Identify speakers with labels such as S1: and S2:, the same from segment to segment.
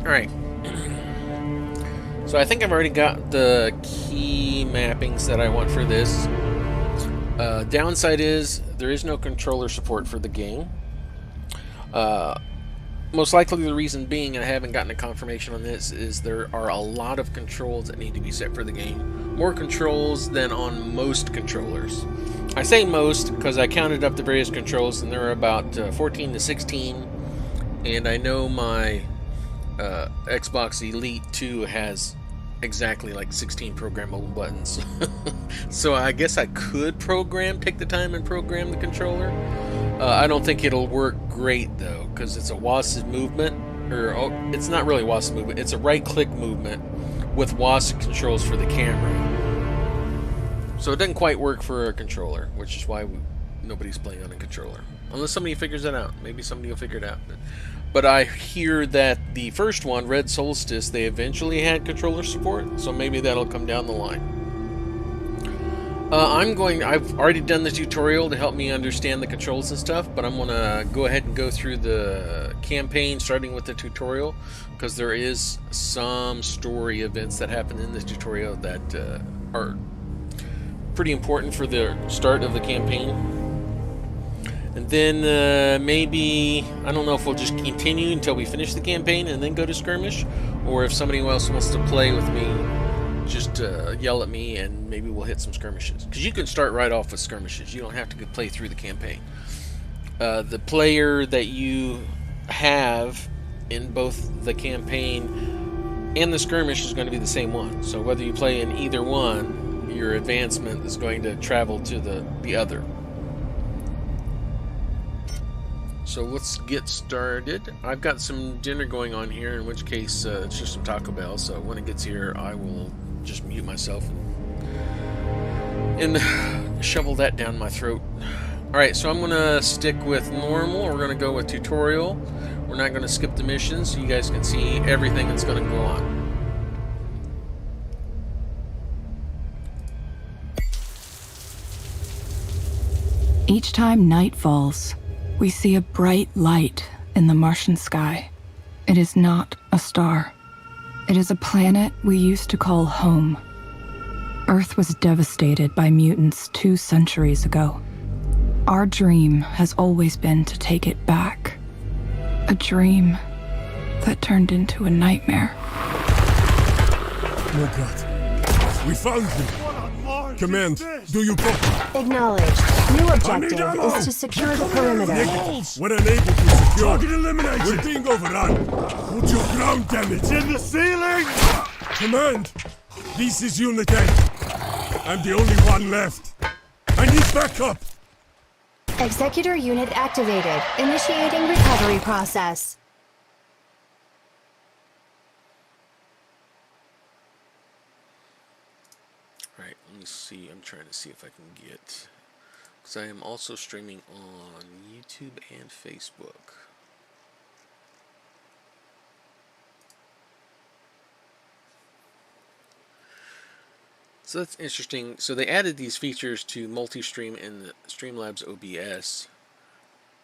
S1: Alright. So I think I've already got the key mappings that I want for this. Downside is there is no controller support for the game. Most likely the reason being, and I haven't gotten a confirmation on this, is there are a lot of controls that need to be set for the game. More controls than on most controllers. I say most because I counted up the various controls and there are about 14 to 16. And I know my Xbox Elite 2 has exactly like 16 programmable buttons. So I guess I could take the time and program the controller. I don't think it'll work great though, because it's a WASD movement, or it's not really WASD movement, it's a right-click movement with WASD controls for the camera. So it doesn't quite work for a controller, which is why nobody's playing on a controller. Unless somebody figures it out. Maybe somebody will figure it out. But I hear that the first one, Red Solstice, they eventually had controller support, so maybe that'll come down the line. I've already done the tutorial to help me understand the controls and stuff, but I'm going to go ahead and go through the campaign starting with the tutorial, because there is some story events that happen in this tutorial that are pretty important for the start of the campaign. And then maybe, I don't know if we'll just continue until we finish the campaign and then go to Skirmish, or if somebody else wants to play with me, just yell at me and maybe we'll hit some skirmishes. Because you can start right off with skirmishes. You don't have to play through the campaign. The player that you have in both the campaign and the skirmish is going to be the same one. So whether you play in either one, your advancement is going to travel to the other. So let's get started. I've got some dinner going on here, in which case it's just some Taco Bell, so when it gets here I will just mute myself and shovel that down my throat. Alright, so I'm going to stick with normal. We're going to go with tutorial. We're not going to skip the missions, so you guys can see everything that's going to go on.
S2: Each time night falls, we see a bright light in the Martian sky. It is not a star. It is a planet we used to call home. Earth was devastated by mutants 2 centuries ago. Our dream has always been to take it back. A dream that turned into a nightmare.
S3: Oh God. We found them. Command, do you copy?
S4: Acknowledged. New objective is to secure the perimeter.
S3: We're unable to secure. Target eliminated. We're being overrun. Hold your ground, damn it. It's in the ceiling. Command, this is Unit 8. I'm the only one left. I need backup.
S4: Executor unit activated. Initiating recovery process.
S1: Alright, let me see. I'm trying to see if I can get... Because I am also streaming on YouTube and Facebook. So that's interesting. So they added these features to multi-stream in the Streamlabs OBS,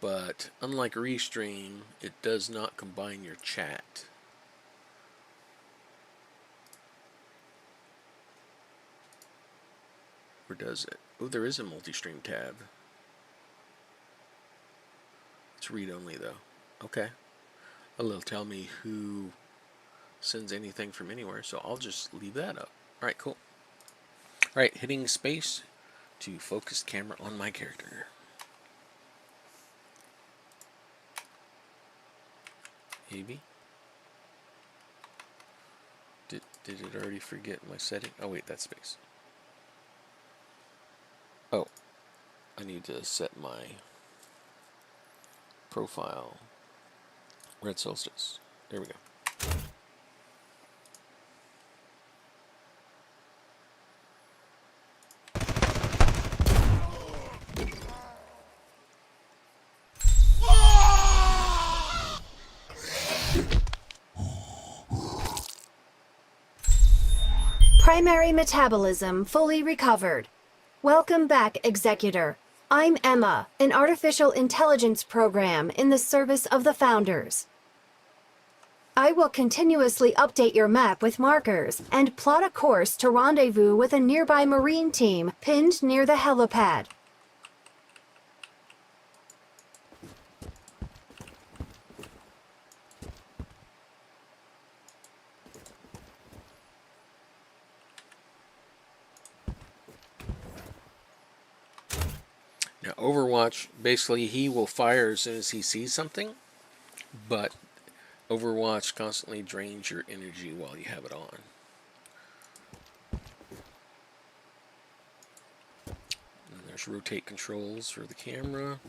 S1: but unlike Restream, it does not combine your chat. Or does it? Oh, there is a multi-stream tab. It's read-only though. Okay. It'll tell me who sends anything from anywhere, so I'll just leave that up. Alright, cool. Alright, hitting space to focus camera on my character. Maybe. Did it already forget my setting? Oh wait, that's space. Oh, I need to set my profile. Red Solstice. There we go.
S4: Primary metabolism fully recovered. Welcome back, Executor. I'm Emma, an artificial intelligence program in the service of the Founders. I will continuously update your map with markers and plot a course to rendezvous with a nearby Marine team pinned near the helipad.
S1: Now, Overwatch, basically, he will fire as soon as he sees something, but Overwatch constantly drains your energy while you have it on. And there's rotate controls for the camera.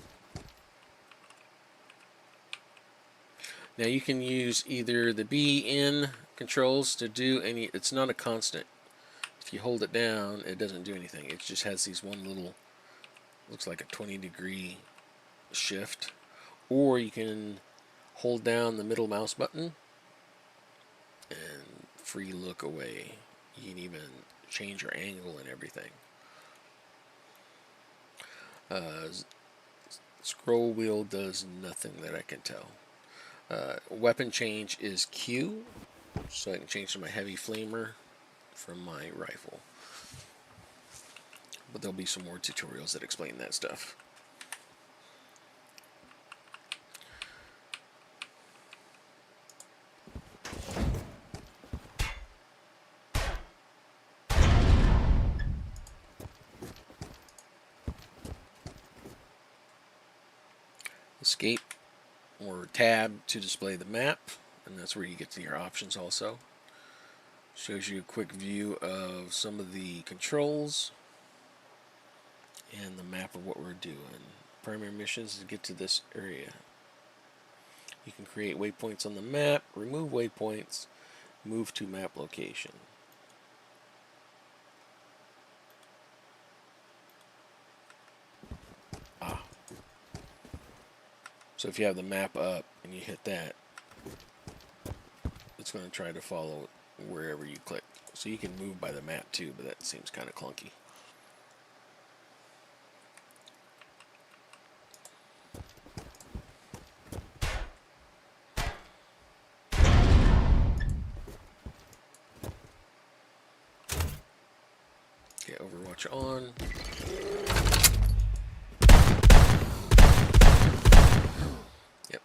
S1: Now, you can use either the B-in controls to do any... It's not a constant. If you hold it down, it doesn't do anything. It just has these one little... Looks like a 20-degree shift. Or you can hold down the middle mouse button and free look away. You can even change your angle and everything. Scroll wheel does nothing that I can tell. Weapon change is Q, so I can change to my heavy flamer from my rifle. But there'll be some more tutorials that explain that stuff. Escape or tab to display the map, and that's where you get to your options also. Shows you a quick view of some of the controls and the map of what we're doing. Primary missions to get to this area. You can create waypoints on the map, remove waypoints, move to map location. So if you have the map up and you hit that, it's going to try to follow wherever you click. So you can move by the map too, but that seems kind of clunky. Okay, Overwatch on.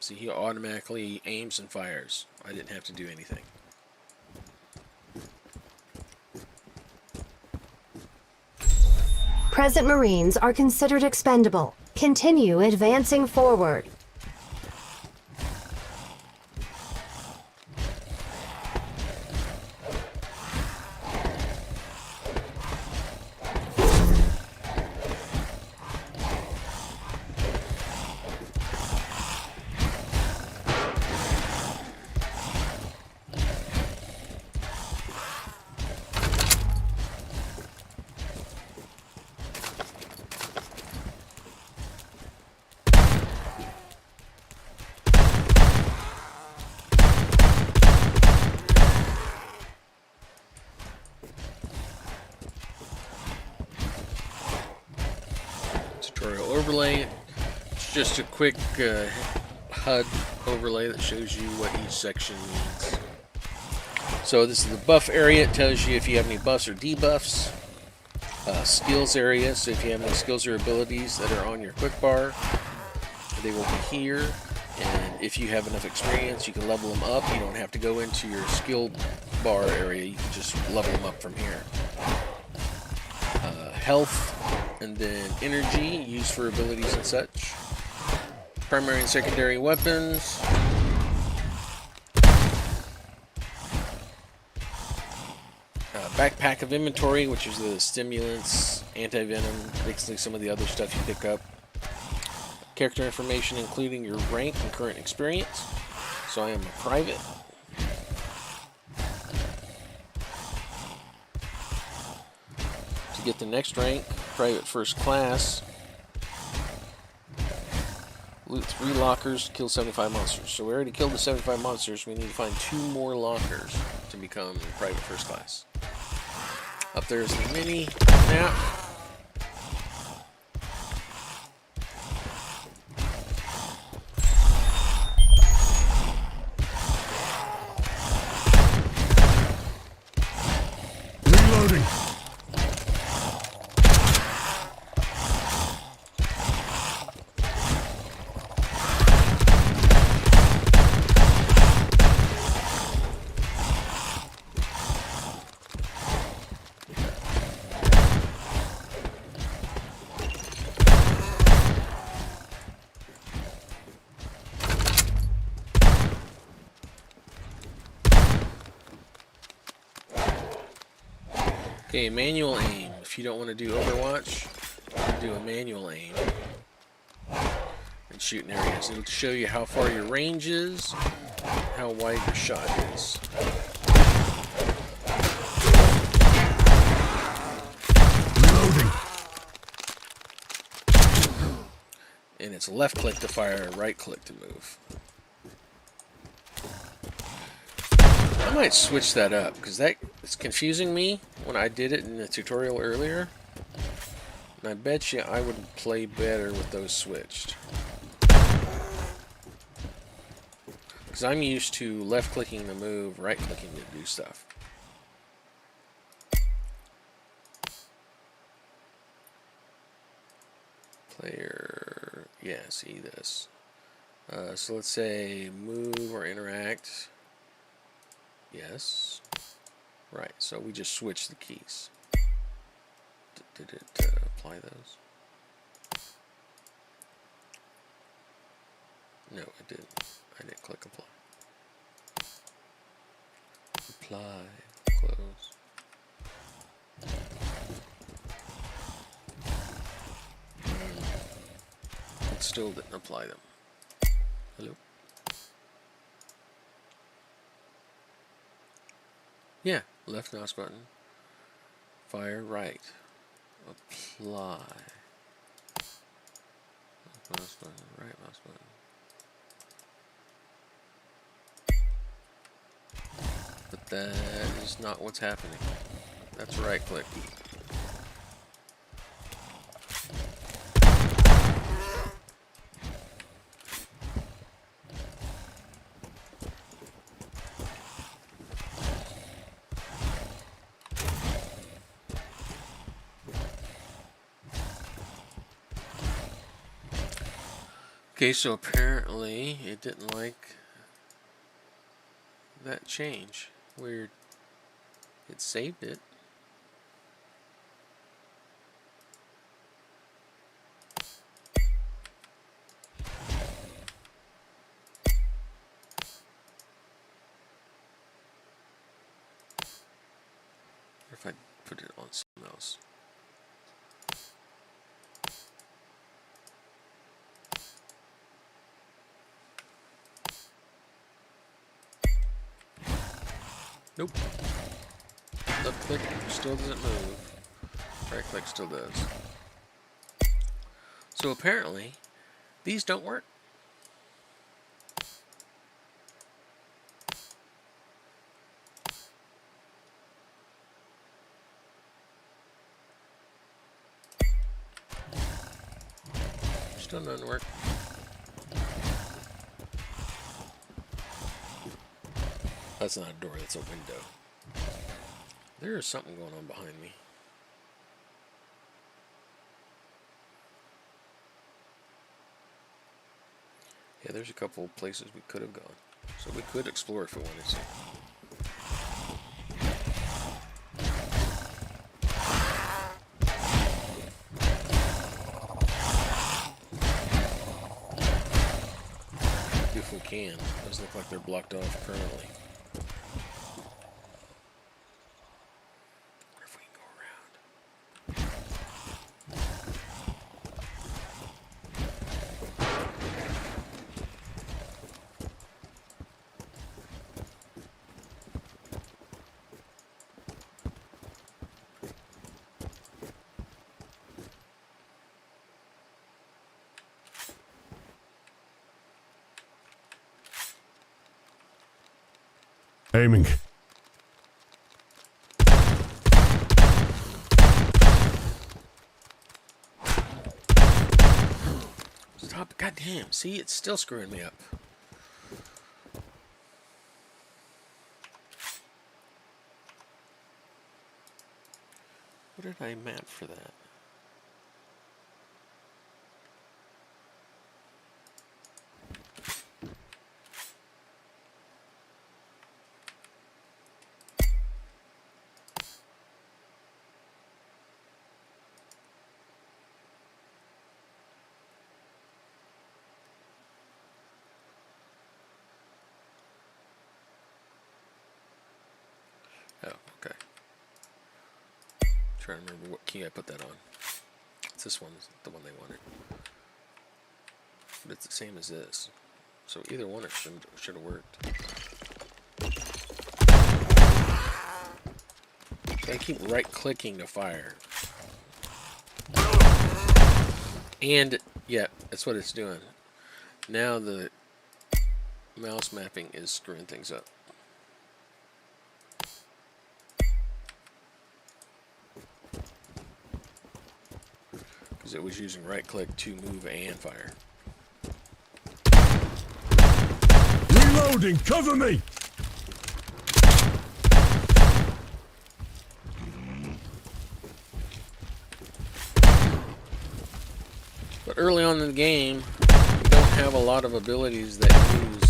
S1: See, he automatically aims and fires. I didn't have to do anything.
S4: Present Marines are considered expendable. Continue advancing forward.
S1: Tutorial overlay. It's just a quick HUD overlay that shows you what each section means. So this is the buff area. It tells you if you have any buffs or debuffs. Skills area, so if you have any skills or abilities that are on your quick bar, they will be here. And if you have enough experience, you can level them up. You don't have to go into your skill bar area. You can just level them up from here. Health, and then energy used for abilities and such. Primary and secondary weapons. Backpack of inventory, which is the stimulants, anti-venom, basically some of the other stuff you pick up. Character information, including your rank and current experience. So I am a private. To get the next rank, private first class. Loot 3 lockers, kill 75 monsters. So we already killed the 75 monsters. We need to find 2 more lockers to become private first class. Up there's the mini map.
S3: Reloading.
S1: Okay, manual aim. If you don't want to do Overwatch, you can do a manual aim and shoot in areas. It'll show you how far your range is, how wide your shot is.
S3: Reloading.
S1: And it's left click to fire, right click to move. I might switch that up because it's confusing me when I did it in the tutorial earlier. And I bet you I would play better with those switched. Because I'm used to left clicking to move, right clicking to do stuff. Player, yeah, see this. So let's say move or interact. Yes. Right, so we just switch the keys. Did it apply those? No, it didn't. I didn't click apply. Apply, close. It still didn't apply them. Hello? Yeah, left mouse button. Fire right. Apply. Left mouse button, right mouse button. But that is not what's happening. That's right click. Okay, so apparently apparently it didn't like that change. Weird. It saved it. Or if I put it on something else. Nope. Left click still doesn't move. Right click still does. So apparently, these don't work. Still doesn't work. That's not a door, that's a window. There is something going on behind me. Yeah, there's a couple places we could have gone. So we could explore if we wanted to. If we can. Doesn't look like they're blocked off currently. Or if we can go around.
S3: Aiming.
S1: Stop. Goddamn. See, it's still screwing me up. What did I map for that? Oh, okay. Trying to remember what key I put that on. It's this one, the one they wanted. But it's the same as this. So either one it should have worked. I keep right clicking to fire. And yeah, that's what it's doing. Now the mouse mapping is screwing things up. Because it was using right click to move and fire.
S3: Reloading! Cover me!
S1: But early on in the game, you don't have a lot of abilities that use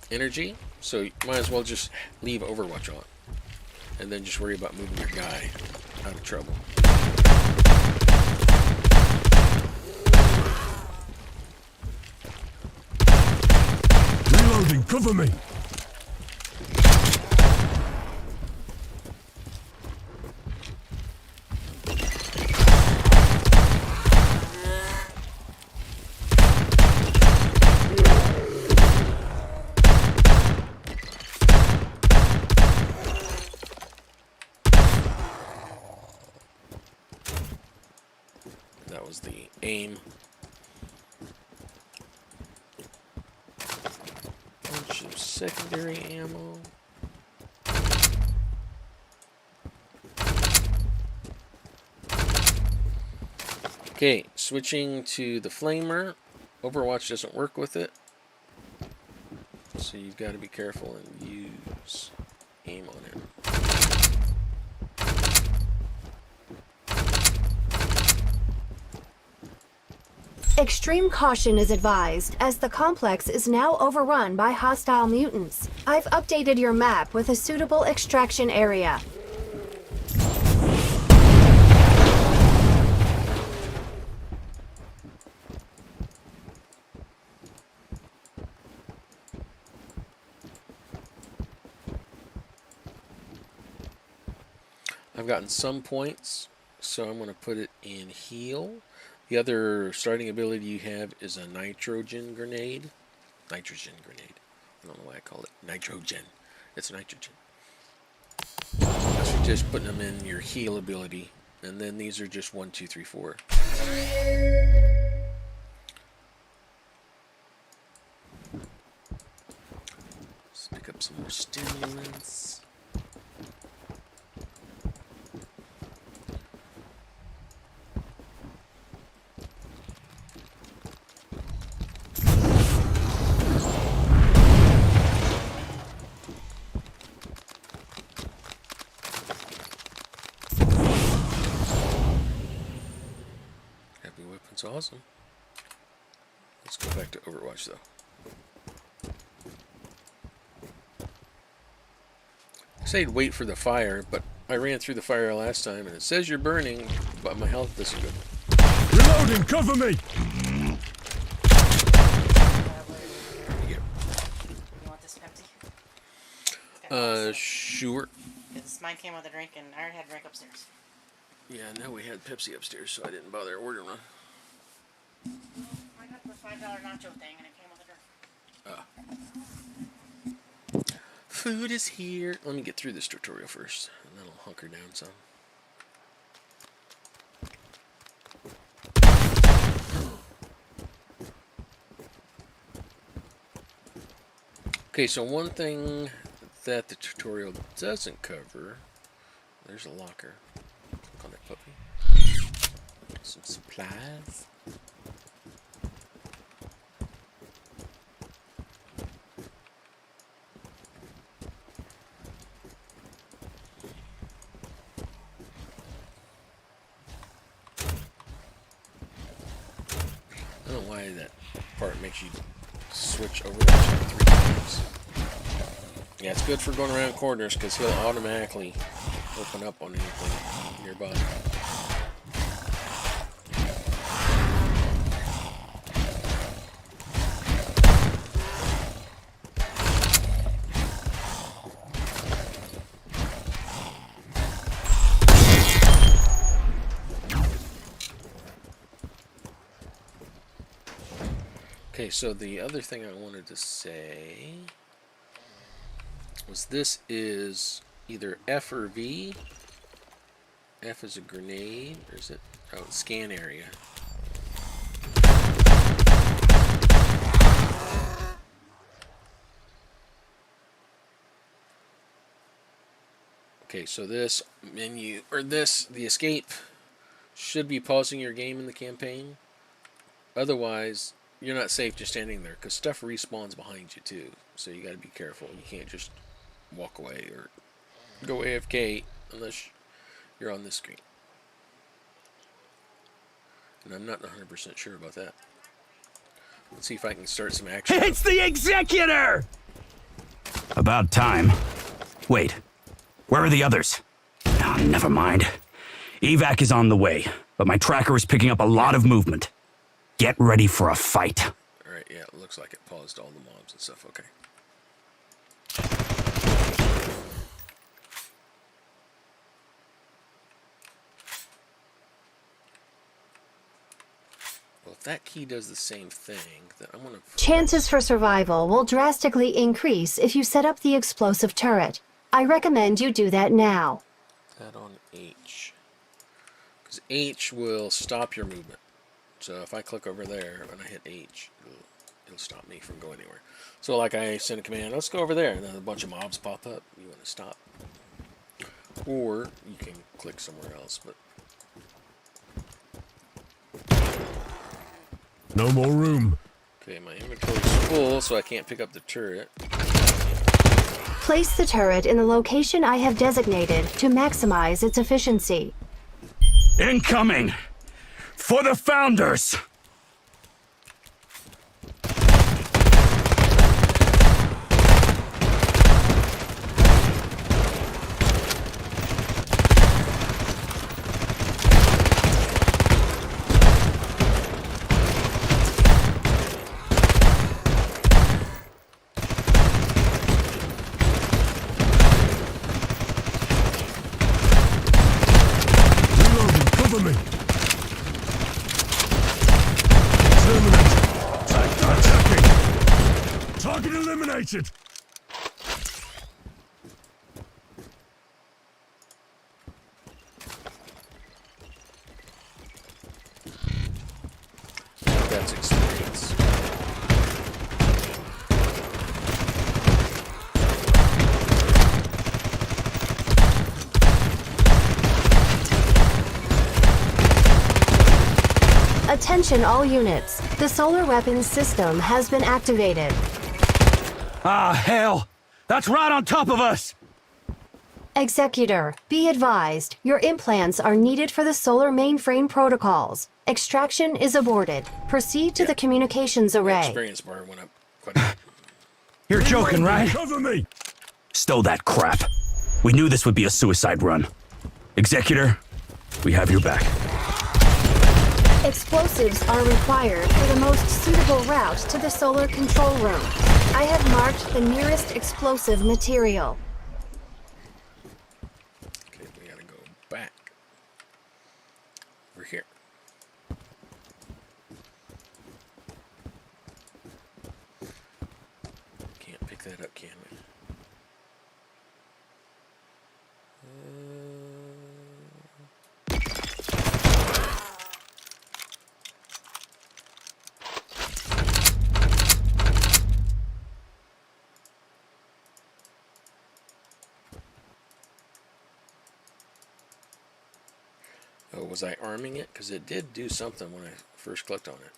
S1: energy, so you might as well just leave Overwatch on. And then just worry about moving your guy out of trouble.
S3: Reloading! Cover me!
S1: That was the aim. Bunch of secondary ammo. Okay, switching to the flamer. Overwatch doesn't work with it, so you've got to be careful and use aim on it.
S4: Extreme caution is advised, as the complex is now overrun by hostile mutants. I've updated your map with a suitable extraction area.
S1: I've gotten some points, so I'm going to put it in heal. The other starting ability you have is a nitrogen grenade. Nitrogen grenade. I don't know why I call it nitrogen. It's nitrogen. So just putting them in your heal ability. And then these are just 1, 2, 3, 4. Let's pick up some more stimulants. That's awesome. Let's go back to Overwatch though. I said wait for the fire, but I ran through the fire last time and it says you're burning, but my health isn't good.
S3: Reloading, cover me!
S1: Yeah.
S5: You want this Pepsi?
S1: Sure.
S5: Because mine came with a drink and I already had a drink upstairs.
S1: Yeah, I know we had Pepsi upstairs, so I didn't bother ordering one.
S5: I got the $5 nacho thing and it came with a drink.
S1: Food is here. Let me get through this tutorial first, and then I'll hunker down some. Okay, so one thing that the tutorial doesn't cover, there's a locker. Click on that puppy. Some supplies. I don't know why that part makes you switch over that 3 times. Yeah, it's good for going around corners because he'll automatically open up on anything nearby. Okay, so the other thing I wanted to say was this is either F or V. F is a grenade, or is it? Oh, scan area. Okay, so this menu, or this, the escape, should be pausing your game in the campaign. Otherwise, you're not safe just standing there, because stuff respawns behind you too. So you got to be careful. You can't just walk away or go AFK unless you're on this screen. And I'm not 100% sure about that. Let's see if I can start some action.
S6: It's the Executor! About time. Wait, where are the others? Oh, never mind. Evac is on the way, but my tracker is picking up a lot of movement. Get ready for a fight.
S1: Alright, yeah, it looks like it paused all the mobs and stuff, okay. Well, if that key does the same thing, then I'm gonna...
S4: Chances for survival will drastically increase if you set up the explosive turret. I recommend you do that now.
S1: That on H. Because H will stop your movement. So if I click over there and I hit H, it'll stop me from going anywhere. So like I send a command, let's go over there, and then a bunch of mobs pop up. You want to stop. Or you can click somewhere else, but...
S3: No more room.
S1: Okay, my inventory's full, so I can't pick up the turret.
S4: Place the turret in the location I have designated to maximize its efficiency.
S6: Incoming! For the Founders!
S3: eliminated!
S1: That's experience.
S4: Attention all units. The solar weapons system has been activated.
S6: Ah, hell! That's right on top of us!
S4: Executor, be advised, your implants are needed for the solar mainframe protocols. Extraction is aborted. Proceed to the communications
S1: The
S4: array.
S1: experience bar went up quite a bit.
S6: You're joking, right?
S3: Cover me!
S6: Stow that crap. We knew this would be a suicide run. Executor, we have your back.
S4: Explosives are required for the most suitable route to the solar control room. I have marked the nearest explosive material.
S1: Okay, we gotta go back. Over here. Can't pick that up, can we? Oh, was I arming it? Because it did do something when I first clicked on it.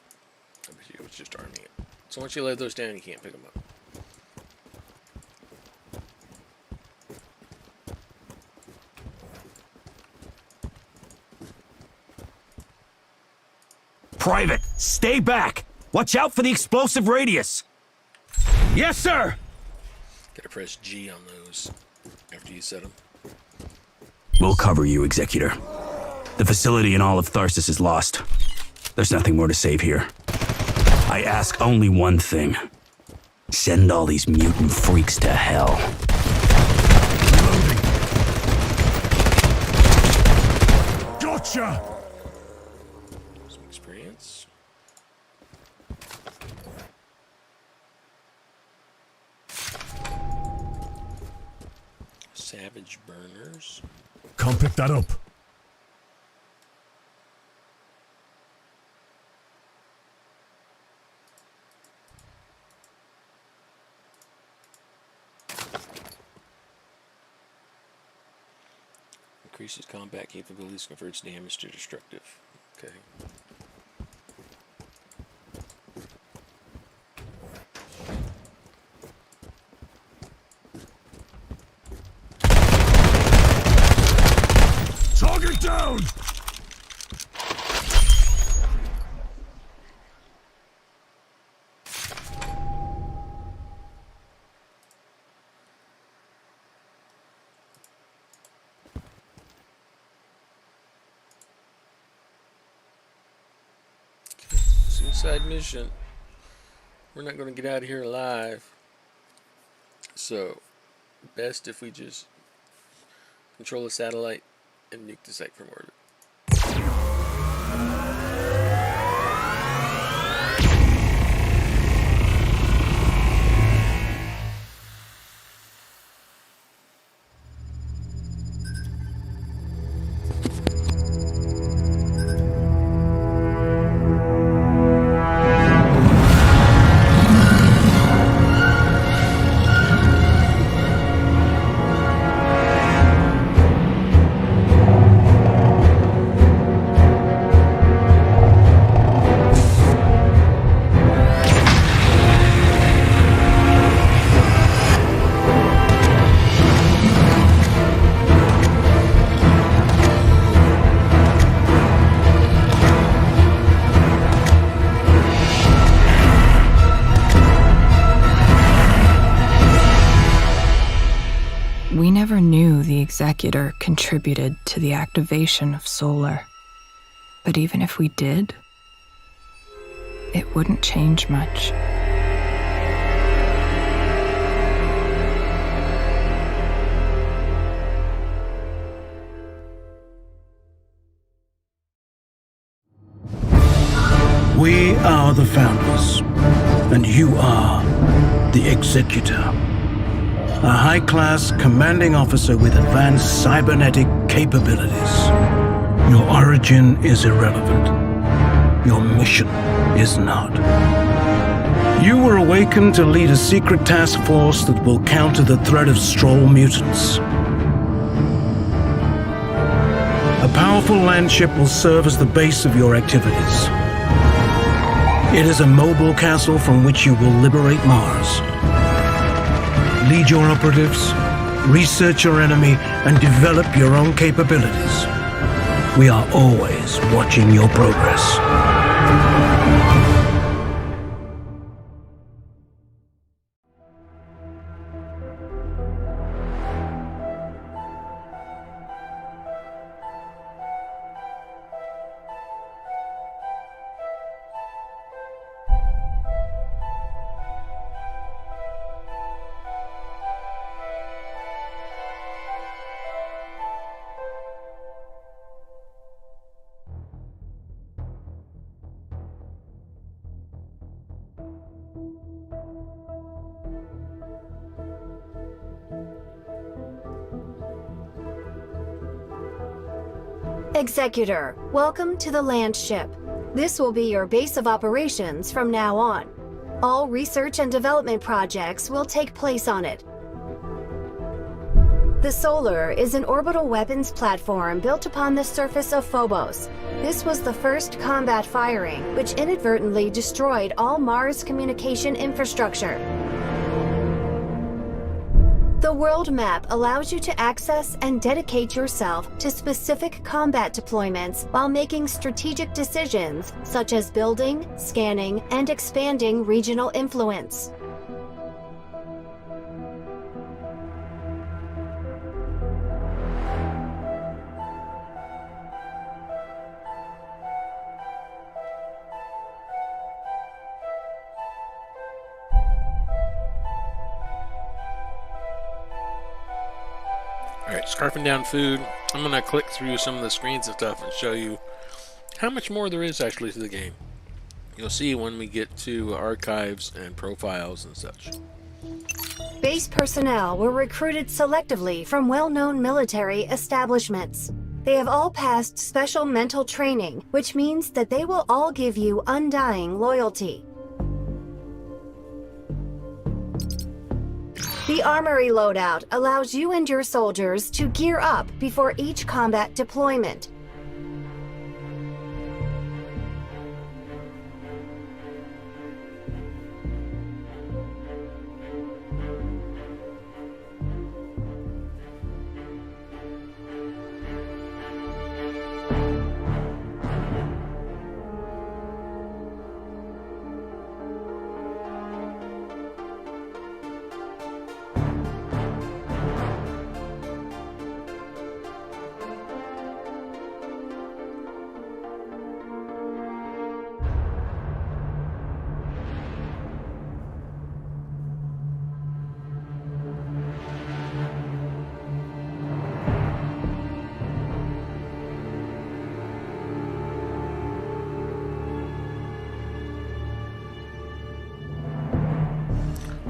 S1: I bet you it was just arming it. So once you lay those down, you can't pick them up.
S6: Private, stay back! Watch out for the explosive radius! Yes, sir!
S1: Gotta press G on those after you set them.
S6: We'll cover you, Executor. The facility in all of Tharsis is lost. There's nothing more to save here. I ask only one thing. Send all these mutant freaks to hell.
S3: Reloading. Gotcha!
S1: Some experience. Savage burners.
S3: Can't pick that up.
S1: Increases combat capabilities, converts damage to destructive. Okay.
S3: Target down!
S1: Suicide mission. We're not going to get out of here alive. So, best if we just control the satellite and nuke the site from orbit.
S2: We never knew the Executor contributed to the activation of solar. But even if we did, it wouldn't change much.
S7: We are the Founders, and you are the Executor. A high-class commanding officer with advanced cybernetic capabilities. Your origin is irrelevant. Your mission is not. You were awakened to lead a secret task force that will counter the threat of Stroll mutants. A powerful landship will serve as the base of your activities. It is a mobile castle from which you will liberate Mars. Lead your operatives, research your enemy, and develop your own capabilities. We are always watching your progress.
S4: Executor, welcome to the Landship. This will be your base of operations from now on. All research and development projects will take place on it. The Solar is an orbital weapons platform built upon the surface of Phobos. This was the first combat firing, which inadvertently destroyed all Mars communication infrastructure. The world map allows you to access and dedicate yourself to specific combat deployments while making strategic decisions such as building, scanning, and expanding regional influence.
S1: Alright, scarfing down food. I'm going to click through some of the screens and stuff and show you how much more there is actually to the game. You'll see when we get to archives and profiles and such.
S4: Base personnel were recruited selectively from well-known military establishments. They have all passed special mental training, which means that they will all give you undying loyalty. The Armory loadout allows you and your soldiers to gear up before each combat deployment.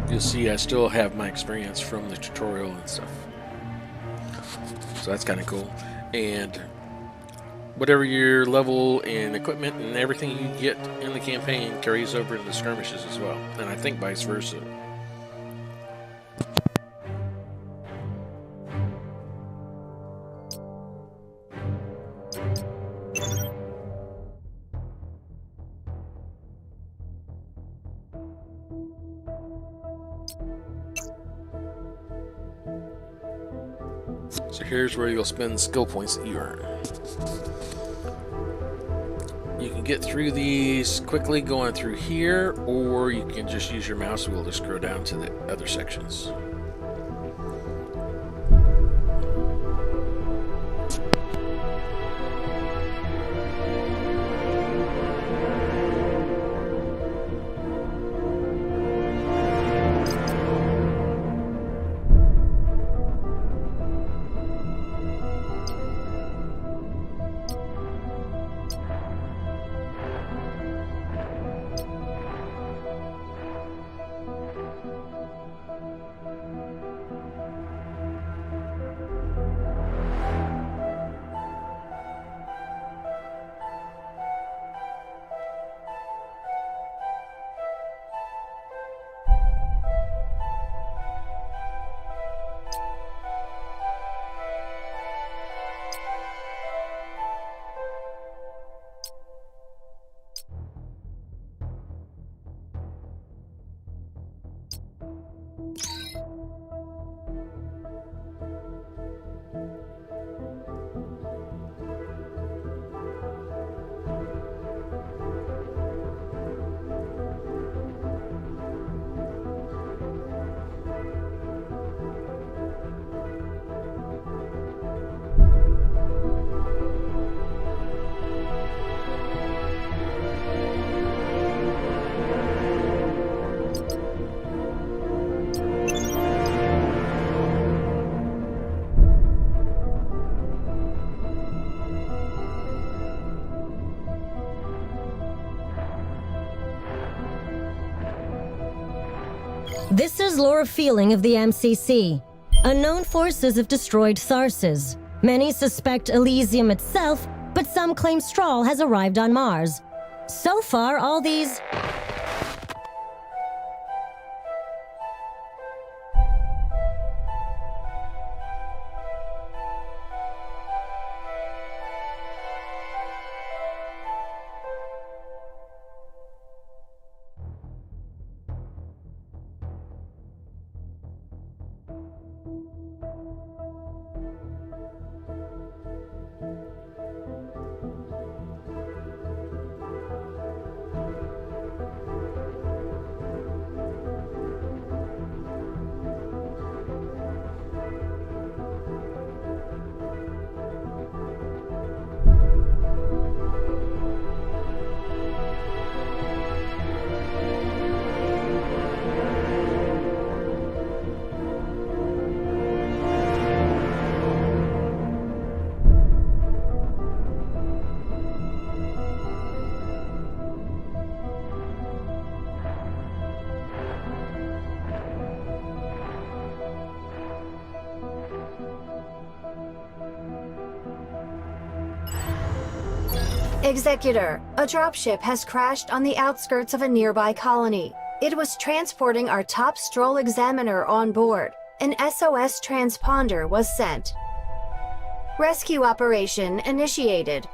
S1: You'll see I still have my experience from the tutorial and stuff. So that's kind of cool. And whatever your level and equipment and everything you get in the campaign carries over into skirmishes as well. And I think vice versa. So here's where you'll spend skill points that you earn. You can get through these quickly going through here, or you can just use your mouse wheel to scroll down to the other sections.
S8: This is Laura Feeling of the MCC. Unknown forces have destroyed Tharsis. Many suspect Elysium itself, but some claim Strahl has arrived on Mars. So far, all these...
S4: Executor, a dropship has crashed on the outskirts of a nearby colony. It was transporting our top Stroll examiner on board. An SOS transponder was sent. Rescue operation initiated.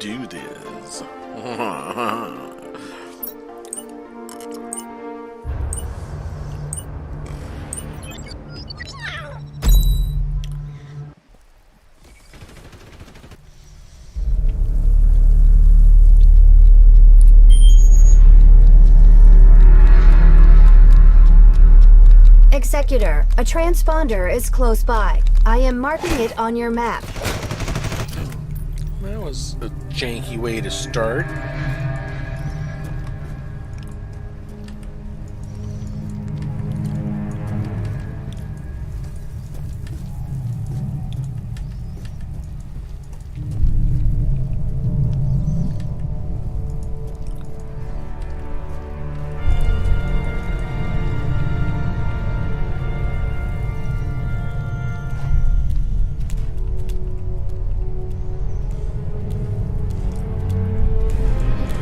S1: do this.
S4: Executor, a transponder is close by. I am marking it on your map.
S1: That was a janky way to start.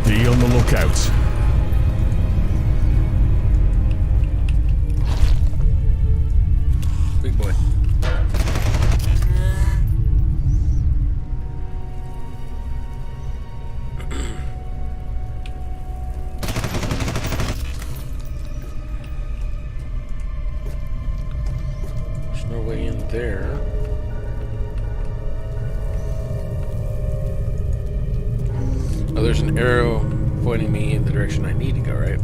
S3: Be on the lookout.
S1: Big boy. There's no way in there. Oh, there's an arrow pointing me in the direction I need to go, right?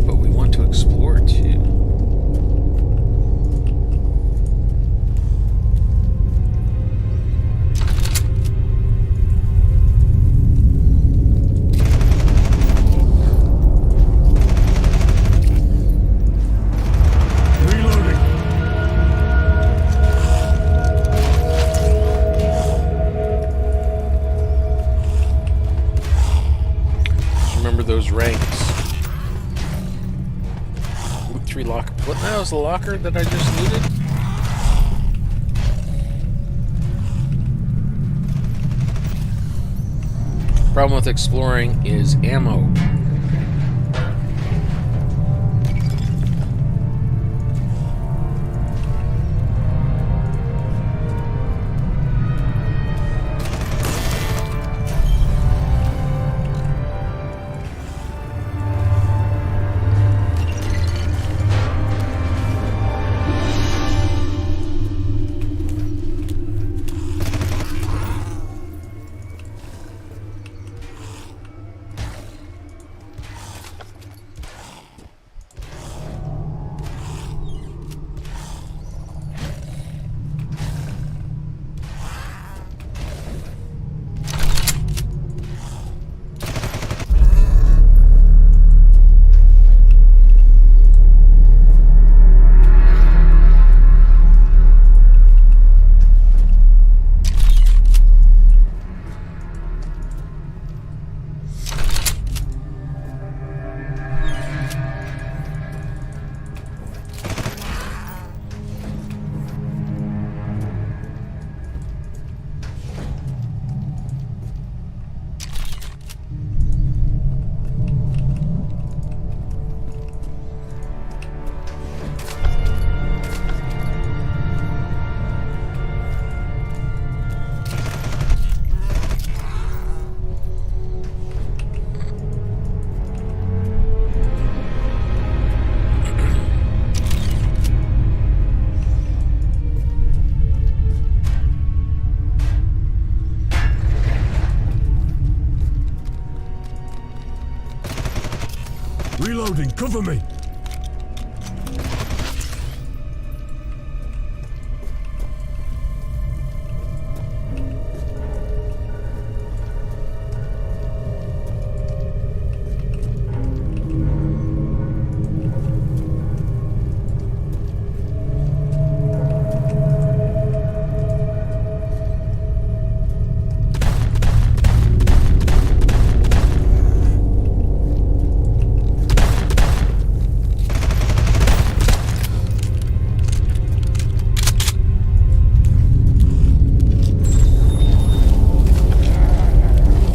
S1: But we want to explore too.
S3: Reloading.
S1: Just remember those ranks. Ooh, 3 locker. What now is the locker that I just looted? Problem with exploring is ammo.
S3: Reloading, cover me!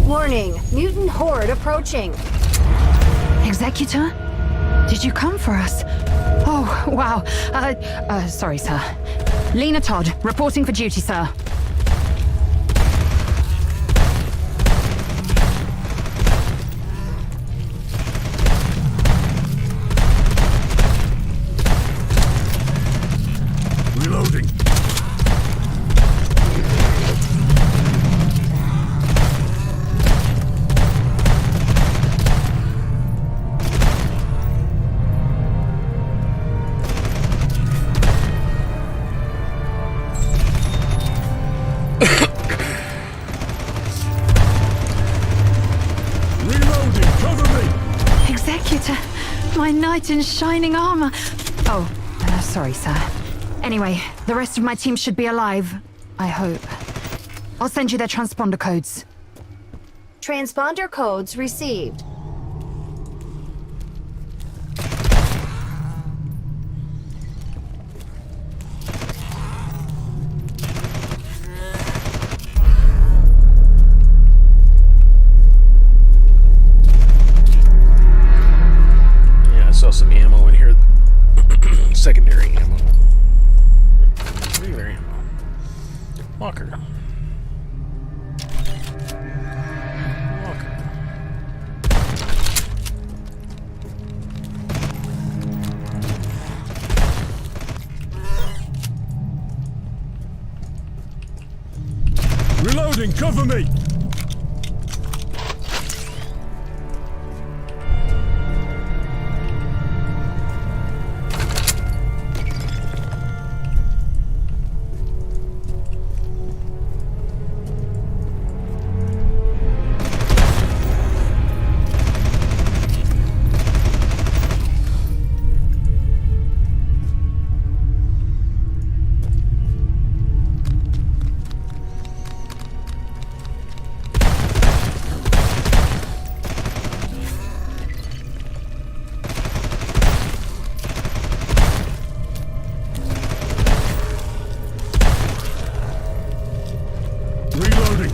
S4: Warning, mutant horde approaching.
S2: Executor? Did you come for us? Oh,
S9: Oh, wow. Sorry, sir. Lena Todd, reporting for duty, sir.
S3: Reloading. Reloading, cover me!
S9: Executor, my knight in shining armor. Oh, sorry, sir. Anyway, the rest of my team should be alive. I hope. I'll send you their transponder codes.
S4: Transponder codes received.
S1: Yeah, I saw some ammo in here. Secondary ammo. Regular ammo. Walker. Walker.
S3: Reloading, cover me! Reloading.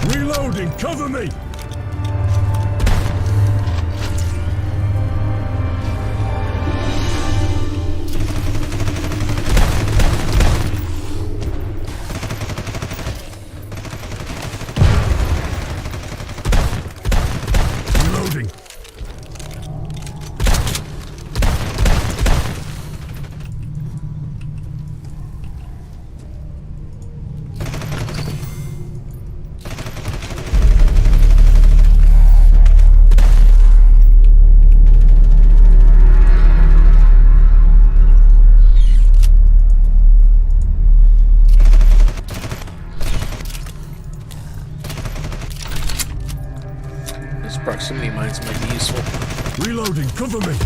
S3: Reloading, cover me! Reloading, cover me! Reloading.
S1: Those proximity mines might be useful.
S3: Reloading, cover me!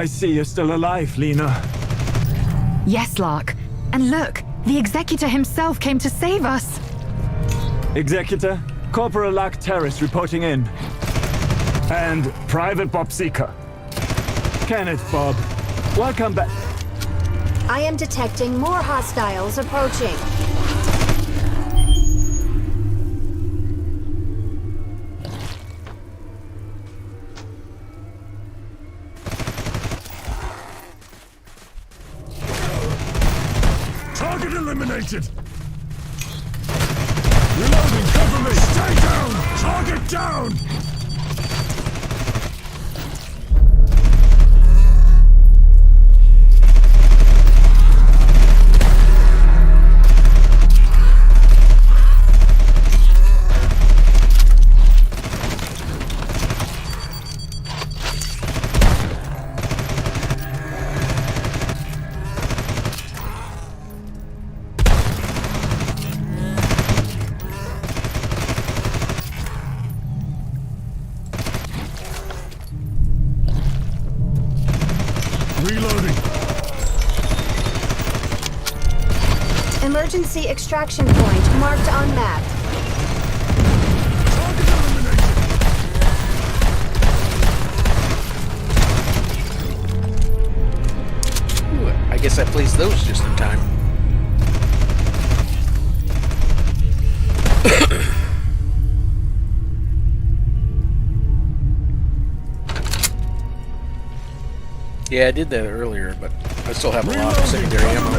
S10: I see you're still alive, Lena.
S9: Yes, Lark. And look, the Executor himself came to save us.
S10: Executor, Corporal Lark Terrace reporting in. And Private Bob Seeker. Kenneth, Bob. Welcome back.
S4: I am detecting more hostiles approaching.
S3: Target eliminated! Reloading, cover me! Stay down! Target down! Reloading.
S4: Emergency extraction point marked on map.
S3: Target eliminated!
S1: Ooh, I guess I placed those just in time. Yeah, I did that earlier, but I still have a lot of secondary ammo.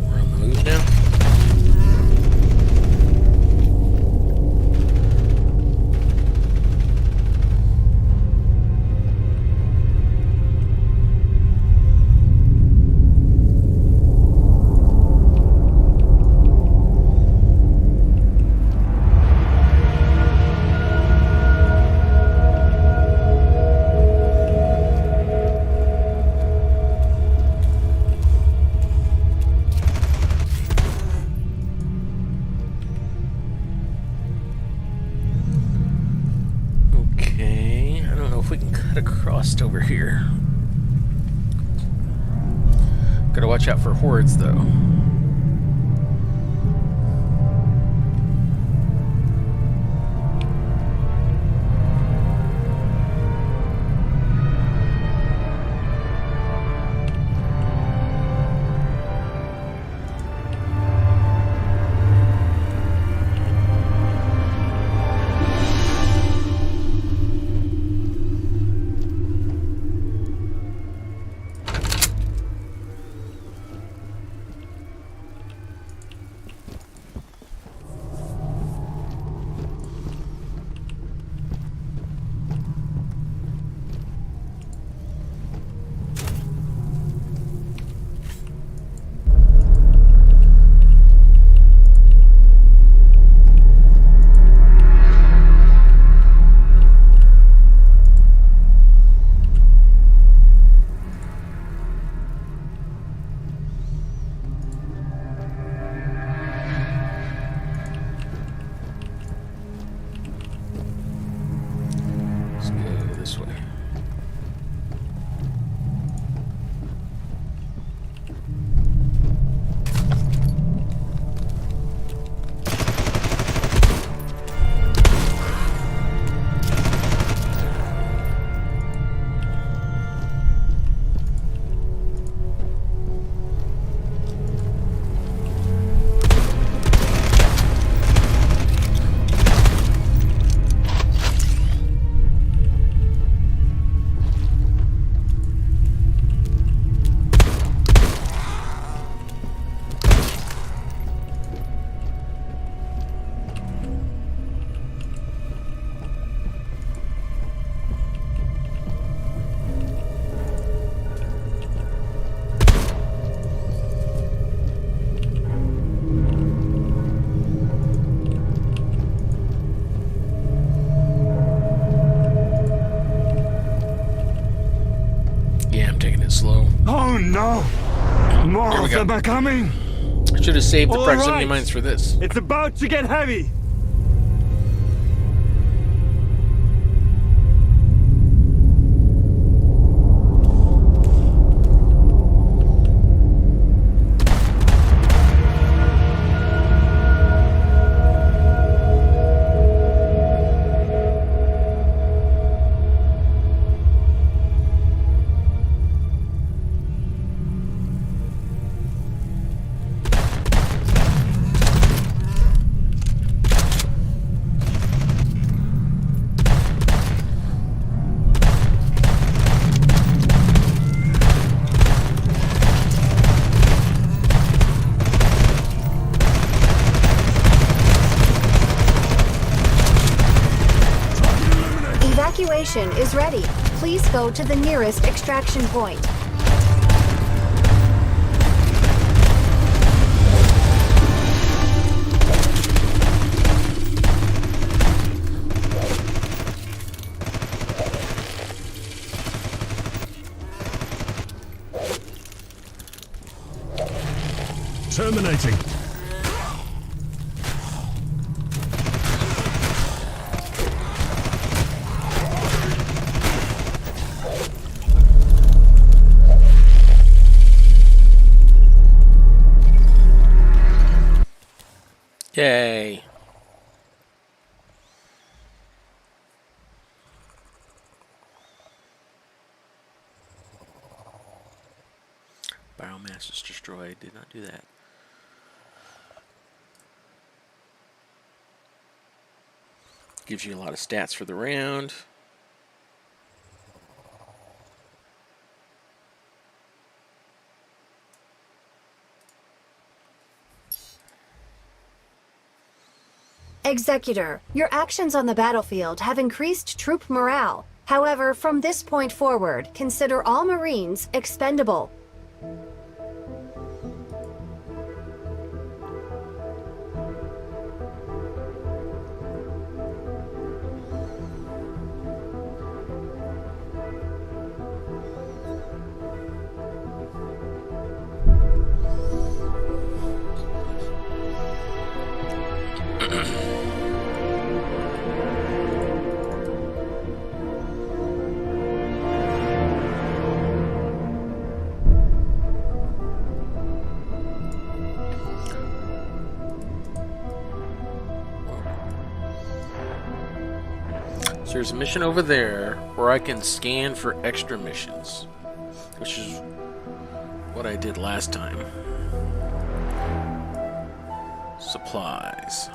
S1: We're on the move now. Okay, I don't know if we can cut across over here. Gotta watch out for hordes, though. it slow.
S10: Oh no! More
S1: There we
S10: of
S1: go.
S10: them are coming!
S1: I should have saved the
S10: All
S1: proximity
S10: right.
S1: mines for this.
S10: It's about to get heavy!
S4: Evacuation is ready. Please go to the nearest extraction point.
S3: Terminating.
S1: Yay. Biomass is destroyed. Did not do that. Gives you a lot of stats for the round.
S4: Executor, your actions on the battlefield have increased troop morale. However, from this point forward, consider all Marines expendable.
S1: So there's a mission over there where I can scan for extra missions, which is what I did last time. Supplies.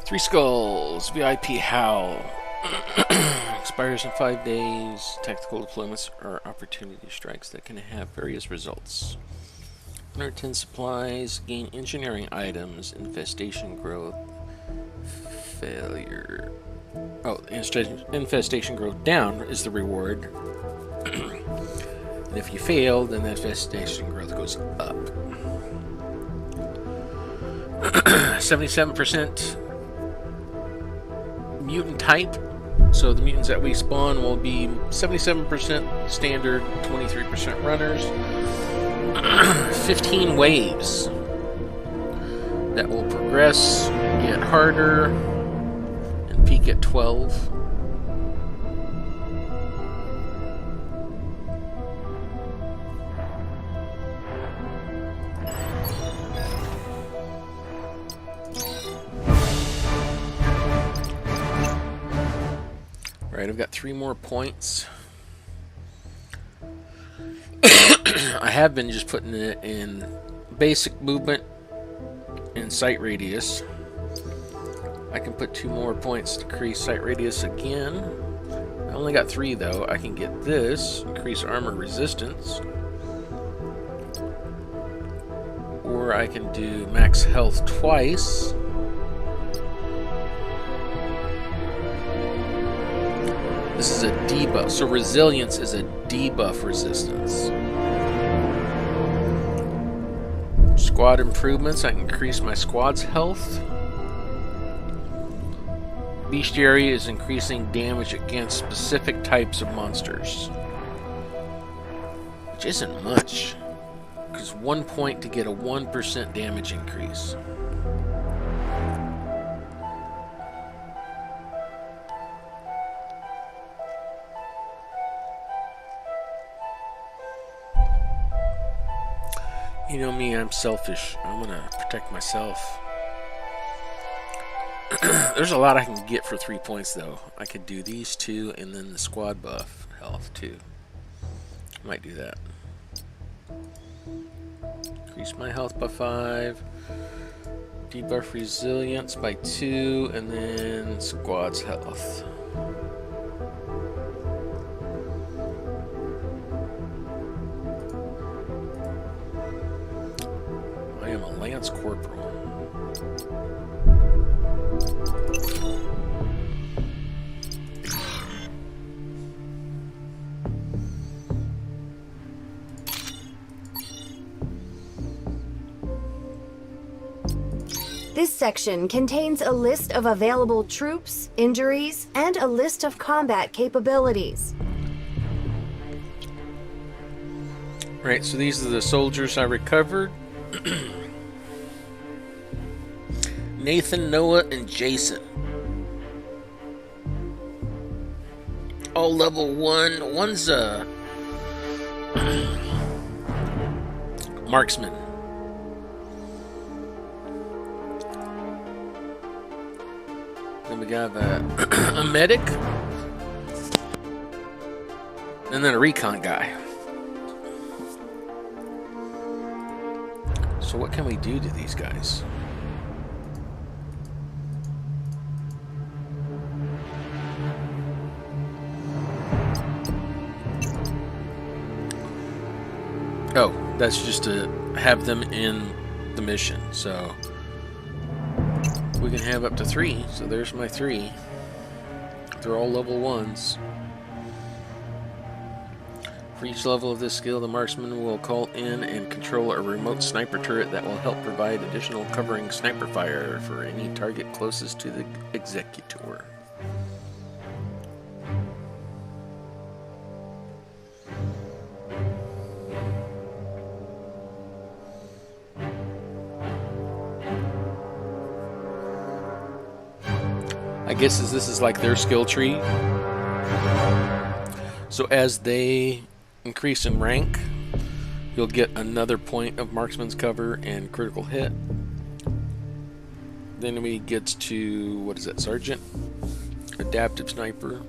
S1: Three Skulls, VIP Howl. Expires in 5 days. Tactical deployments are opportunity strikes that can have various results. 110 supplies, gain engineering items, infestation growth, failure. Oh, infestation growth down is the reward. And if you fail, then that infestation growth goes up. 77% mutant type. So the mutants that we spawn will be 77% standard, 23% runners. 15 waves that will progress, get harder, and peak at 12. Alright, I've got 3 more points. I have been just putting it in basic movement and sight radius. I can put 2 more points to increase sight radius again. I only got 3 though. I can get this, increase armor resistance. Or I can do max health twice. This is a debuff, so resilience is a debuff resistance. Squad improvements, I can increase my squad's health. Bestiary is increasing damage against specific types of monsters. Which isn't much. Because 1 point to get a 1% damage increase. You know me, I'm selfish. I'm gonna protect myself. There's a lot I can get for 3 points, though. I could do these two and then the squad buff health, too. Might do that. Increase my health by 5. Debuff resilience by 2, and then squad's health. I am a Lance Corporal.
S4: This section contains a list of available troops, injuries, and a list of combat capabilities.
S1: Right, so these are the soldiers I recovered. Nathan, Noah, and Jason. All level 1. One's a marksman. Then we got a medic. And then a recon guy. So what can we do to these guys? Oh, that's just to have them in the mission. So we can have up to 3. So there's my 3. They're all level 1s. For each level of this skill, the marksman will call in and control a remote sniper turret that will help provide additional covering sniper fire for any target closest to the executor. I guess this is like their skill tree. So as they increase in rank, you'll get another point of marksman's cover and critical hit. Then we get to, what is that, sergeant? Adaptive sniper.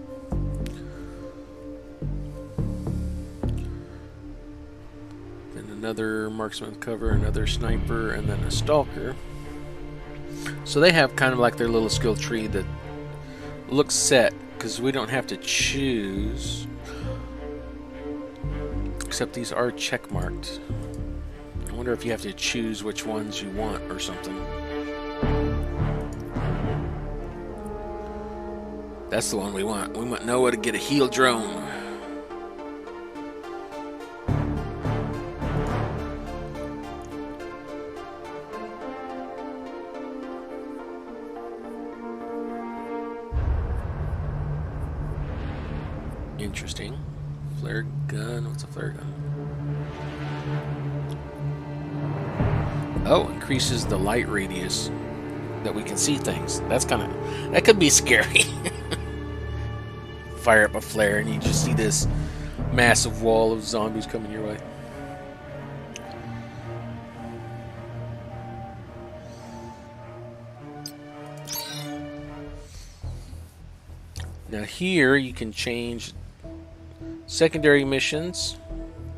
S1: Then another marksman's cover, another sniper, and then a stalker. So they have kind of like their little skill tree that looks set, because we don't have to choose. Except these are check marked. I wonder if you have to choose which ones you want or something. That's the one we want. We want Noah to get a heal drone. Interesting. Flare gun. What's a flare gun? Oh, increases the light radius that we can see things. That's kind of, that could be scary. Fire up a flare and you just see this massive wall of zombies coming your way. Now here you can change secondary missions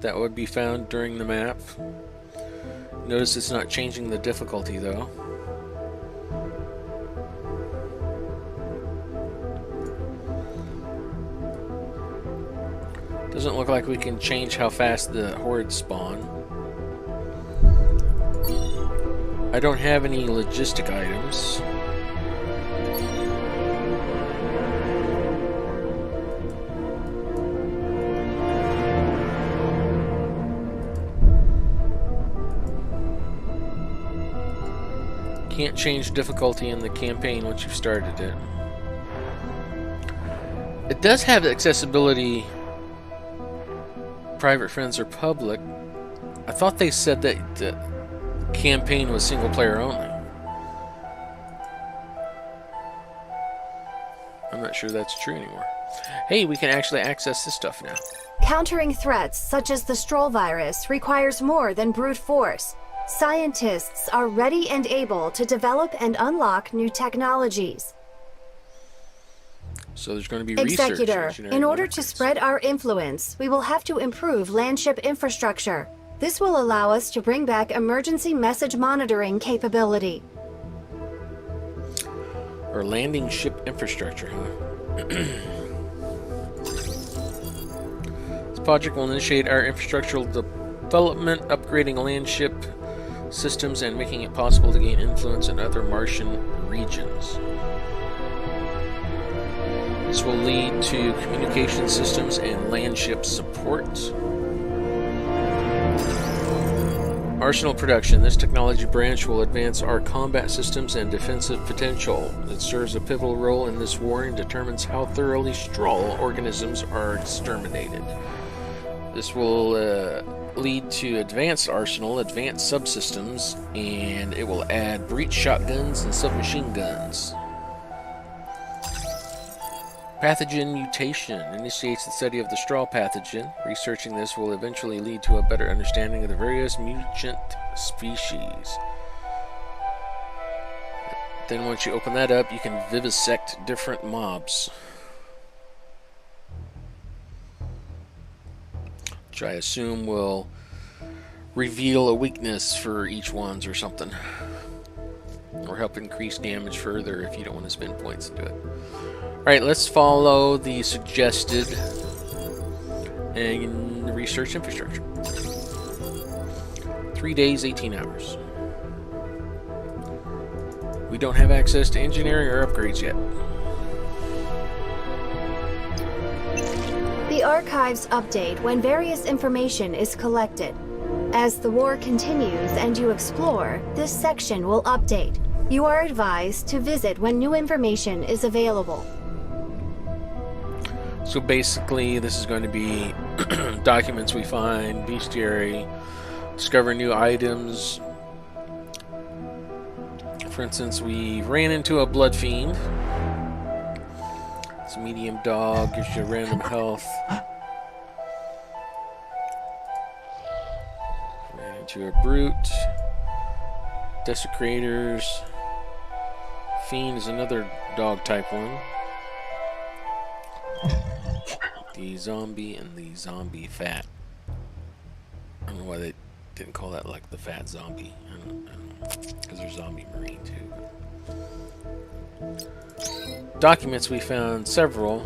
S1: that would be found during the map. Notice it's not changing the difficulty though. Doesn't look like we can change how fast the hordes spawn. I don't have any logistic items. Can't change difficulty in the campaign once you've started it. It does have accessibility, private, friends, or public. I thought they said that the campaign was single player only. I'm not sure that's true anymore. Hey, we can actually access this stuff now.
S4: Countering threats such as the Stroll virus requires more than brute force. Scientists are ready and able to develop and unlock new technologies.
S1: So there's going to be research.
S4: Executor, in order to spread our influence, we will have to improve landship infrastructure. This will allow us to bring back emergency message monitoring capability.
S1: Or landing ship infrastructure, huh? This project will initiate our infrastructural development, upgrading land ship systems and making it possible to gain influence in other Martian regions. This will lead to communication systems and land ship support. Arsenal production. This technology branch will advance our combat systems and defensive potential. It serves a pivotal role in this war and determines how thoroughly Stroll organisms are exterminated. This will lead to advanced arsenal, advanced subsystems, and it will add breach shotguns and submachine guns. Pathogen mutation initiates the study of the straw pathogen. Researching this will eventually lead to a better understanding of the various mutant species. Then once you open that up, you can vivisect different mobs, which I assume will reveal a weakness for each one's or something, or help increase damage further if you don't want to spend points to do it. Alright, let's follow the suggested and research infrastructure. 3 days, 18 hours. We don't have access to engineering or upgrades yet.
S4: The archives update when various information is collected. As the war continues and you explore, this section will update. You are advised to visit when new information is available.
S1: So basically, this is going to be documents we find, bestiary, discover new items. For instance, we ran into a blood fiend. It's a medium dog, gives you random health. Ran into a brute. Desecrators. Fiend is another dog type one. The zombie and the zombie fat. I don't know why they didn't call that like the fat zombie. I don't know. Because there's zombie marine too. Documents, we found several.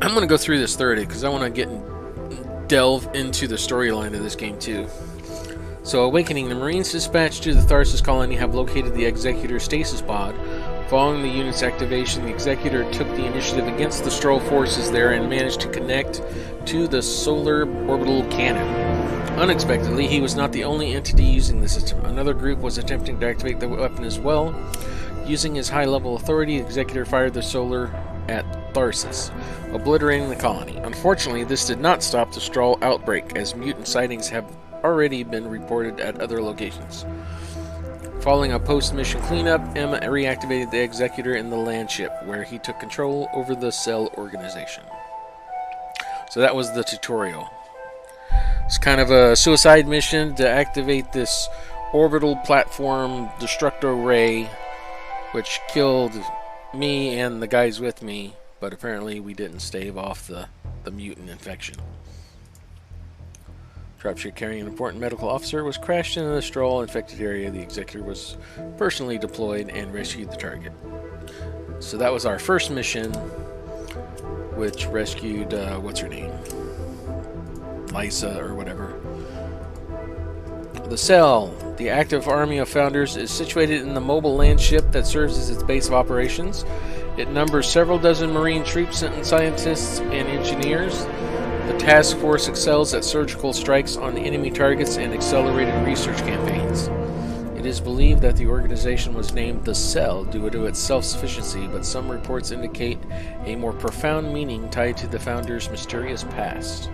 S1: I'm going to go through this thoroughly because I want to delve into the storyline of this game too. So, awakening, the Marines dispatched to the Tharsis colony have located the Executor stasis pod. Following the unit's activation, the Executor took the initiative against the Stroll forces there and managed to connect to the solar orbital cannon. Unexpectedly, he was not the only entity using the system. Another group was attempting to activate the weapon as well. Using his high-level authority, the Executor fired the solar at Tharsis, obliterating the colony. Unfortunately, this did not stop the Stroll outbreak, as mutant sightings have already been reported at other locations. Following a post-mission cleanup, Emma reactivated the Executor in the land ship, where he took control over the cell organization. So that was the tutorial. It's kind of a suicide mission to activate this orbital platform destructo ray, which killed me and the guys with me, but apparently we didn't stave off the mutant infection. Dropship carrying an important medical officer was crashed into the Stroll infected area. The Executor was personally deployed and rescued the target. So that was our first mission, which rescued, what's her name? Lysa or whatever. The cell, the active army of Founders, is situated in the mobile land ship that serves as its base of operations. It numbers several dozen Marine troops and scientists and engineers. The task force excels at surgical strikes on enemy targets and accelerated research campaigns. It is believed that the organization was named the Cell due to its self-sufficiency, but some reports indicate a more profound meaning tied to the founder's mysterious past.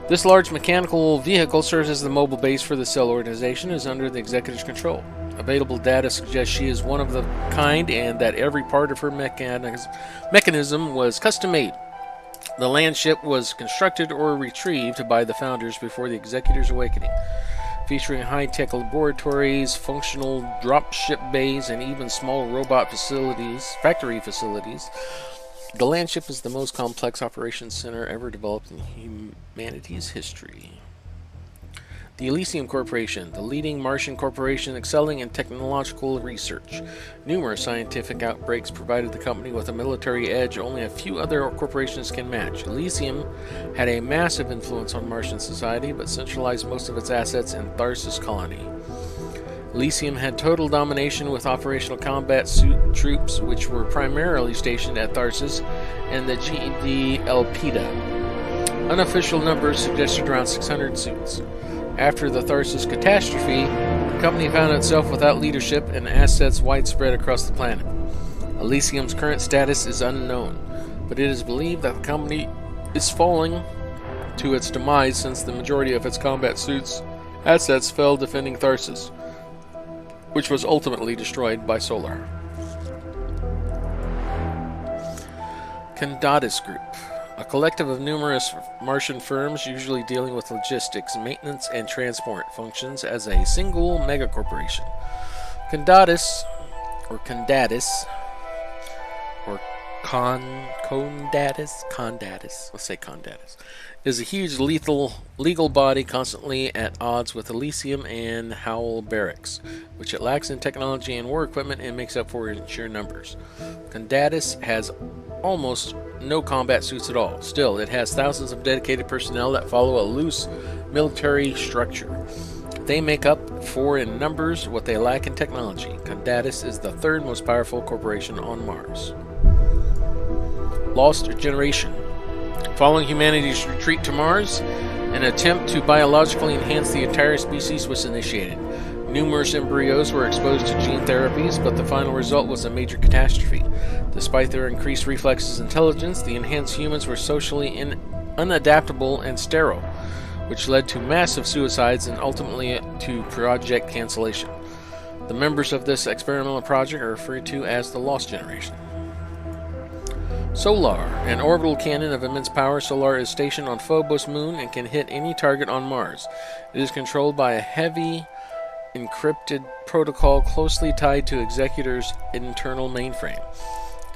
S1: This large mechanical vehicle serves as the mobile base for the Cell organization and is under the Executive's control. Available data suggests she is one of the kind and that every part of her mechanism was custom-made. The land ship was constructed or retrieved by the founders before the Executor's awakening, featuring high-tech laboratories, functional dropship bays, and even small robot factory facilities. The land ship is the most complex operations center ever developed in humanity's history. The Elysium Corporation, the leading Martian corporation excelling in technological research. Numerous scientific outbreaks provided the company with a military edge only a few other corporations can match. Elysium had a massive influence on Martian society, but centralized most of its assets in Tharsis colony. Elysium had total domination with operational combat suit troops, which were primarily stationed at Tharsis and the GED Elpida. Unofficial numbers suggested around 600 suits. After the Tharsis catastrophe, the company found itself without leadership and assets widespread across the planet. Elysium's current status is unknown, but it is believed that the company is falling to its demise since the majority of its combat suits assets fell defending Tharsis, which was ultimately destroyed by Solar. Condatus Group, a collective of numerous Martian firms usually dealing with logistics, maintenance, and transport functions as a single megacorporation. Condatus, or Condatus, let's say Condatus, is a huge legal body constantly at odds with Elysium and Howell Barracks, which it lacks in technology and war equipment and makes up for in sheer numbers. Condatus has almost no combat suits at all. Still, it has thousands of dedicated personnel that follow a loose military structure. They make up for in numbers what they lack in technology. Condatus is the third most powerful corporation on Mars. Lost Generation. Following humanity's retreat to Mars, an attempt to biologically enhance the entire species was initiated. Numerous embryos were exposed to gene therapies, but the final result was a major catastrophe. Despite their increased reflexes and intelligence, the enhanced humans were socially unadaptable and sterile, which led to massive suicides and ultimately to project cancellation. The members of this experimental project are referred to as the Lost Generation. Solar, an orbital cannon of immense power. Solar is stationed on Phobos moon and can hit any target on Mars. It is controlled by a heavy encrypted protocol closely tied to Executor's internal mainframe.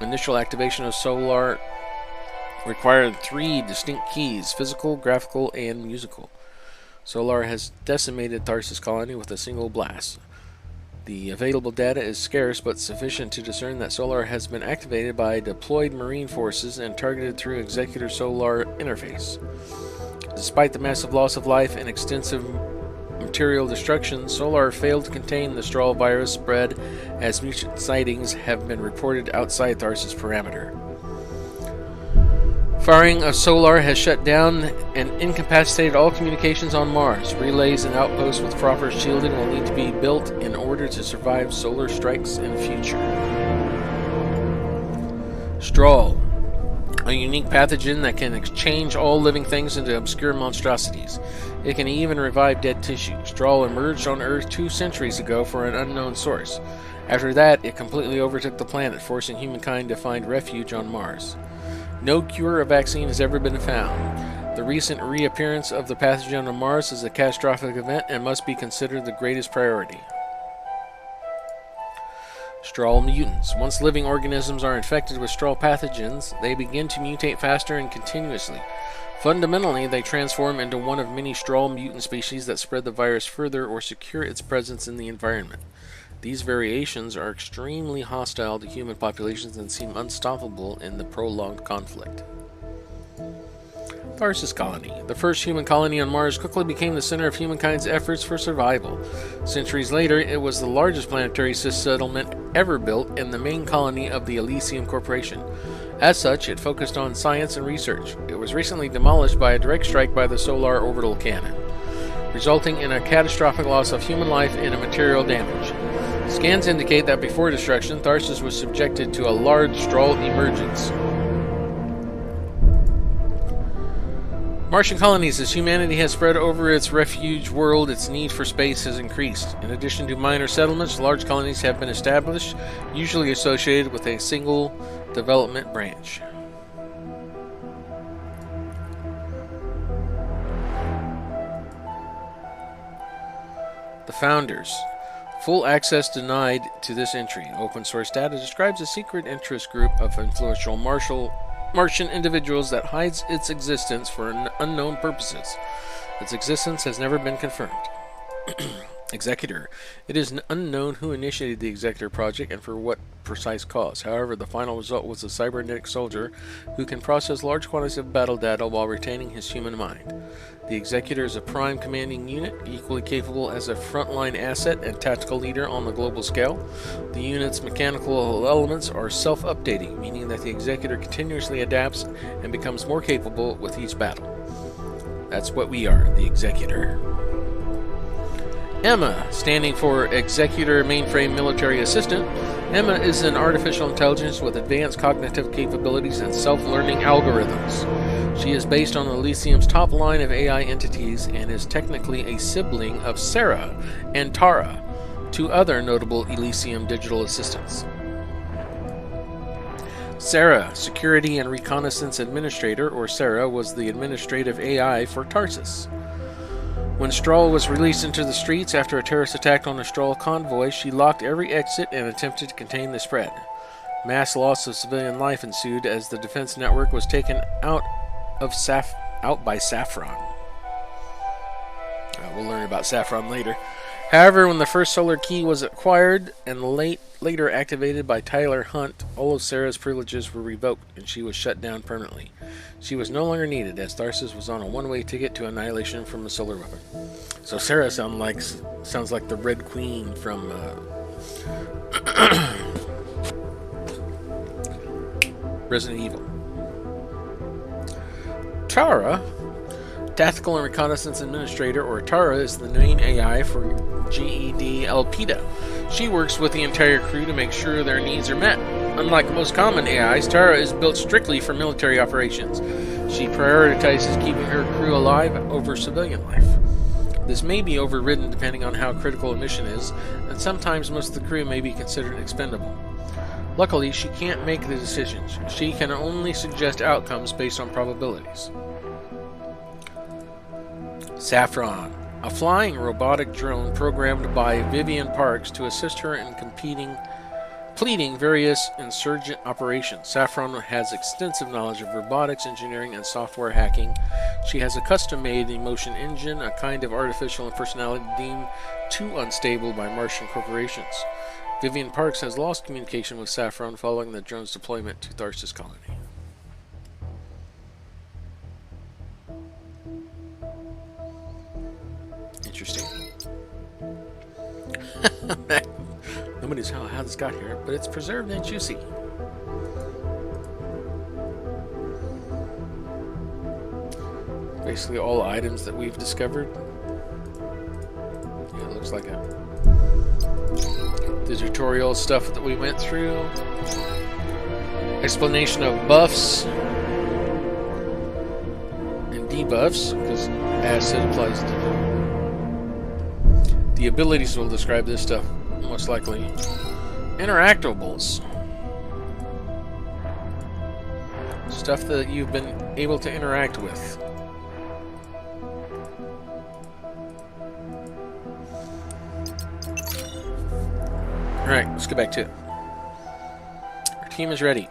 S1: Initial activation of Solar required 3 distinct keys: physical, graphical, and musical. Solar has decimated Tharsis colony with a single blast. The available data is scarce but sufficient to discern that Solar has been activated by deployed Marine forces and targeted through Executor Solar interface. Despite the massive loss of life and extensive material destruction, Solar failed to contain the Strahl virus spread, as mutant sightings have been reported outside Tharsis parameter. Firing of Solar has shut down and incapacitated all communications on Mars. Relays and outposts with proper shielding will need to be built in order to survive solar strikes in the future. Strahl, a unique pathogen that can exchange all living things into obscure monstrosities. It can even revive dead tissue. Strahl emerged on Earth 2 centuries ago for an unknown source. After that, it completely overtook the planet, forcing humankind to find refuge on Mars. No cure or vaccine has ever been found. The recent reappearance of the pathogen on Mars is a catastrophic event and must be considered the greatest priority. Strahl mutants. Once living organisms are infected with Strahl pathogens, they begin to mutate faster and continuously. Fundamentally, they transform into one of many Strahl mutant species that spread the virus further or secure its presence in the environment. These variations are extremely hostile to human populations and seem unstoppable in the prolonged conflict. Tharsis colony. The first human colony on Mars quickly became the center of humankind's efforts for survival. Centuries later, it was the largest planetary settlement ever built and the main colony of the Elysium Corporation. As such, it focused on science and research. It was recently demolished by a direct strike by the Solar orbital cannon. resulting in a catastrophic loss of human life and material damage. Scans indicate that before destruction, Tharsis was subjected to a large Stroll emergence. Martian colonies. As humanity has spread over its refuge world, its need for space has increased. In addition to minor settlements, large colonies have been established, usually associated with a single development branch. The Founders. Full access denied to this entry. Open source data describes a secret interest group of influential Martian individuals that hides its existence for unknown purposes. Its existence has never been confirmed. Executor. It is unknown who initiated the Executor project and for what precise cause. However, the final result was a cybernetic soldier who can process large quantities of battle data while retaining his human mind. The Executor is a prime commanding unit, equally capable as a frontline asset and tactical leader on the global scale. The unit's mechanical elements are self-updating, meaning that the Executor continuously adapts and becomes more capable with each battle. That's what we are, the Executor. Emma, standing for Executor Mainframe Military Assistant. Emma is an artificial intelligence with advanced cognitive capabilities and self-learning algorithms. She is based on Elysium's top line of AI entities and is technically a sibling of Sarah and Tara, two other notable Elysium digital assistants. Sarah, Security and Reconnaissance Administrator, or Sarah, was the administrative AI for Tarsus. When Stroll was released into the streets after a terrorist attack on a Stroll convoy, she locked every exit and attempted to contain the spread. Mass loss of civilian life ensued as the defense network was taken out by Saffron. We'll learn about Saffron later. However, when the first solar key was acquired and later activated by Tyler Hunt, all of Sarah's privileges were revoked and she was shut down permanently. She was no longer needed as Tharsis was on a one-way ticket to annihilation from a solar weapon. So Sarah sounds like the Red Queen from Resident Evil. Tara, Tactical and Reconnaissance Administrator, or Tara, is the main AI for GED Elpida. She works with the entire crew to make sure their needs are met. Unlike most common AIs, Tara is built strictly for military operations. She prioritizes keeping her crew alive over civilian life. This may be overridden depending on how critical a mission is, and sometimes most of the crew may be considered expendable. Luckily, she can't make the decisions. She can only suggest outcomes based on probabilities. Saffron, a flying robotic drone programmed by Vivian Parks to assist her in completing various insurgent operations. Saffron has extensive knowledge of robotics, engineering, and software hacking. She has a custom-made emotion engine, a kind of artificial personality deemed too unstable by Martian corporations. Vivian Parks has lost communication with Saffron following the drone's deployment to Tharsis Colony. Interesting. Nobody's know how this got here, but it's preserved and juicy. Basically all items that we've discovered. Yeah, it looks like the tutorial stuff that we went through. Explanation of buffs and debuffs, because acid applies to the abilities will describe this stuff, most likely. Interactables. Stuff that you've been able to interact with. Alright, let's get back to it. Our team is ready.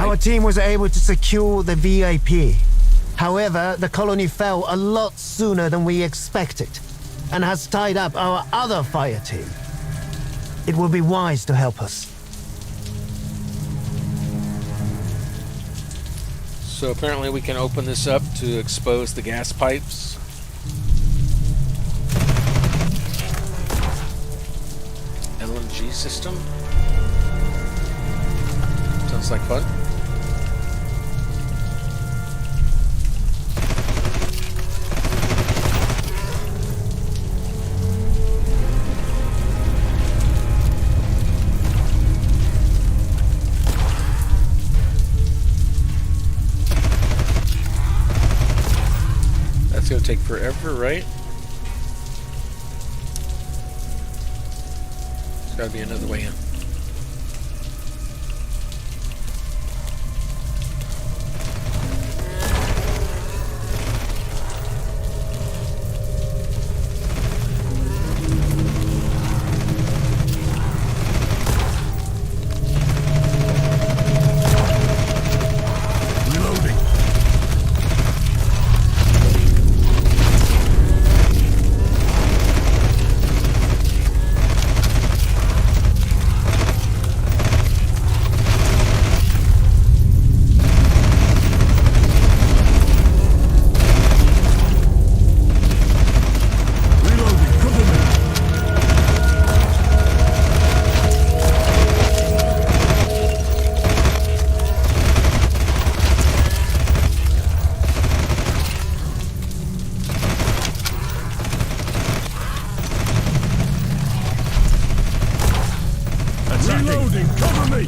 S11: Our team was able to secure the VIP. However, the colony fell a lot sooner than we expected and has tied up our other fire team. It will be wise to help us.
S1: So apparently we can open this up to expose the gas pipes. LNG system. Sounds like fun. That's gonna take forever, right? There's gotta be another way in.
S3: Reloading, cover me!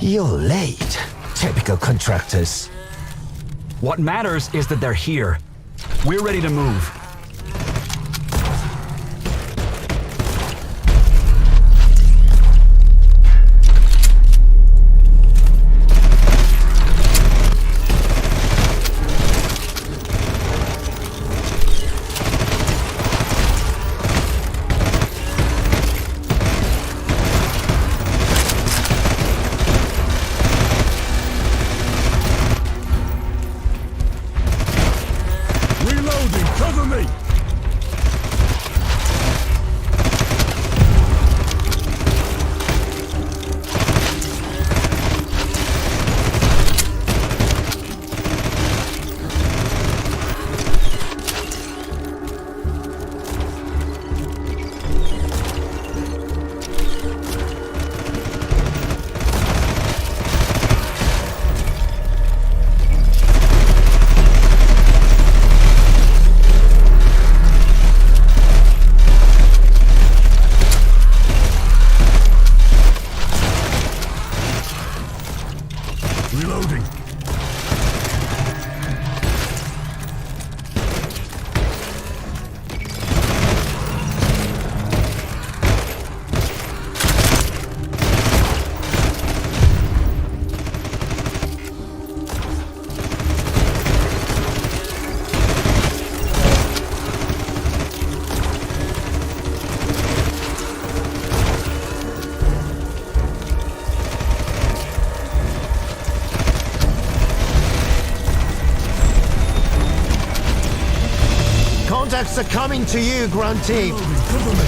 S11: You're late. Typical contractors.
S6: What matters is that they're here. We're ready to move.
S3: Reloading, cover me! Reloading.
S11: Contacts are coming to you, Grunt Team.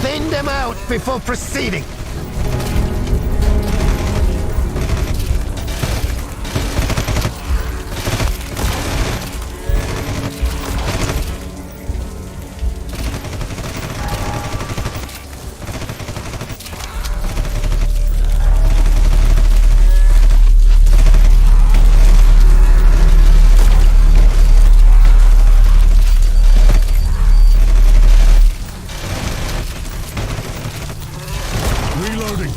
S11: Thin them out before proceeding.
S3: Reloading.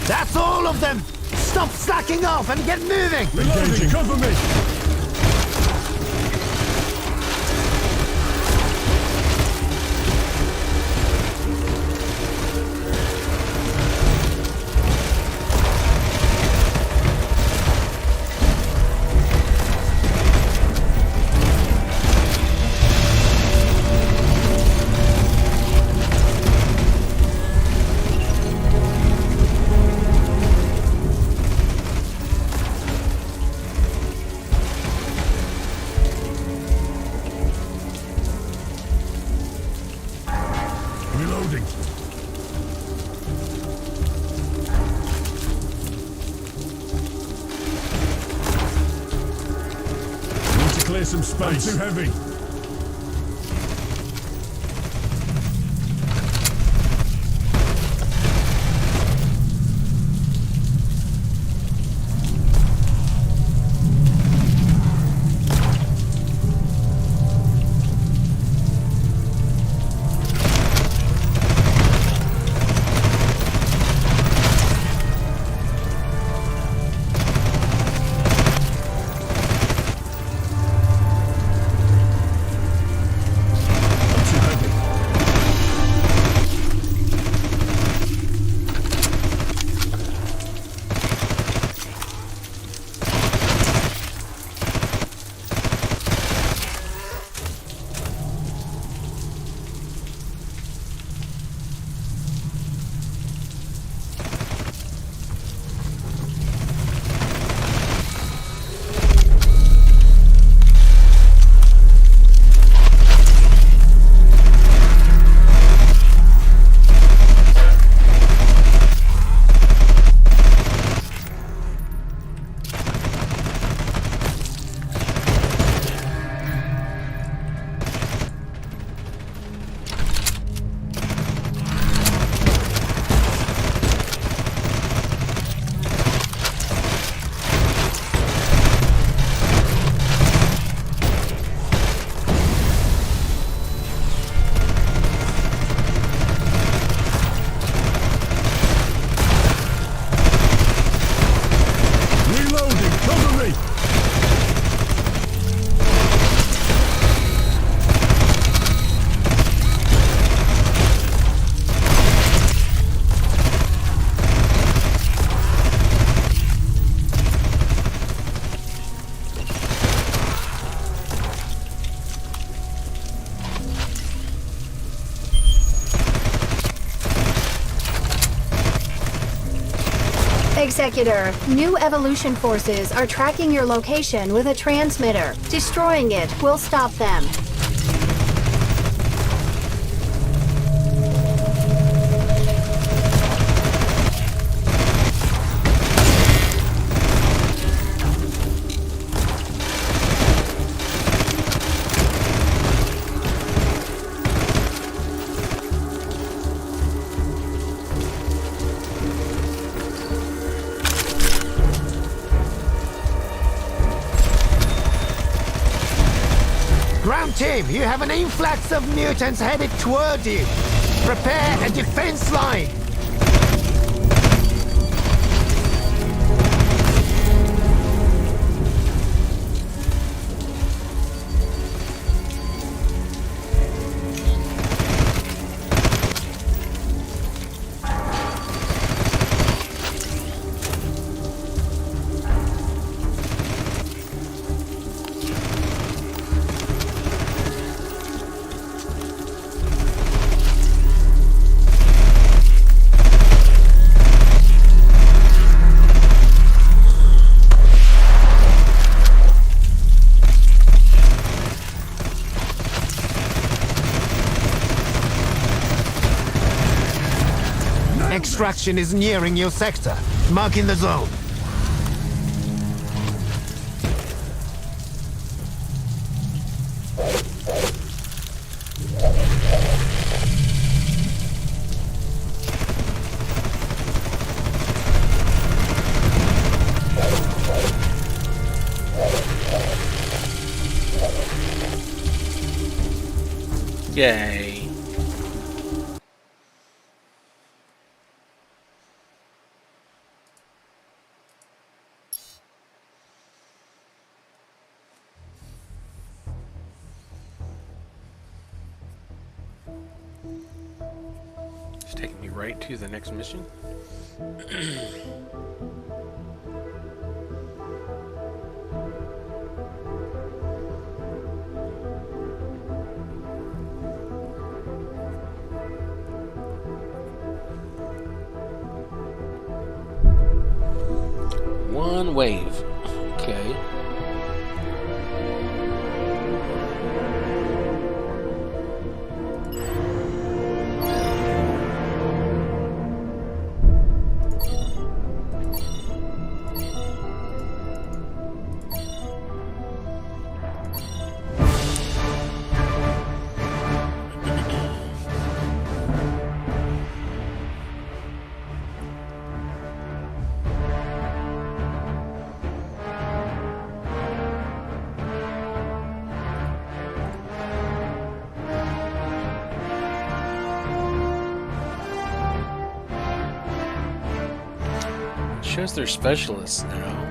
S11: That's all of them! Stop slacking off and get moving!
S3: Reloading. Cover me. Reloading. Need to clear some space. I'm too heavy.
S4: Executor, new evolution forces are tracking your location with a transmitter. Destroying it will stop them.
S11: Team, you have an influx of mutants headed toward you. Prepare a defense line. Extraction is nearing your sector, marking the zone.
S1: Yay. It's taking me right to the next mission. One wave. Okay. Shows they're specialists now.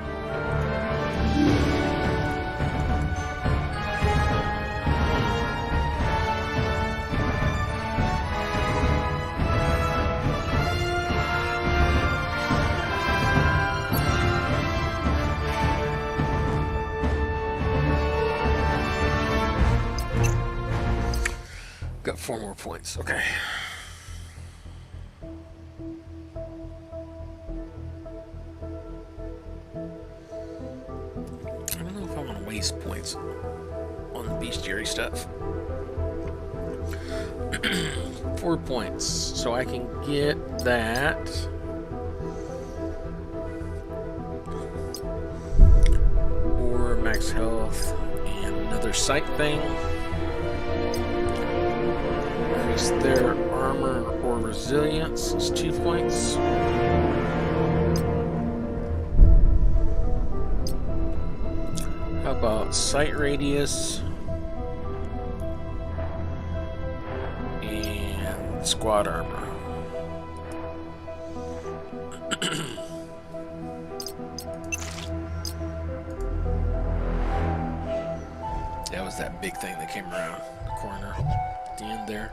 S1: Got 4 more points. Okay. Points on the bestiary stuff. 4 points, so I can get that. Or max health and another sight thing. Increase their armor or resilience is 2 points. About sight radius and squad armor. That was that big thing that came around the corner at the end there.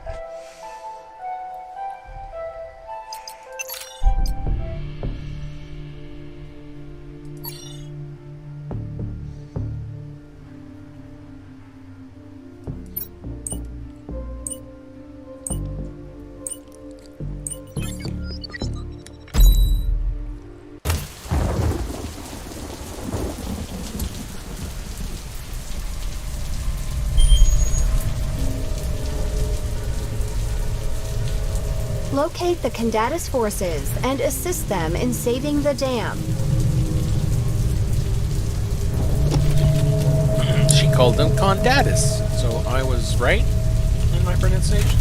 S4: Locate the Condatus forces and assist them in saving the dam.
S1: She called them Condatus, so I was right in my pronunciation.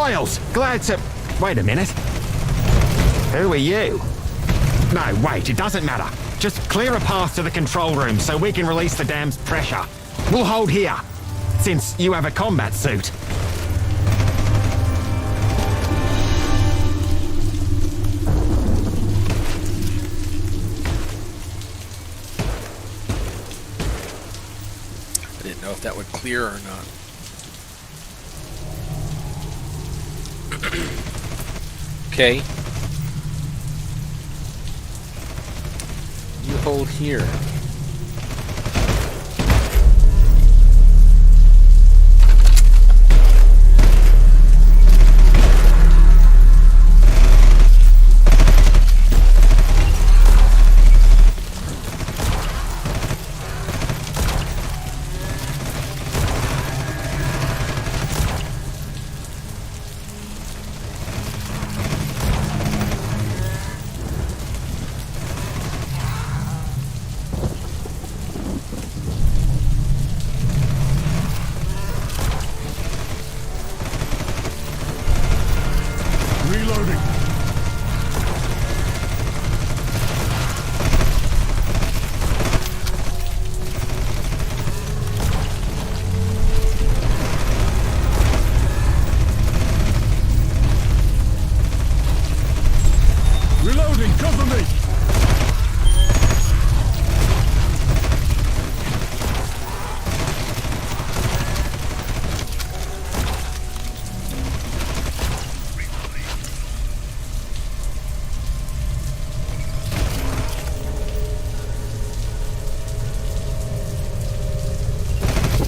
S12: Miles, glad to... Wait a minute. Who are you? No, wait, it doesn't matter. Just clear a path to the control room so we can release the dam's pressure. We'll hold here, since you have a combat suit.
S1: I didn't know if that would clear or not. Okay. You hold here.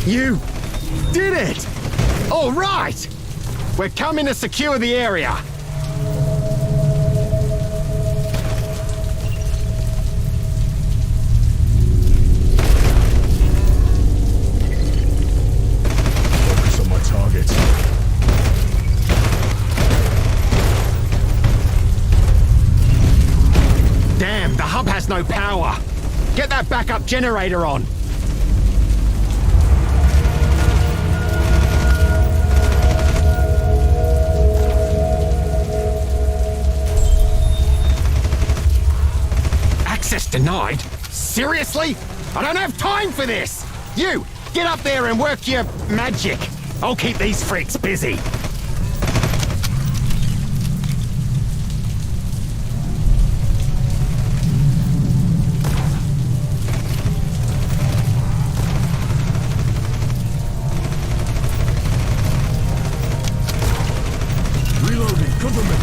S12: You did it! All right! We're coming to secure the area.
S3: Focus on my target.
S12: Damn, the hub has no power. Get that backup generator on. Access denied? Seriously? I don't have time for this! You, get up there and work your magic. I'll keep these freaks busy.
S3: Reloading, cover me.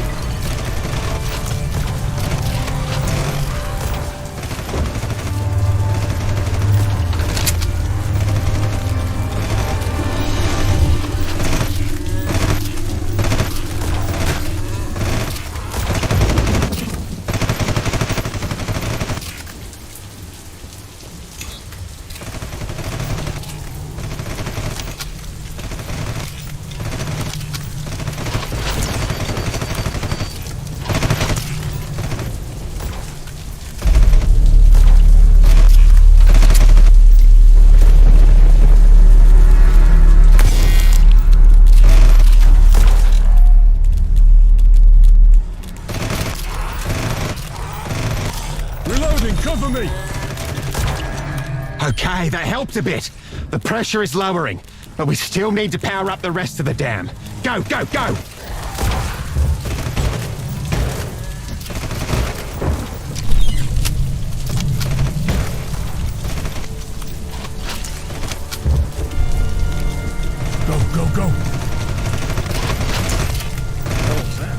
S3: Cover me!
S12: Okay, that helped a bit. The pressure is lowering, but we still need to power up the rest of the dam. Go, go, go!
S3: Go, go, go!
S1: What was that?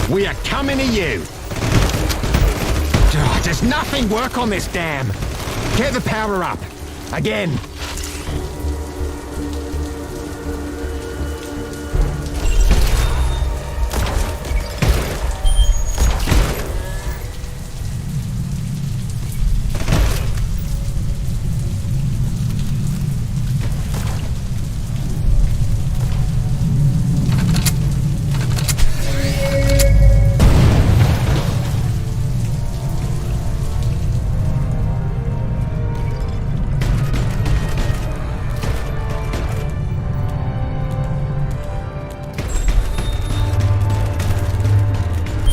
S12: We are coming to you. Does nothing work on this dam? Get the power up. Again.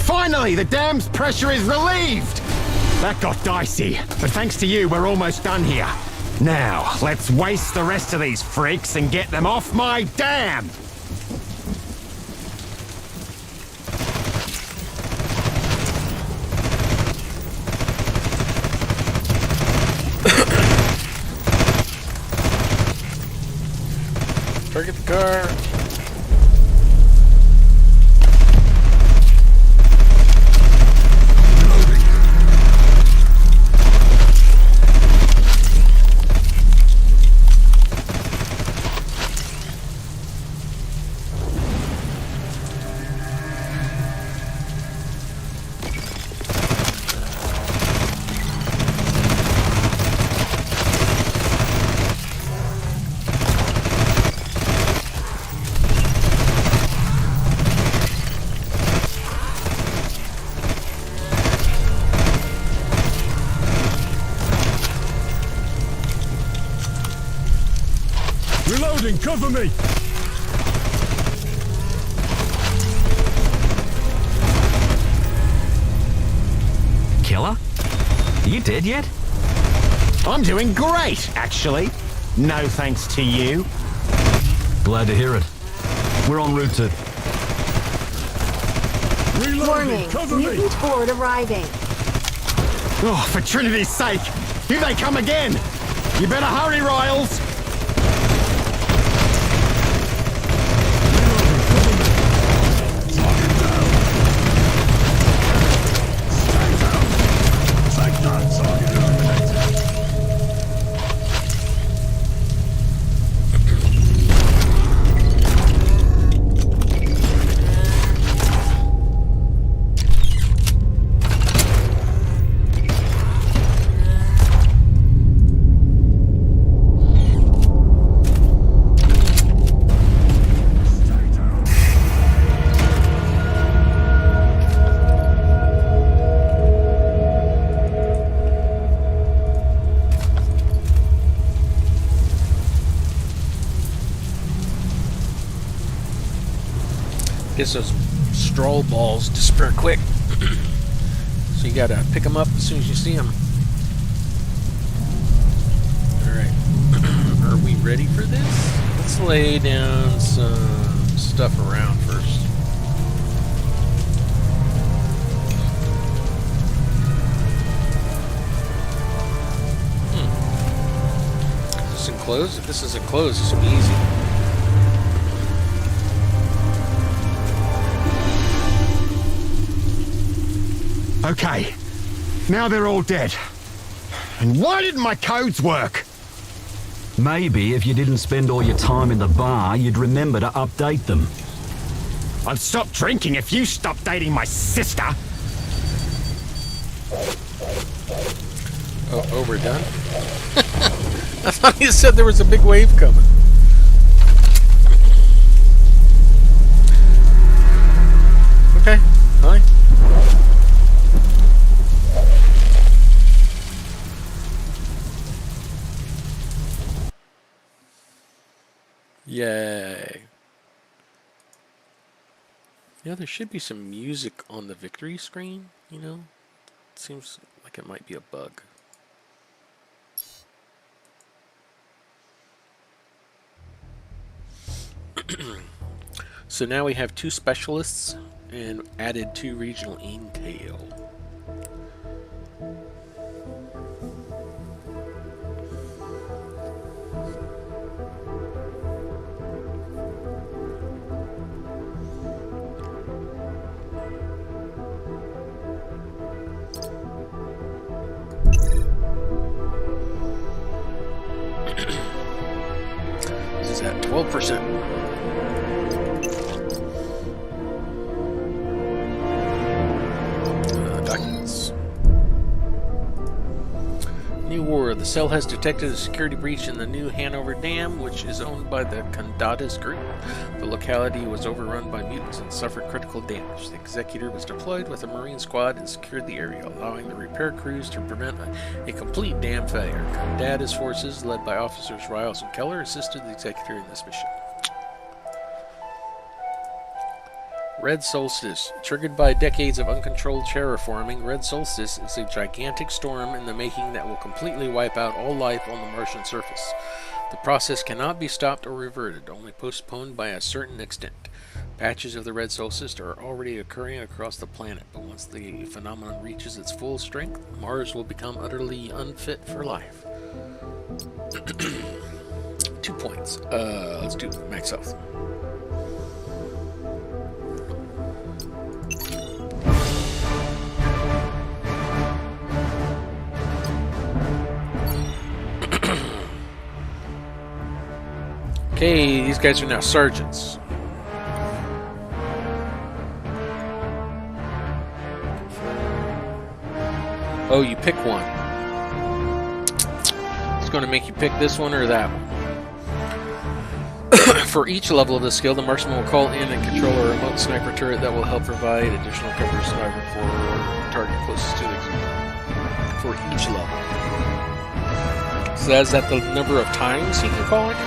S12: Finally, the dam's pressure is relieved! That got dicey, but thanks to you, we're almost done here. Now, let's waste the rest of these freaks and get them off my dam!
S1: Target the car.
S3: Reloading, cover me!
S6: Killer? You dead yet?
S12: I'm doing great, actually. No thanks to you.
S6: Glad to hear it. We're en route to...
S3: Reloading,
S4: Warning,
S3: cover me!
S4: mutant horde arriving.
S12: Oh, for Trinity's sake! Here they come again! You better hurry, Riles!
S1: Guess those straw balls disappear quick. So you gotta pick them up as soon as you see them. Alright. Are we ready for this? Let's lay down some stuff around first. Is this enclosed? If this is enclosed, this will be easy.
S12: Okay, now they're all dead. And why didn't my codes work?
S6: Maybe if you didn't spend all your time in the bar, you'd remember to update them.
S12: I'd stop drinking if you stopped dating my sister.
S1: Oh, we're done? I thought you said there was a big wave coming. Okay, fine. Yay. Yeah, there should be some music on the victory screen, you know? It seems like it might be a bug. So now we have 2 specialists and added 2 regional intel. 100%. Documents. New war. The cell has detected a security breach in the new Hanover Dam, which is owned by the Condadas Group. The locality was overrun by mutants and suffered critical damage. The Executor was deployed with a Marine squad and secured the area, allowing the repair crews to prevent a complete dam failure. Condadas forces, led by officers Riles and Keller, assisted the Executor in this mission. Red Solstice. Triggered by decades of uncontrolled terraforming, Red Solstice is a gigantic storm in the making that will completely wipe out all life on the Martian surface. The process cannot be stopped or reverted, only postponed by a certain extent. Patches of the Red Solstice are already occurring across the planet, but once the phenomenon reaches its full strength, Mars will become utterly unfit for life. 2 points. Let's do max health. Okay, these guys are now sergeants. Oh, you pick one. It's going to make you pick this one or that one. For each level of the skill, the marksman will call in and control a remote sniper turret that will help provide additional cover survivor for target closest to the for each level. So is that the number of times he can call it?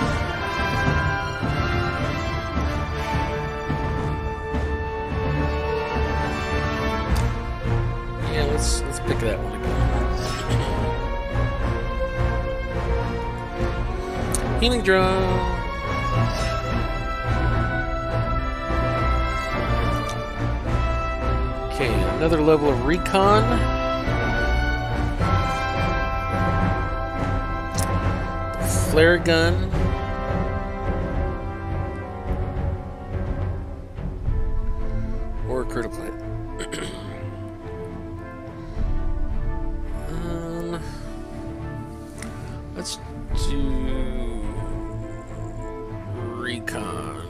S1: Let's pick that one again. Healing drone. Okay, another level of recon. Flare gun. Or critical hit. Let's do recon.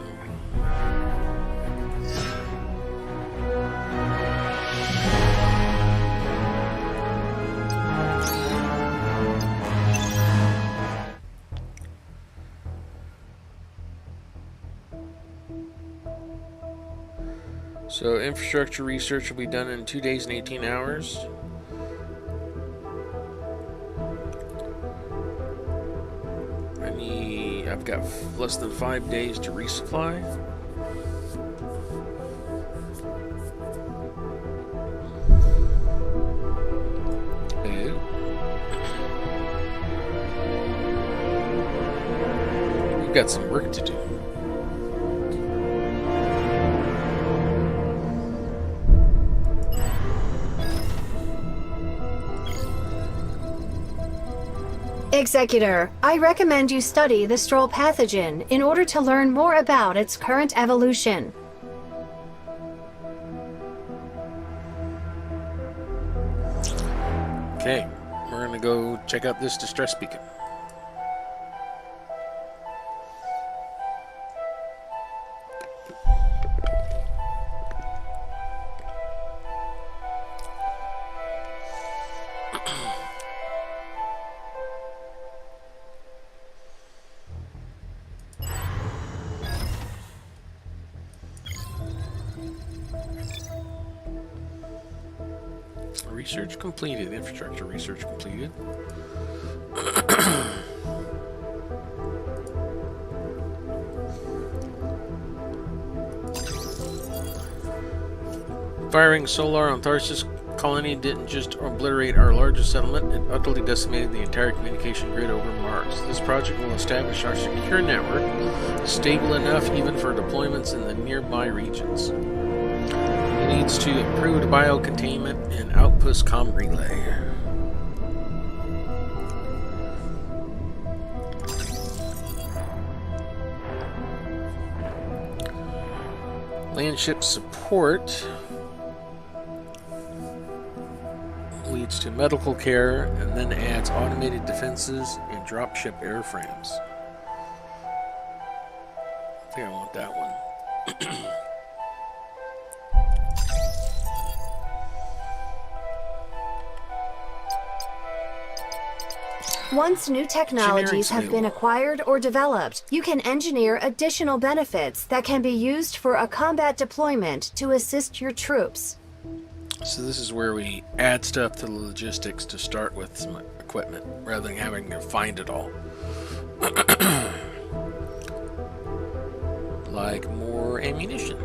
S1: So infrastructure research will be done in 2 days and 18 hours. I've got less than 5 days to resupply. We've got some work to do.
S4: Executor, I recommend you study the Stroll pathogen in order to learn more about its current evolution.
S1: Okay, we're gonna go check out this distress beacon. Research completed. Infrastructure research completed. Firing solar on Tharsis colony didn't just obliterate our largest settlement, it utterly decimated the entire communication grid over Mars. This project will establish our secure network, stable enough even for deployments in the nearby regions. Leads to improved biocontainment and outpost comm relay. Landship support leads to medical care and then adds automated defenses and dropship airframes. want that one.
S4: Once new technologies have been acquired or developed, you can engineer additional benefits that can be used for a combat deployment to assist your troops.
S1: So this is where we add stuff to the logistics to start with some equipment, rather than having to find it all. Like more ammunition.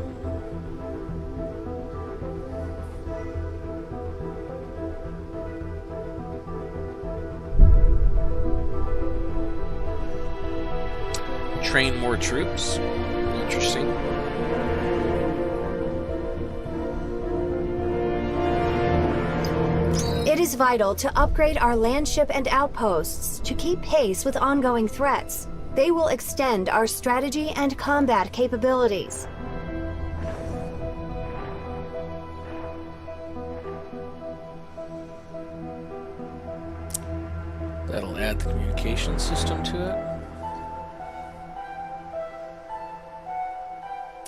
S1: Train more troops. Interesting.
S4: It is vital to upgrade our landship and outposts to keep pace with ongoing threats. They will extend our strategy and combat capabilities.
S1: That'll add the communication system to it.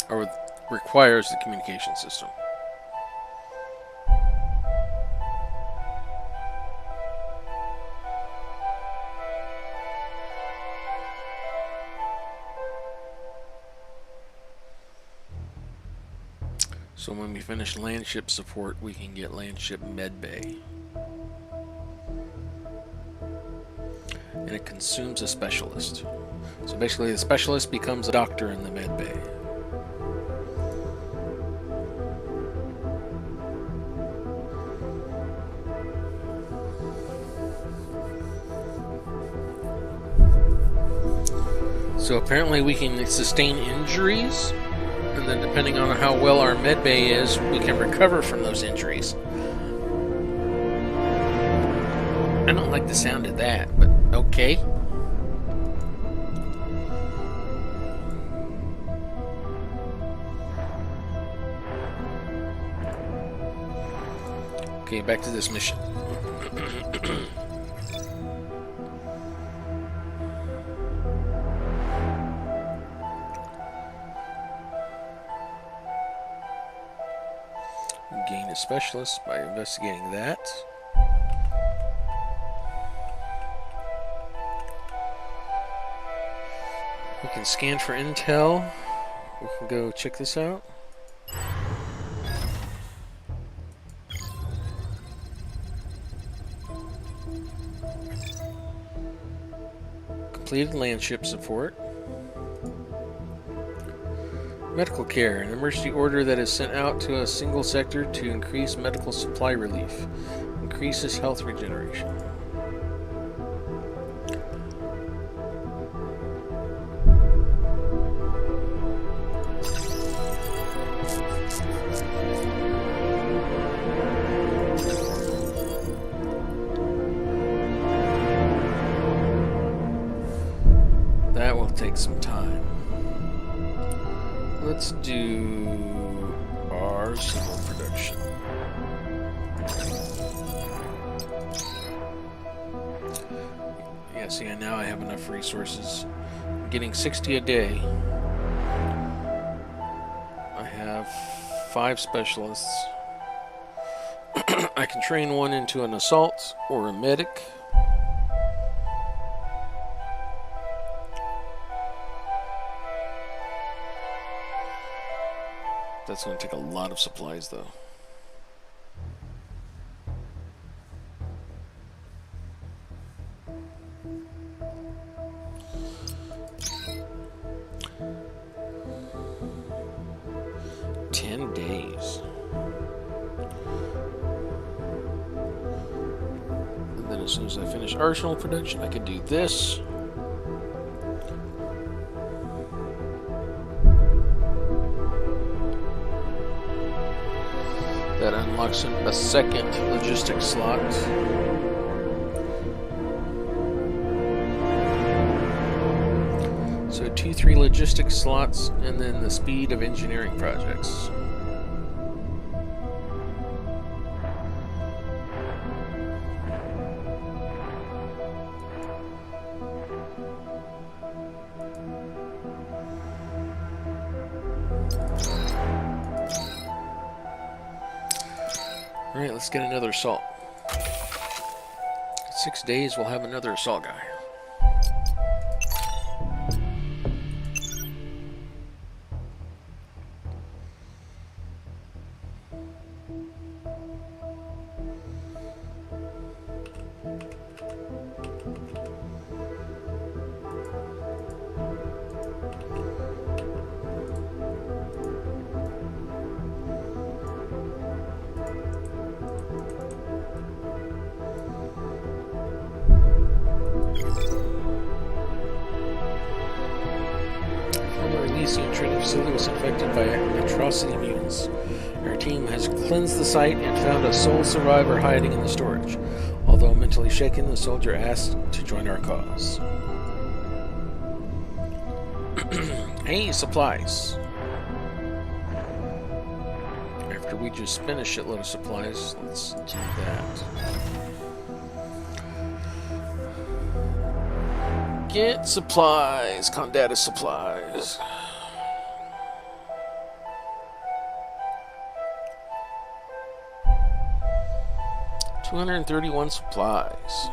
S1: Or requires the communication system. So when we finish landship support, we can get landship medbay. And it consumes a specialist. So basically the specialist becomes a doctor in the medbay. So apparently we can sustain injuries, and then depending on how well our medbay is, we can recover from those injuries. I don't like the sound of that, but okay. Okay, back to this mission. Gain a specialist by investigating that. We can scan for intel. We can go check this out. Completed landship support. Medical care, an emergency order that is sent out to a single sector to increase medical supply relief. Increases health regeneration. That will take some time. Let's do our civil production. Yeah, see, now I have enough resources. I'm getting 60 a day. I have 5 specialists. I can train one into an assault or a medic. That's going to take a lot of supplies, though. Days. And then as soon as I finish arsenal production, I can do this. That unlocks a second logistics slot. So 2-3 logistics slots, and then the speed of engineering projects. Alright, let's get another assault. 6 days, we'll have another assault guy. The training facility was infected by atrocity mutants. Our team has cleansed the site and found a sole survivor hiding in the storage. Although mentally shaken, the soldier asked to join our cause. Hey, supplies. After we just spent a shitload of supplies, let's do that. Get supplies. Condata supplies. $231 supplies.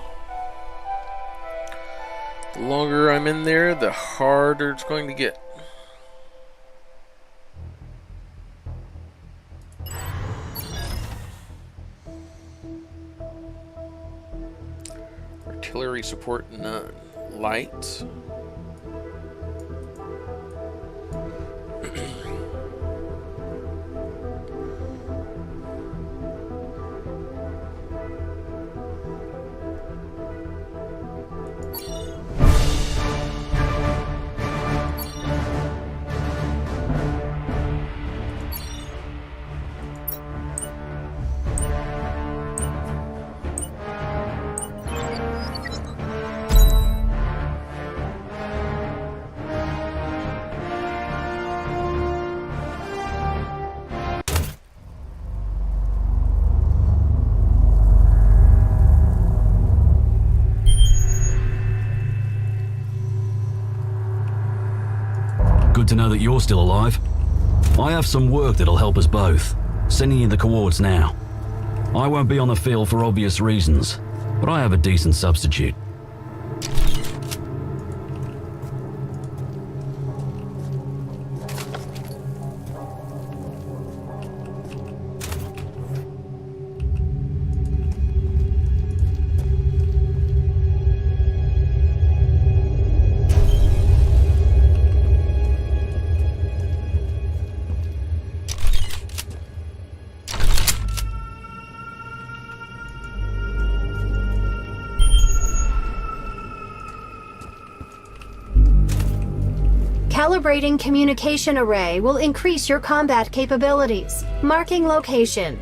S1: The longer I'm in there, the harder it's going to get. Artillery support, none. Light.
S6: Good to know that you're still alive. I have some work that'll help us both. Sending you the coords now. I won't be on the field for obvious reasons, but I have a decent substitute.
S4: Calibrating communication array will increase your combat capabilities. Marking location.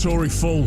S3: Inventory full.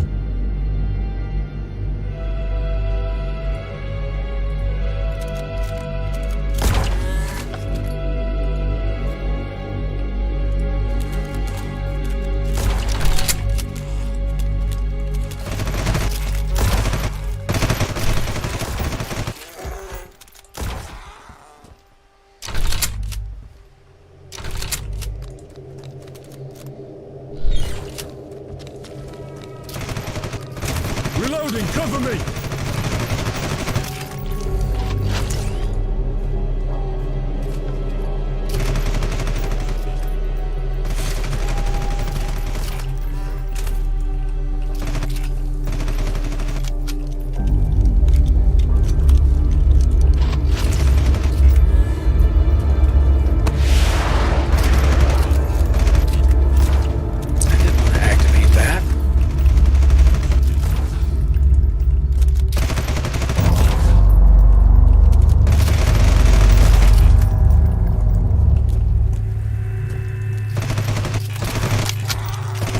S3: Reloading, cover me!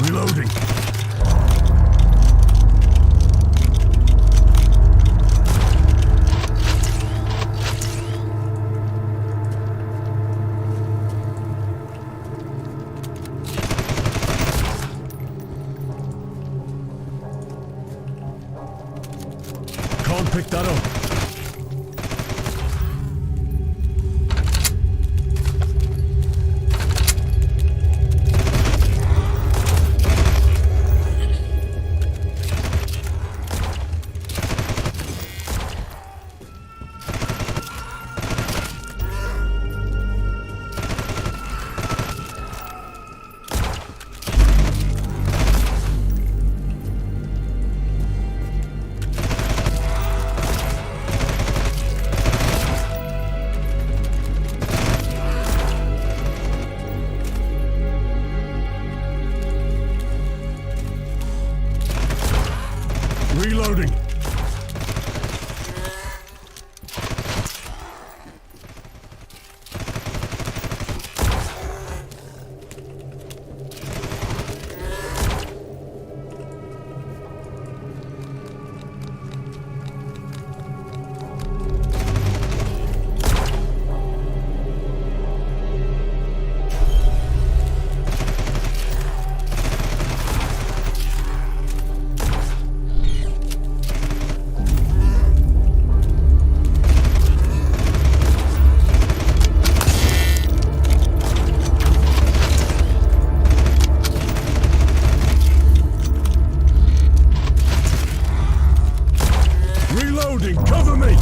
S3: Reloading. Can't pick that up. Reloading. Reloading, cover me!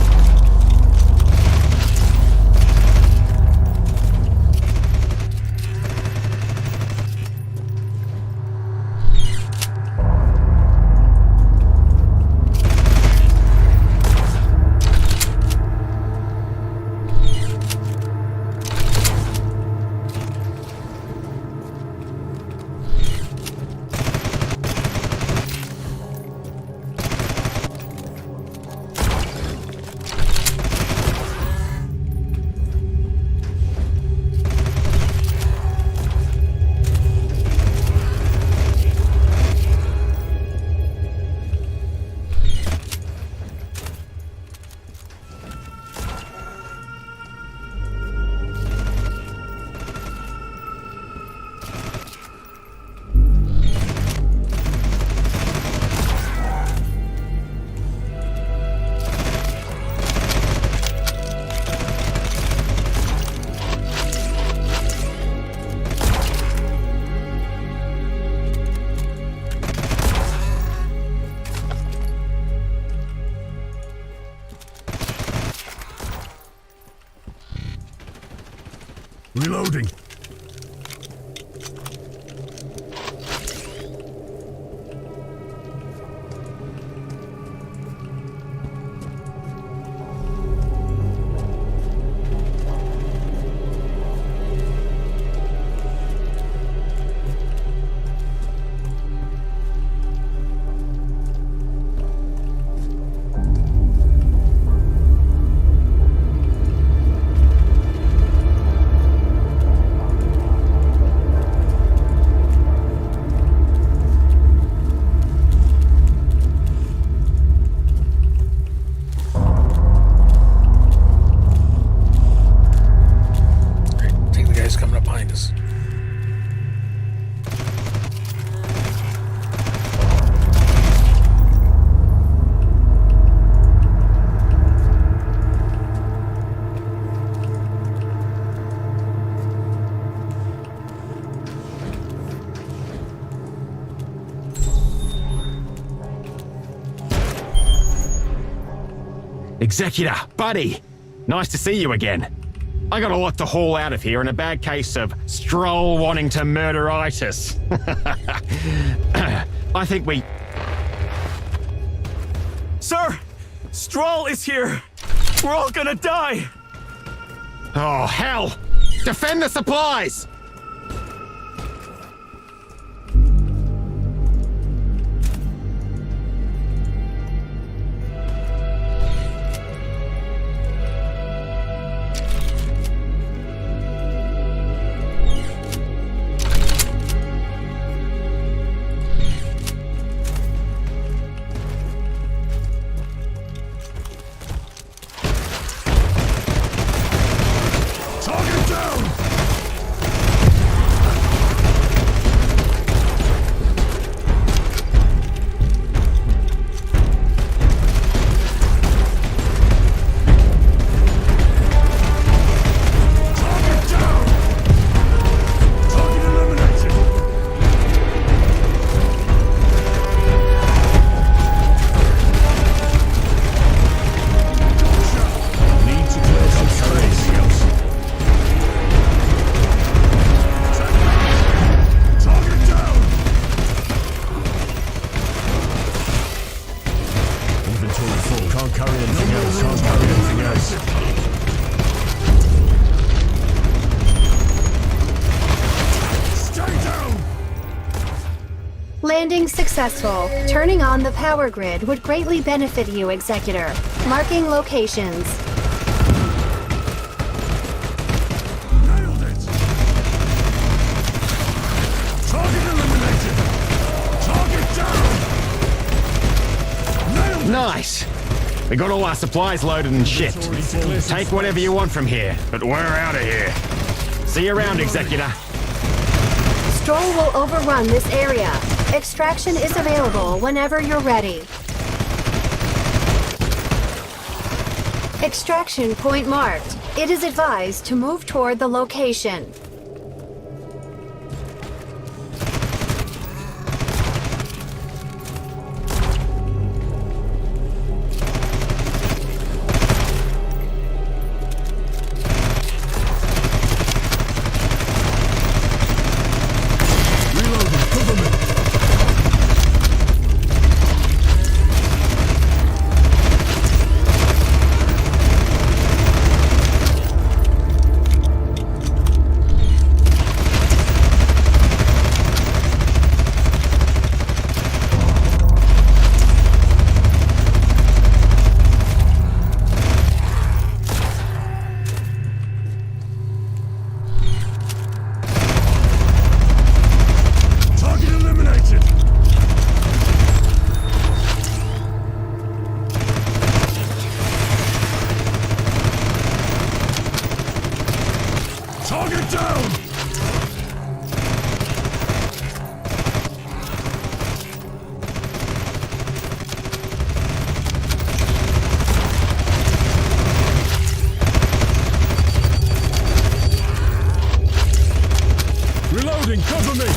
S3: Reloading.
S12: Executor, buddy, nice to see you again. I got a lot to haul out of here and a bad case of Stroll wanting to murderitis. I think we...
S6: Sir! Stroll is here! We're all gonna die!
S12: Oh, hell! Defend the supplies!
S4: Landing successful. Turning on the power grid would greatly benefit you, Executor. Marking locations.
S3: Nailed it! Target eliminated! Target down! Nailed it!
S12: Nice! We got all our supplies loaded and shipped. Take whatever you want from here, but we're out of here. See you around, Executor.
S4: Stroll will overrun this area. Extraction is available whenever you're ready. Extraction point marked. It is advised to move toward the location.
S3: Target down! Reloading, cover me!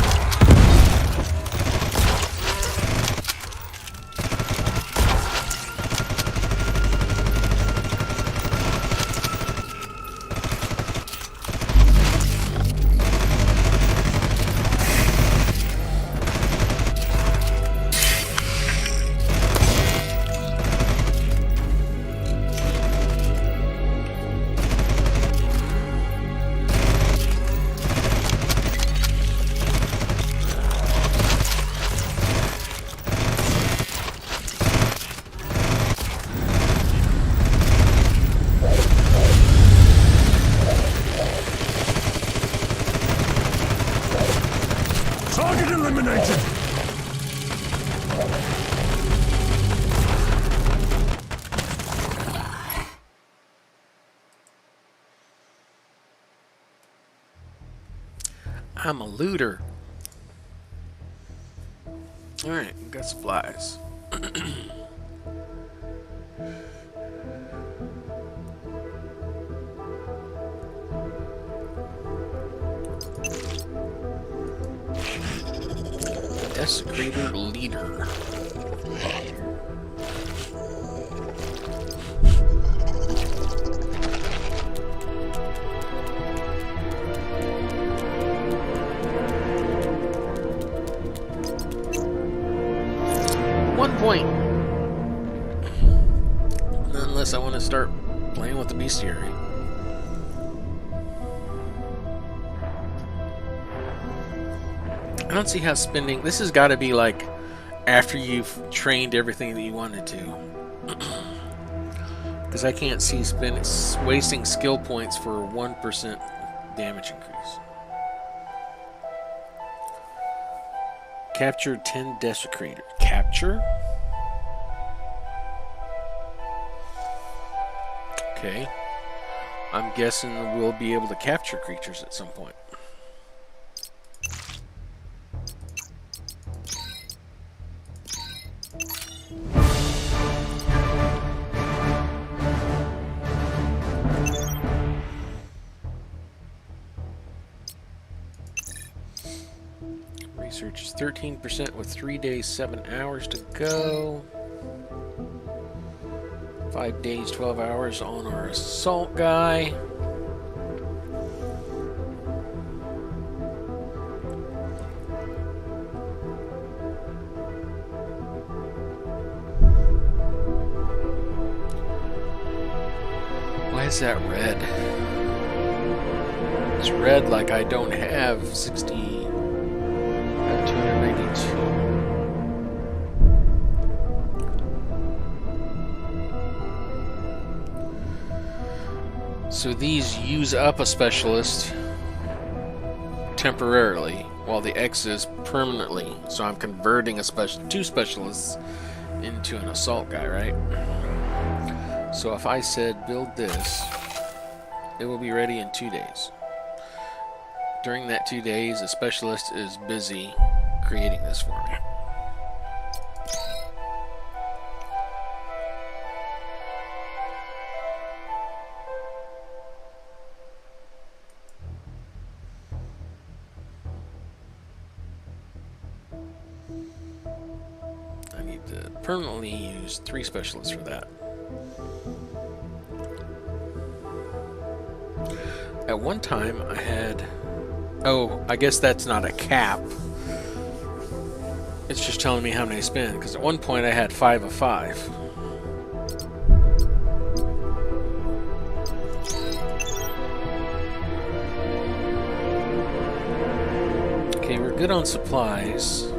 S3: Target eliminated!
S1: I'm a looter. Alright, we got supplies. Desecrator leader. unless I want to start playing with the bestiary. I don't see how spending... This has got to be like after you've trained everything that you wanted to. Because I can't see wasting skill points for a 1% damage increase. Capture 10 desecrators. Capture? Okay. I'm guessing we'll be able to capture creatures at some point. Research is 13% with 3 days, 7 hours to go. 5 days, 12 hours on our assault guy. Why is that red? It's red like I don't have 60. I have 292. So these use up a specialist temporarily, while the X is permanently. So I'm converting two specialists into an assault guy, right? So if I said build this, it will be ready in 2 days. During that 2 days, a specialist is busy creating this for me. I need to permanently use 3 specialists for that. At one time, I had... Oh, I guess that's not a cap. It's just telling me how many I spend, because at one point I had 5 of 5. Okay, we're good on supplies.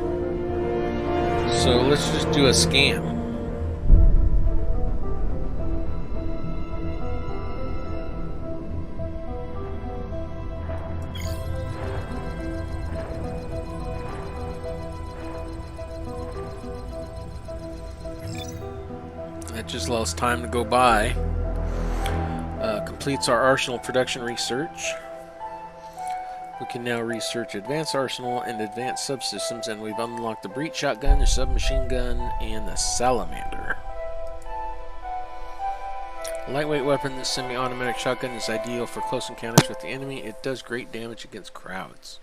S1: So let's just do a scan. Just allows time to go by. Completes our arsenal production research. We can now research advanced arsenal and advanced subsystems, and we've unlocked the breach shotgun, the submachine gun, and the salamander. A lightweight weapon, this semi-automatic shotgun is ideal for close encounters with the enemy. It does great damage against crowds.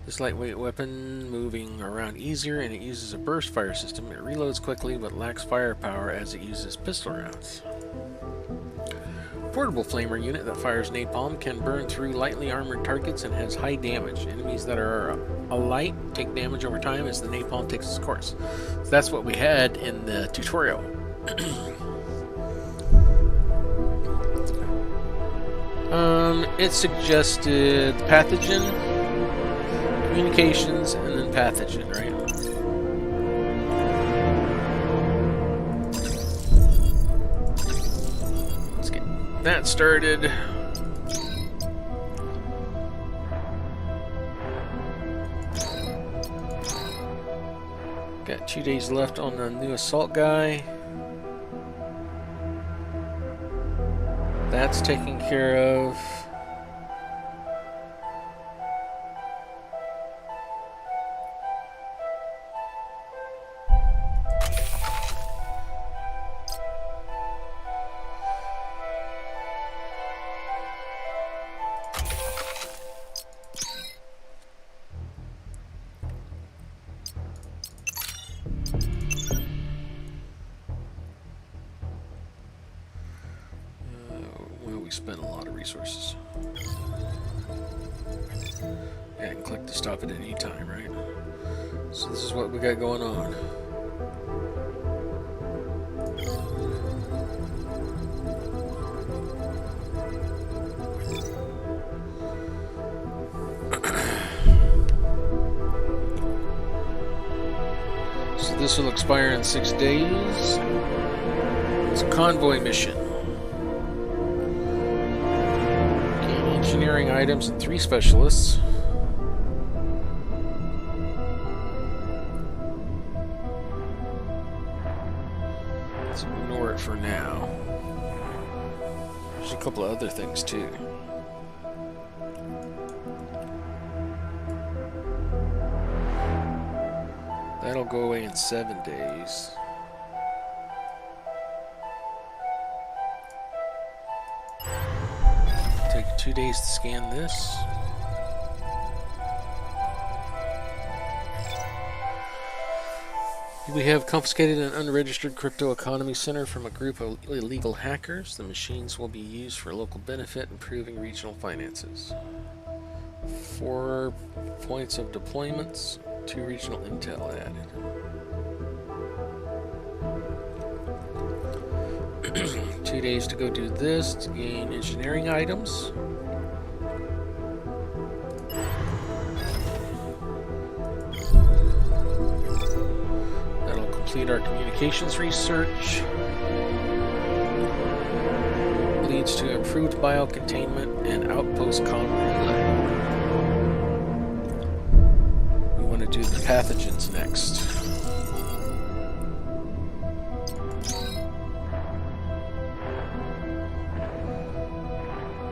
S1: This lightweight weapon moving around easier, and it uses a burst fire system. It reloads quickly but lacks firepower as it uses pistol rounds. Portable flamer unit that fires napalm, can burn through lightly armored targets and has high damage. Enemies that are light take damage over time as the napalm takes its course. So that's what we had in the tutorial. It suggested pathogen, communications, and then pathogen, right? Let's get that started. Got 2 days left on the new assault guy. That's taken care of. Spent a lot of resources. Yeah, I can click to stop it at any time, right? So this is what we got going on. this will expire in 6 days. It's a convoy mission. Gain engineering items and 3 specialists. Let's ignore it for now. There's a couple of other things too. That'll go away in 7 days. Take 2 days to scan this. We have confiscated an unregistered crypto economy center from a group of illegal hackers. The machines will be used for local benefit, improving regional finances. 4 points of deployments, 2 regional intel added. 2 days to go do this to gain engineering items. That'll complete our communications research. Leads to improved biocontainment and outpost comm relay. We want to do the pathogens next.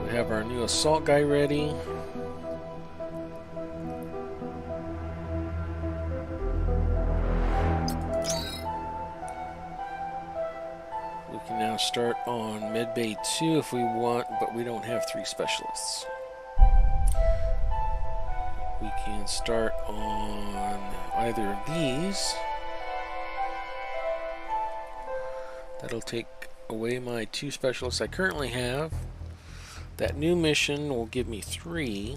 S1: We have our new assault guy ready. We can now start on Medbay 2 if we want, but we don't have 3 specialists. We can start on either of these. That'll take away my 2 specialists I currently have. That new mission will give me 3.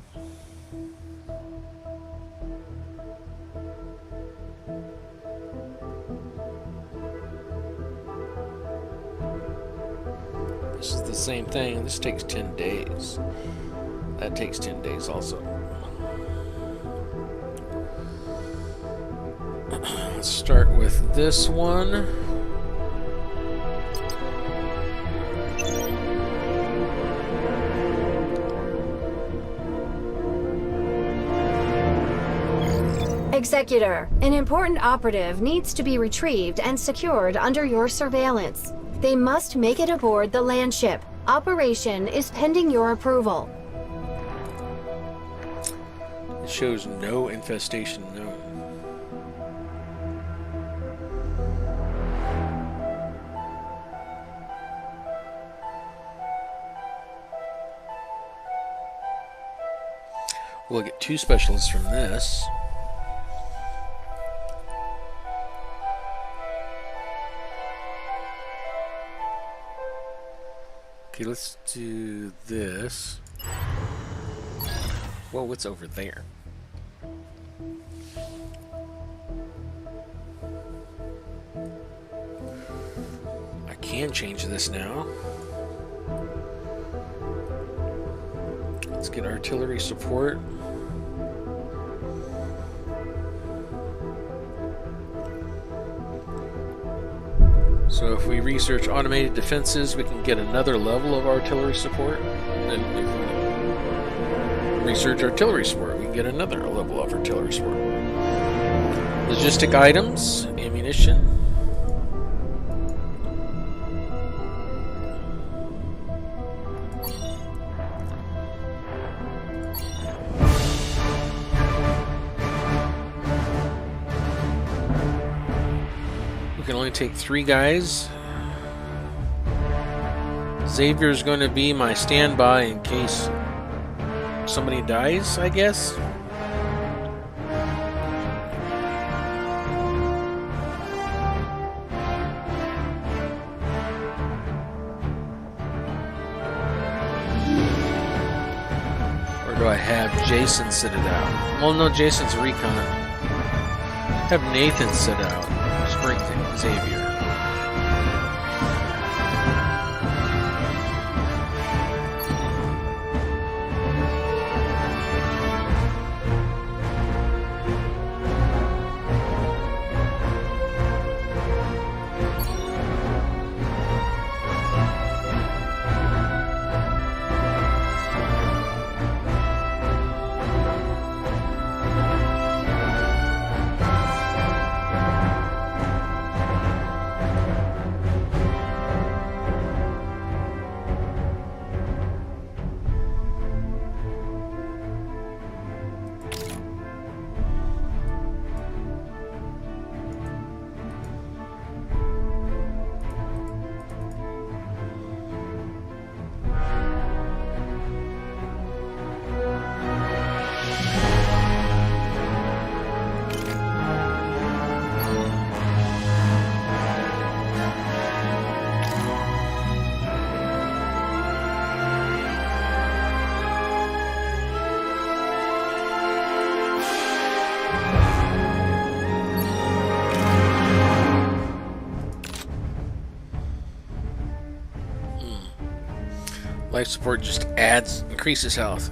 S1: This is the same thing. This takes 10 days. That takes 10 days also. Let's start with this one.
S4: Executor, an important operative needs to be retrieved and secured under your surveillance. They must make it aboard the landship. Operation is pending your approval.
S1: It shows no infestation known. We'll get 2 specialists from this. Okay, let's do this. Whoa, what's over there? I can change this now. Let's get artillery support. So if we research automated defenses, we can get another level of artillery support. And if we research artillery support, we can get another level of artillery support. Logistic items, ammunition. We can only take 3 guys. Xavier's going to be my standby in case somebody dies, I guess. Or do I have Jason sit it out? Well, no, Jason's recon. Have Nathan sit out. Spring Xavier. Life support just increases health.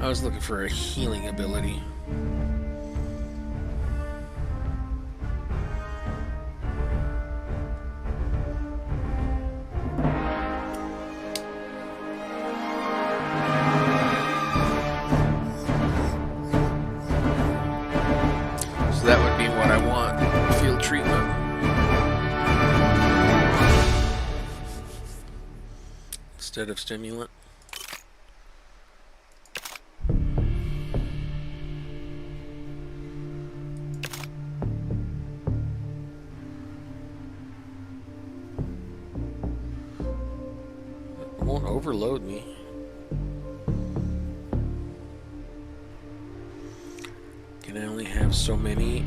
S1: I was looking for a healing ability. So that would be what I want. Field treatment. Instead of stimulant. It won't overload me. Can I only have so many?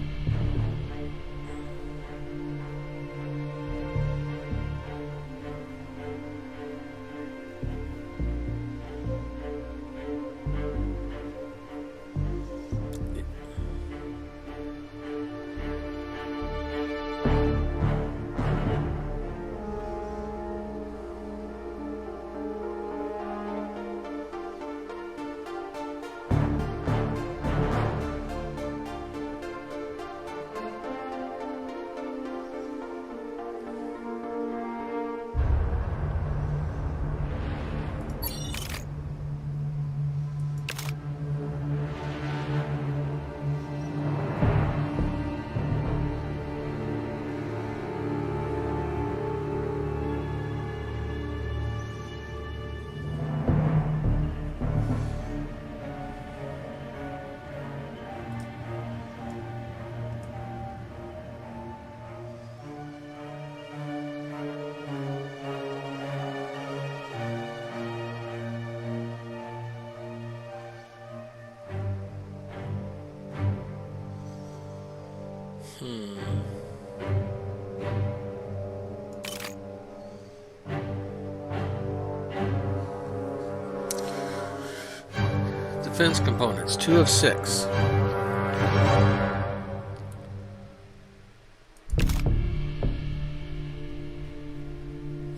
S1: Defense components, 2 of 6.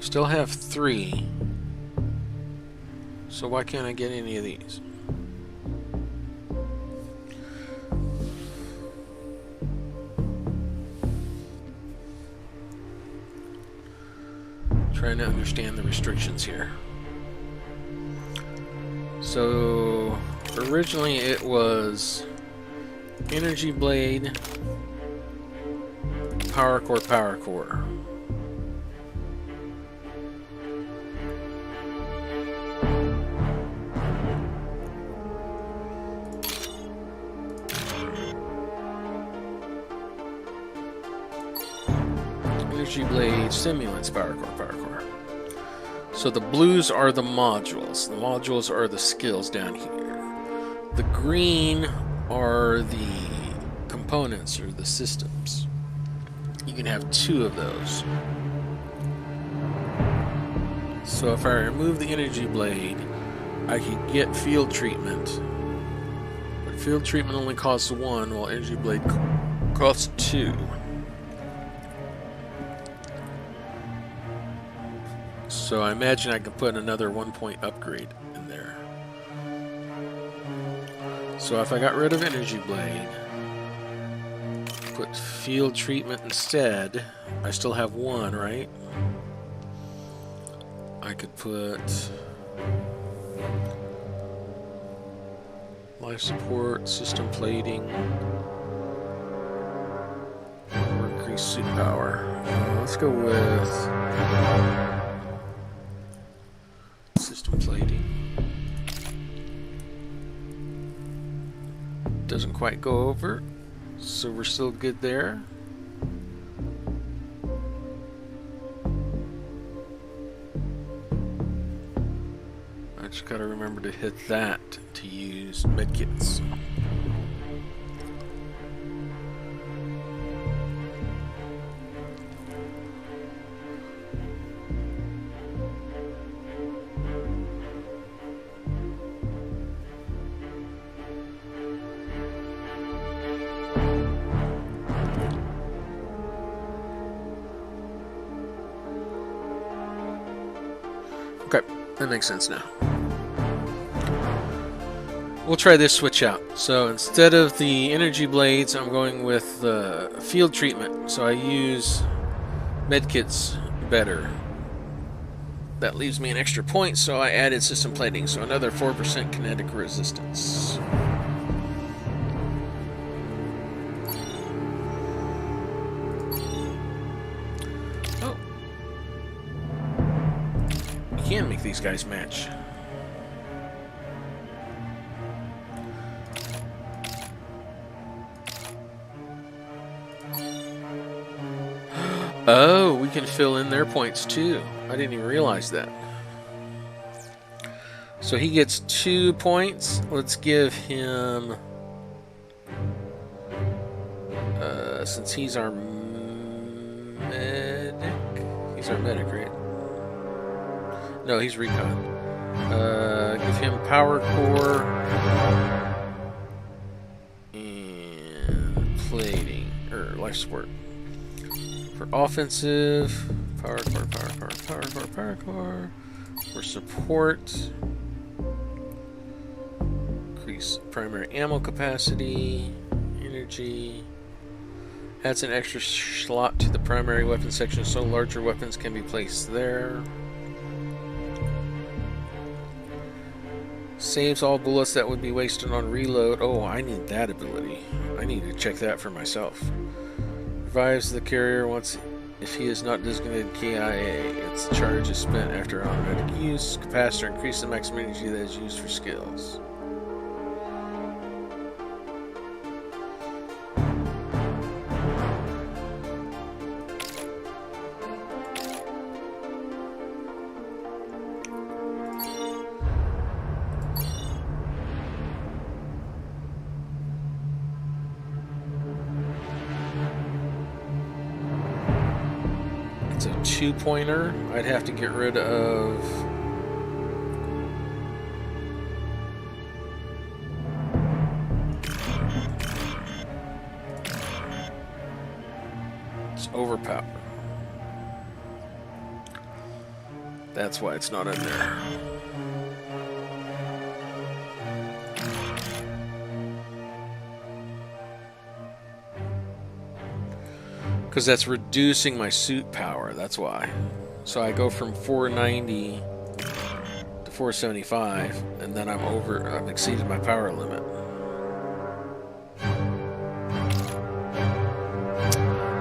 S1: Still have 3. So why can't I get any of these? Trying to understand the restrictions here. So originally it was energy blade, power core. Energy blade, stimulants, power core. So the blues are the modules. The modules are the skills down here. The green are the components or the systems. You can have 2 of those. So if I remove the energy blade, I could get field treatment. But field treatment only costs 1, while energy blade costs 2. So I imagine I could put another 1-point upgrade in there. So if I got rid of energy blade, put field treatment instead, I still have 1, right? I could put life support, system plating, or increase suit power. Let's go with system plating. Doesn't quite go over, so we're still good there. I just gotta remember to hit that to use medkits. Okay, that makes sense now. We'll try this switch out. So instead of the energy blades, I'm going with the field treatment. So I use medkits better. That leaves me an extra point, so I added system plating. So another 4% kinetic resistance. Oh. You can make these guys match. Oh, we can fill in their points too. I didn't even realize that. So he gets 2 points. Let's give him... since he's our medic... He's our medic, right? No, he's recon. Give him power core... and plating. Or life support. For offensive, power core. For support, increase primary ammo capacity, energy. Adds an extra slot to the primary weapon section so larger weapons can be placed there. Saves all bullets that would be wasted on reload. Oh, I need that ability. I need to check that for myself. Revives the carrier once if he is not designated KIA. Its charge is spent after automatic use. Capacitor increase the maximum energy that is used for skills. It's a 2-pointer. I'd have to get rid of... It's overpowered. That's why it's not in there. Because that's reducing my suit power, that's why. So I go from 490 to 475, and then I've exceeded my power limit.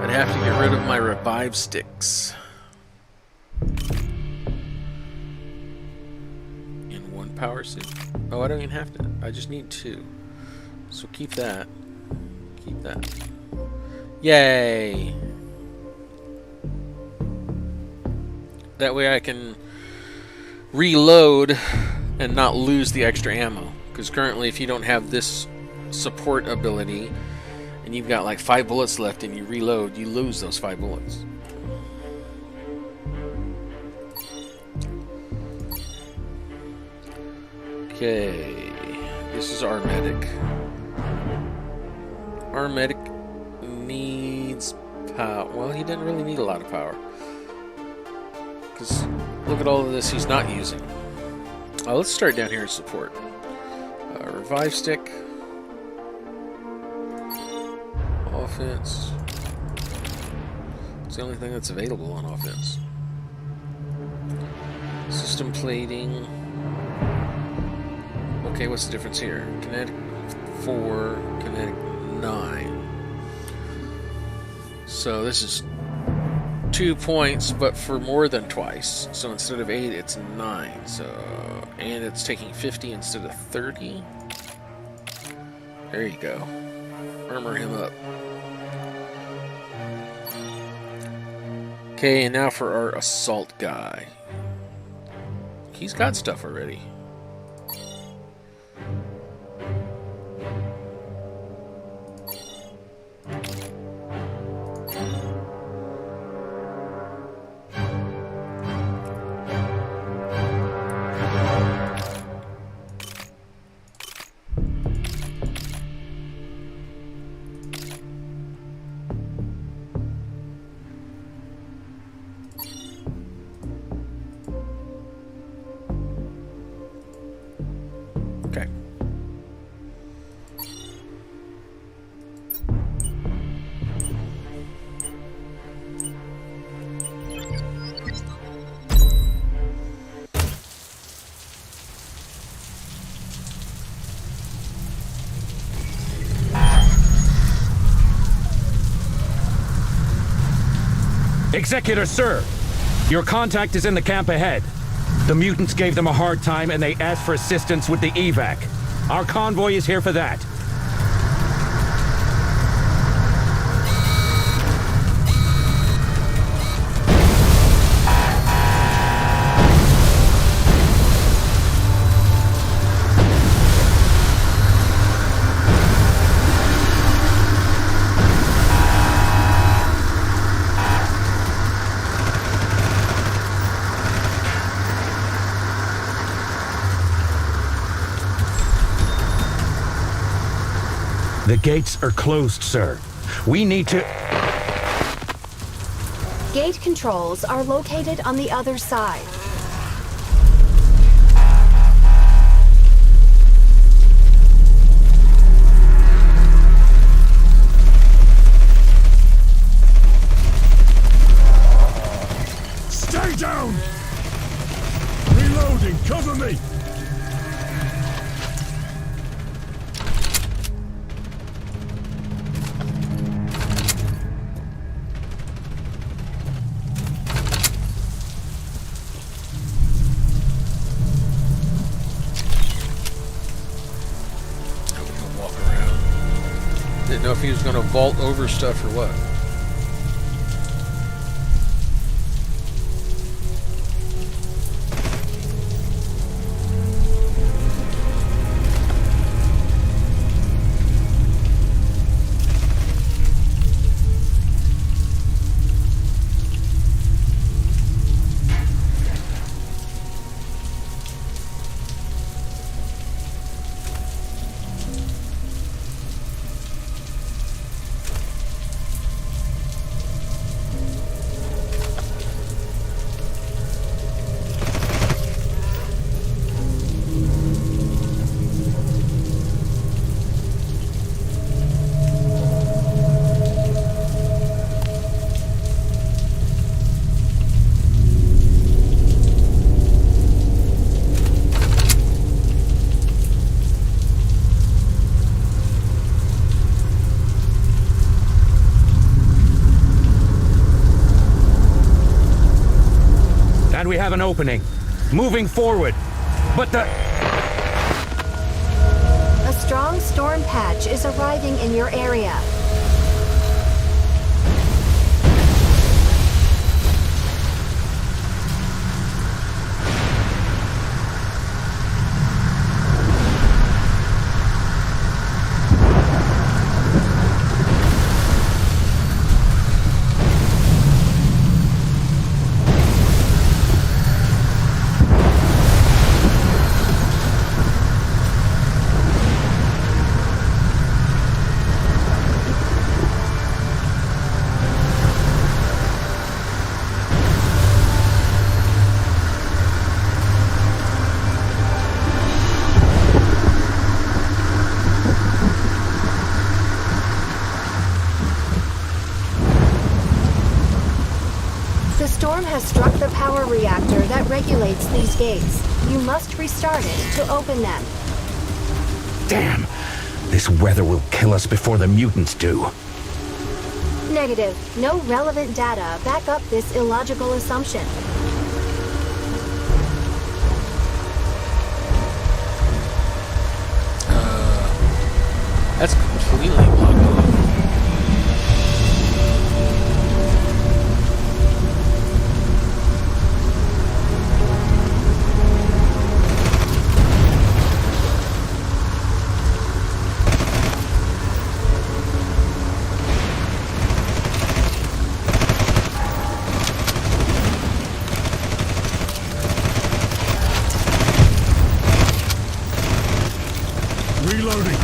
S1: I'd have to get rid of my revive sticks. In 1 power suit. Oh, I don't even have to. I just need 2. So keep that. Keep that. Yay! That way I can reload and not lose the extra ammo. Because currently if you don't have this support ability and you've got like 5 bullets left and you reload, you lose those 5 bullets. Okay, this is our medic. Our medic needs power. Well, he doesn't really need a lot of power. Because look at all of this he's not using. Let's start down here in support. Revive stick. Offense. It's the only thing that's available on offense. System plating. Okay, what's the difference here? Kinetic 4, kinetic 9. So this is 2 points, but for more than twice. So instead of 8, it's 9. So, and it's taking 50 instead of 30. There you go. Armor him up. Okay, and now for our assault guy. He's got stuff already.
S6: Executor, sir! Your contact is in the camp ahead. The mutants gave them a hard time and they asked for assistance with the evac. Our convoy is here for that. The gates are closed, sir. We need to...
S4: Gate controls are located on the other side.
S3: Stay down! Reloading, cover me!
S1: Didn't know if he was going to vault over stuff or what.
S6: We have an opening. Moving forward. But the...
S4: A strong storm patch is arriving in your area. The storm has struck the power reactor that regulates these gates. You must restart it to open them.
S6: Damn! This weather will kill us before the mutants do.
S4: Negative. No relevant data back up this illogical assumption.
S1: That's completely blocked off.
S3: Reloading.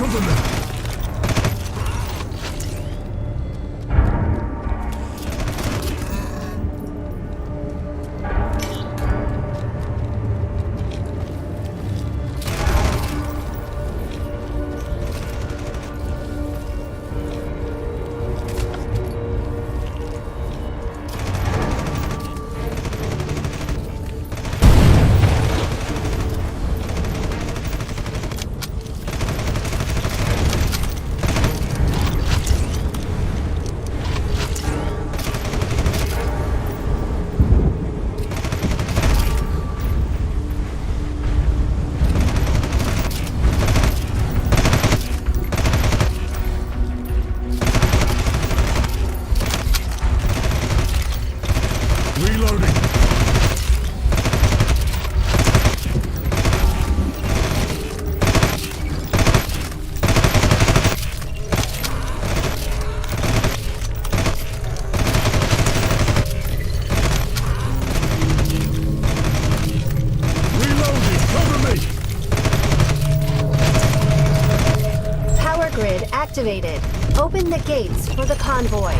S3: Cover me! Reloading. Reloading. Cover me.
S4: Power grid activated. Open the gates for the convoy.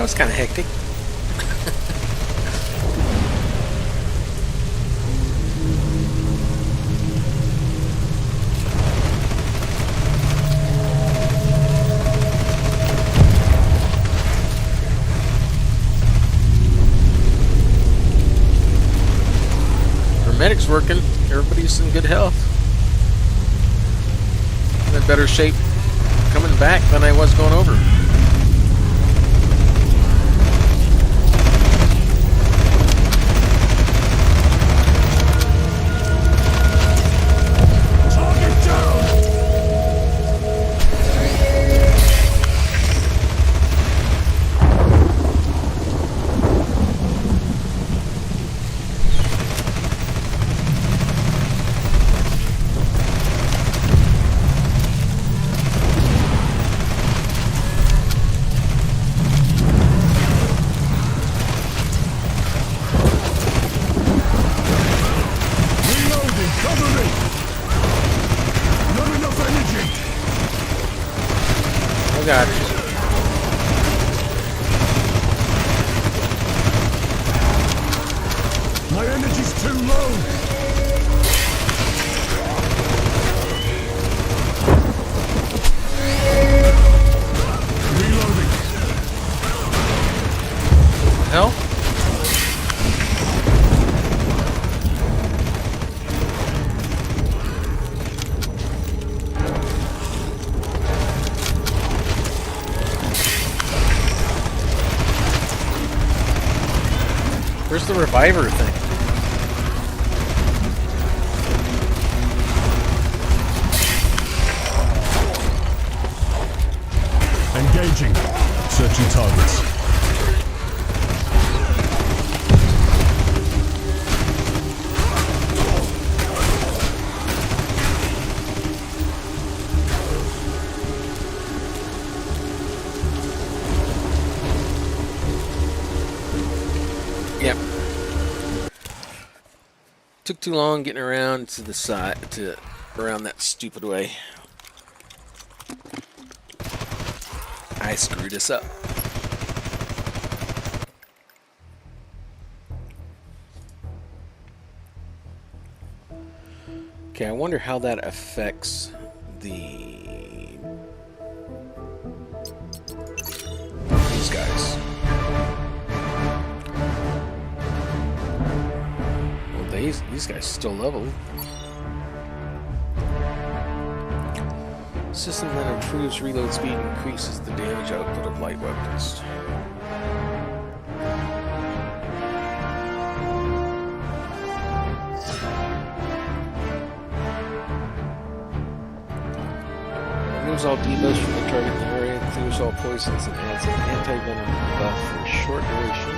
S1: was kind of hectic. Medic's working. Everybody's in good health. I'm in better shape coming back than I was going over.
S3: Target down!
S1: God.
S3: My energy's too low. Reloading.
S1: Hell? Where's the reviver thing?
S3: Engaging. Searching targets.
S1: Yep. Took too long getting around to the side, around that stupid way. I screwed us up. Okay, I wonder how that affects these guys. Well, these guys still leveled. System that improves reload speed and increases the damage output of light weapons. Removes all debuffs from the target in the area, clears all poisons, and adds an anti-venom buff for a short duration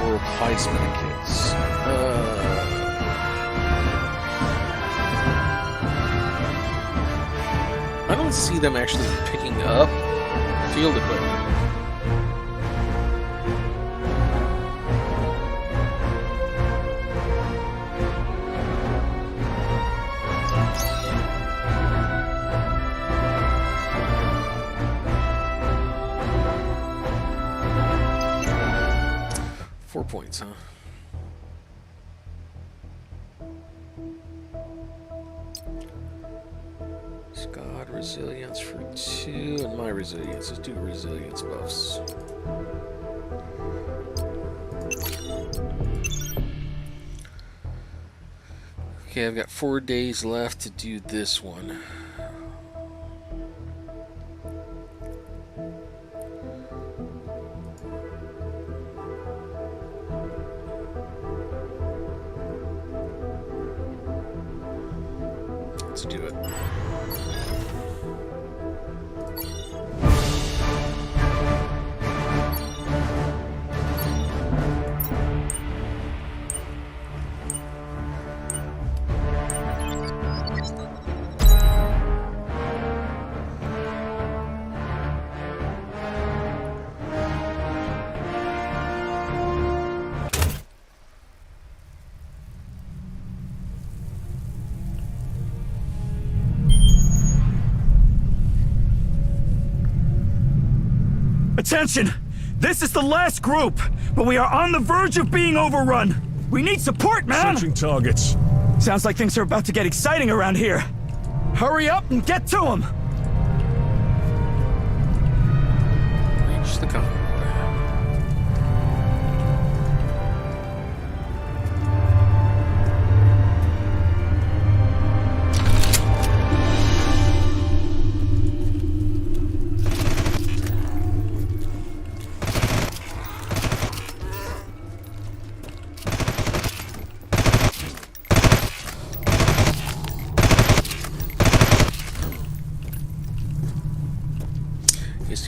S1: or replacement kits. I don't see them actually picking up field equipment. Points, huh? God, resilience for 2, and my resilience. Let's do resilience buffs. Okay, I've got 4 days left to do this one. Let's do it.
S6: Attention! This is the last group, but we are on the verge of being overrun. We need support, man!
S3: Searching targets.
S6: Sounds like things are about to get exciting around here. Hurry up and get to them!
S1: Reach the convoy.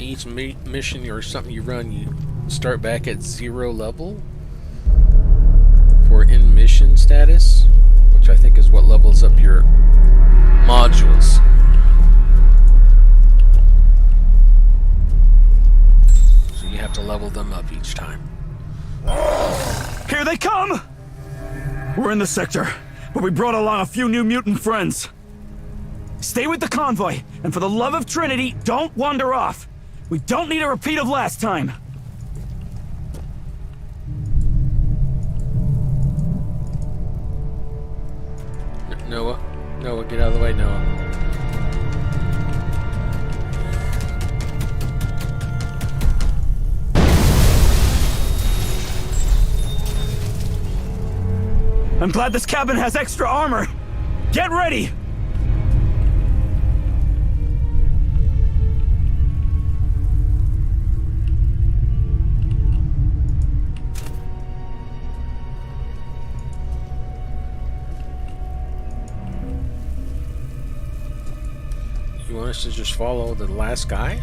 S1: Each mission or something you run, you start back at 0 level for in mission status, which I think is what levels up your modules. So you have to level them up each time.
S6: Here they come! We're in the sector, but we brought along a few new mutant friends. Stay with the convoy, and for the love of Trinity, don't wander off. We don't need a repeat of last time.
S1: Noah, get out of the way, Noah.
S6: I'm glad this cabin has extra armor. Get ready!
S1: You want us to just follow the last guy?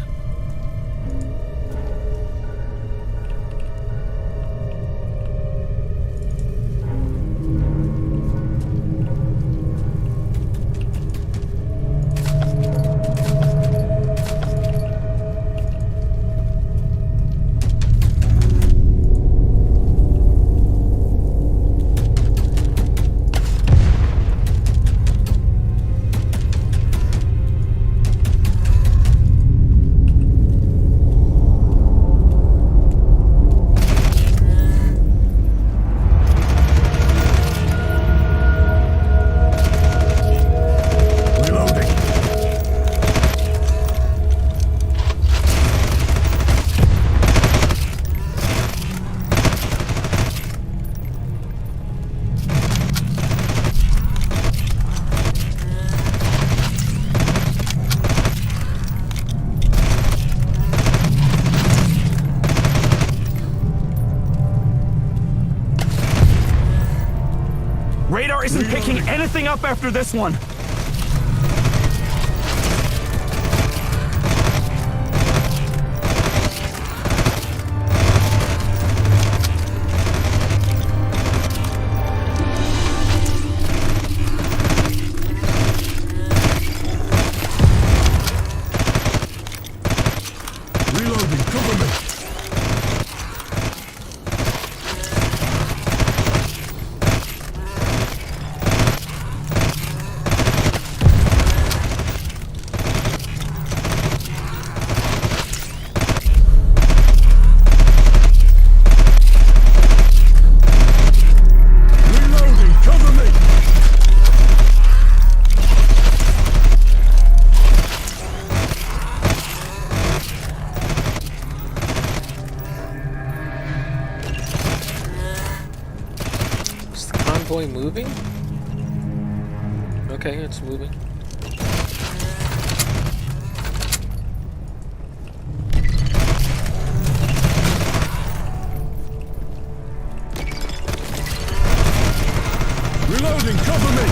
S6: Radar isn't picking anything up after this one.
S3: Reloading, cover me.
S1: Moving? Okay, it's moving.
S3: Reloading, cover me!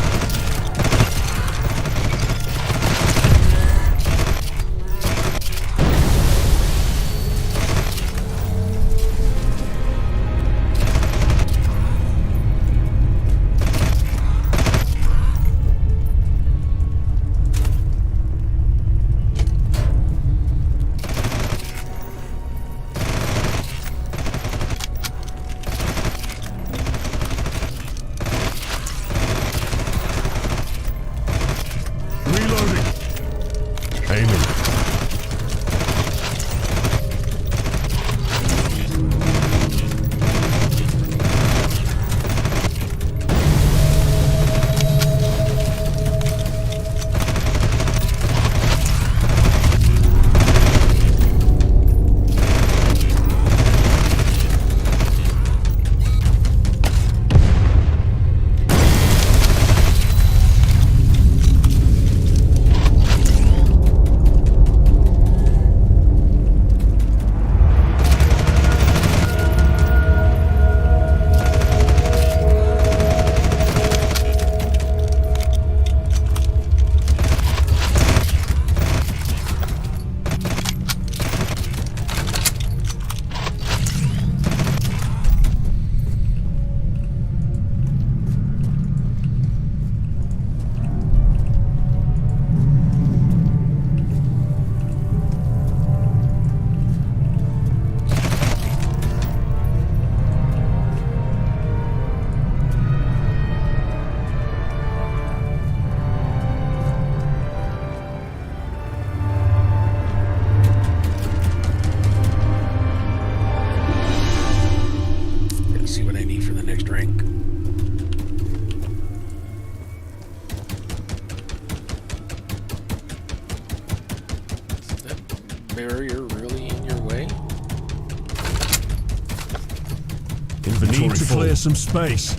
S3: Need to clear some space.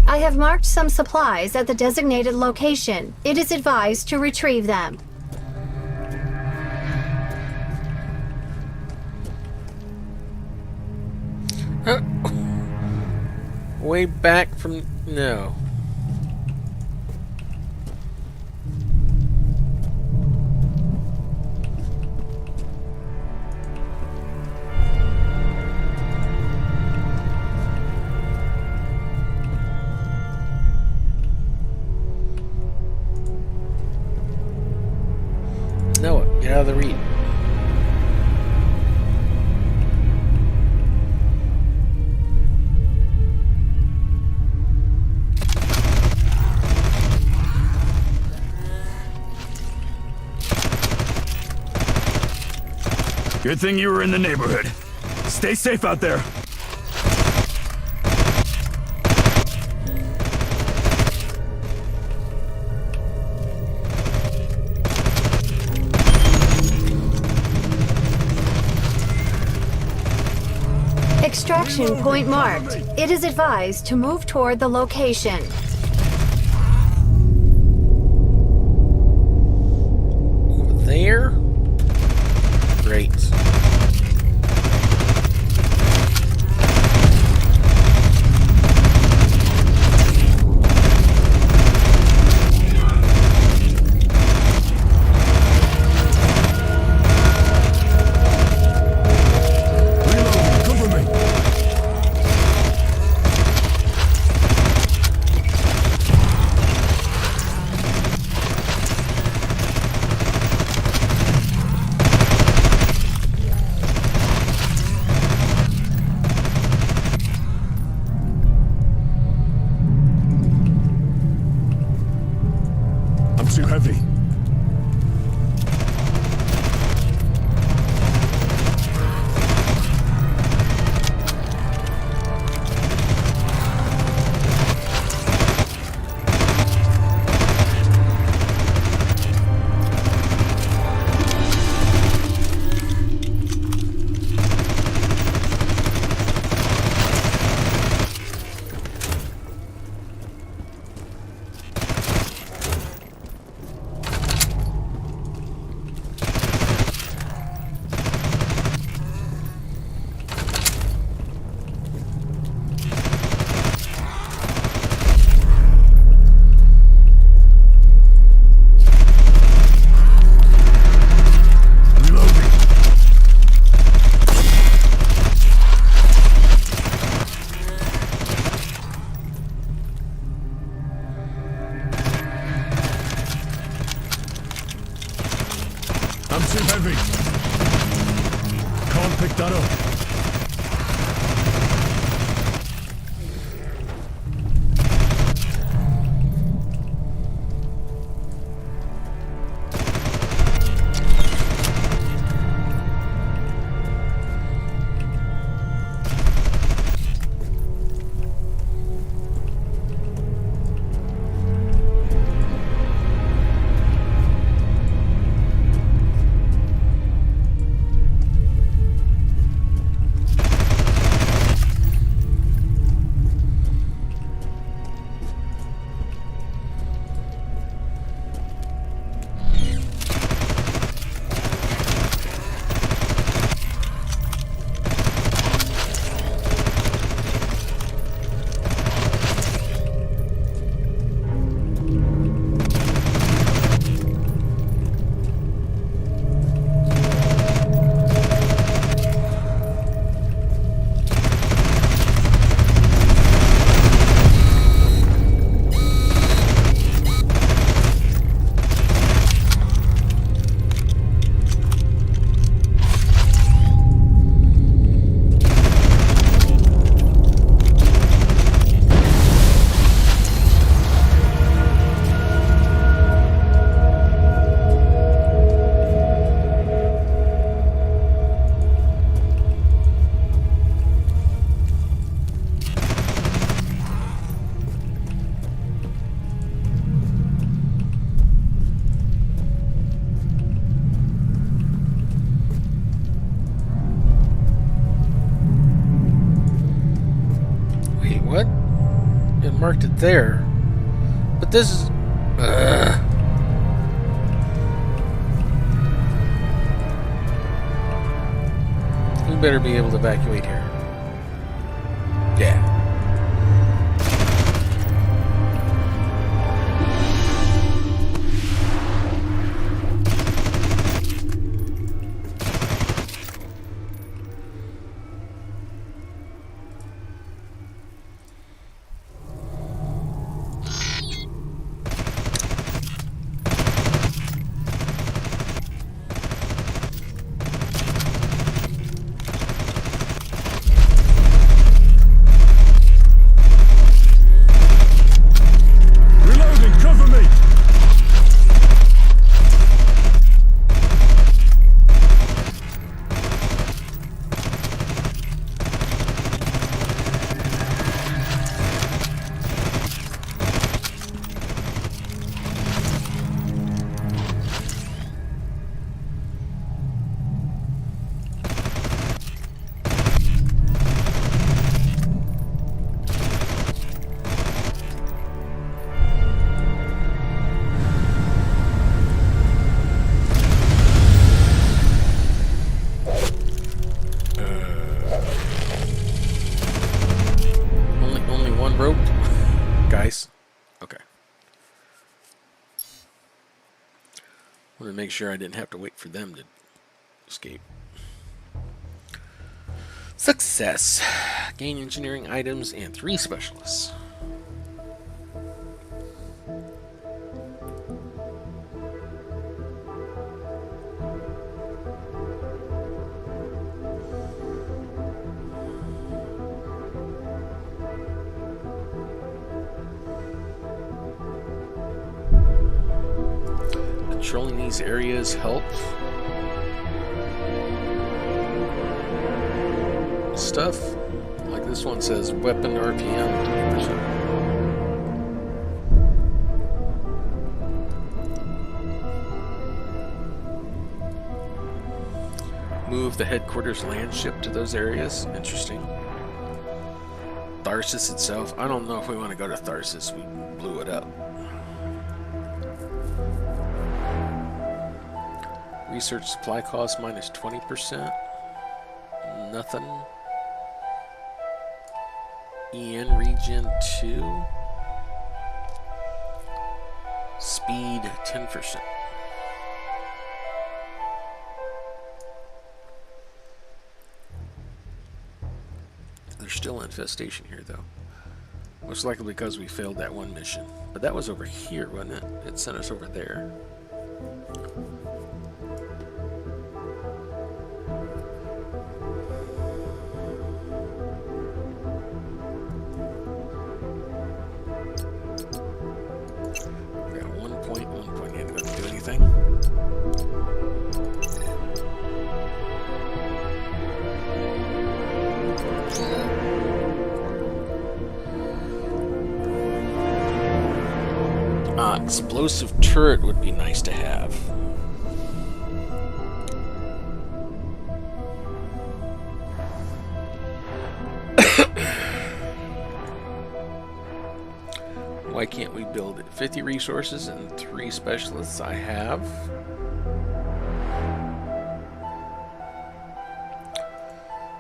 S4: I have marked some supplies at the designated location. It is advised to retrieve them.
S1: Way back from... no. Noah, get out of the read.
S6: Good thing you were in the neighborhood. Stay safe out there.
S4: Extraction point marked. It is advised to move toward the location.
S1: Over there? Great.
S3: too heavy. I'm too heavy. Can't pick that up.
S1: Marked it there, but this is we better be able to evacuate here. Yeah. Make sure I didn't have to wait for them to escape. Success. Gain engineering items and 3 specialists. controlling these areas help stuff. Like this one says weapon RPM 20%. Move the headquarters land ship to those areas. Interesting. Tharsis itself. I don't know if we want to go to Tharsis. We blew it up. Research supply cost minus 20%. Nothing. EN region 2. Speed 10%. There's still infestation here, though. Most likely because we failed that one mission. But that was over here, wasn't it? It sent us over there. We got 1 point. Ain't gonna do anything. Explosive turret would be nice to have. Why can't we build it? 50 resources and 3 specialists I have.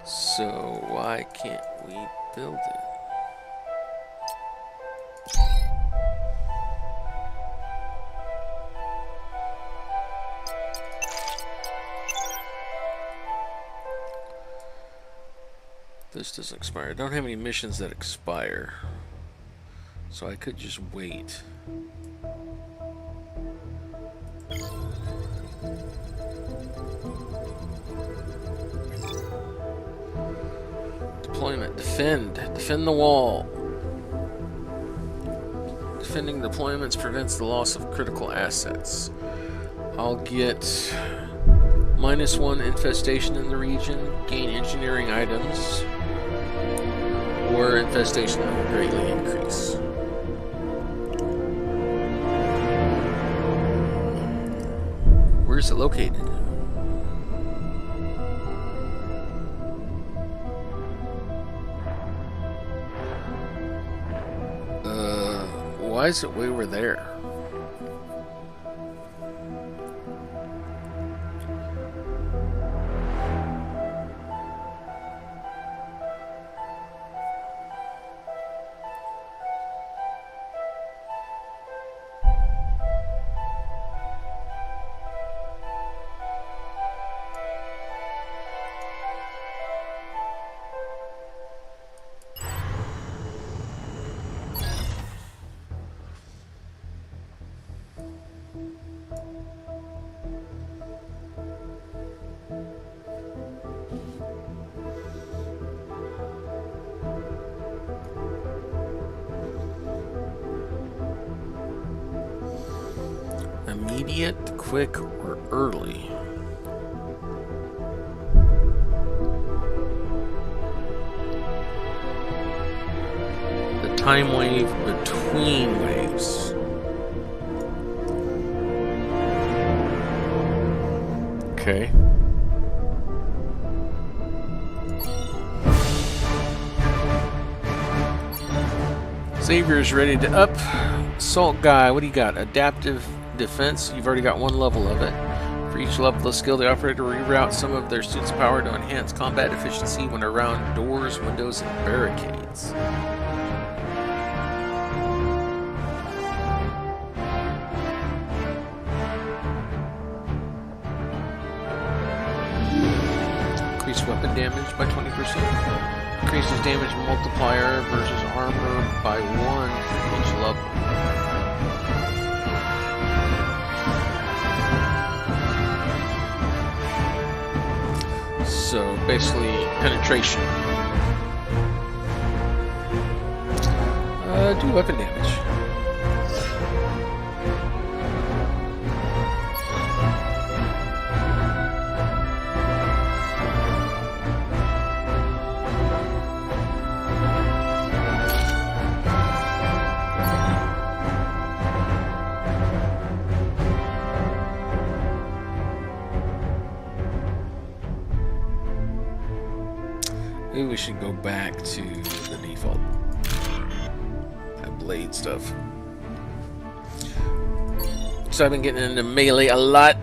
S1: So why can't we build it? This doesn't expire. I don't have any missions that expire. So I could just wait. Deployment. Defend. Defend the wall. Defending deployments prevents the loss of critical assets. I'll get -1 infestation in the region, gain engineering items, or infestation will greatly increase. Where is it located? Why is it way over there? Immediate, quick, or early? The time wave between waves. Okay. Xavier's ready to up. Assault guy, what do you got? Adaptive defense, you've already got 1 level of it. For each level of skill, the operator reroute some of their suit's power to enhance combat efficiency when around doors, windows, and barricades. Increase weapon damage by 20%. Increases damage multiplier versus armor by 1 for each level. So basically, penetration. Do weapon damage. Maybe we should go back to the default. That blade stuff. So I've been getting into melee a lot.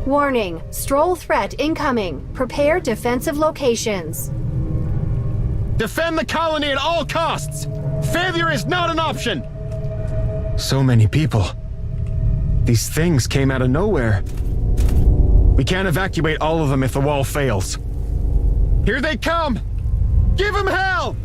S4: Warning, Stroll threat incoming. Prepare defensive locations.
S12: Defend the colony at all costs! Failure is not an option! So many people. These things came out of nowhere. We can't evacuate all of them if the wall fails. Here they come! Give them hell!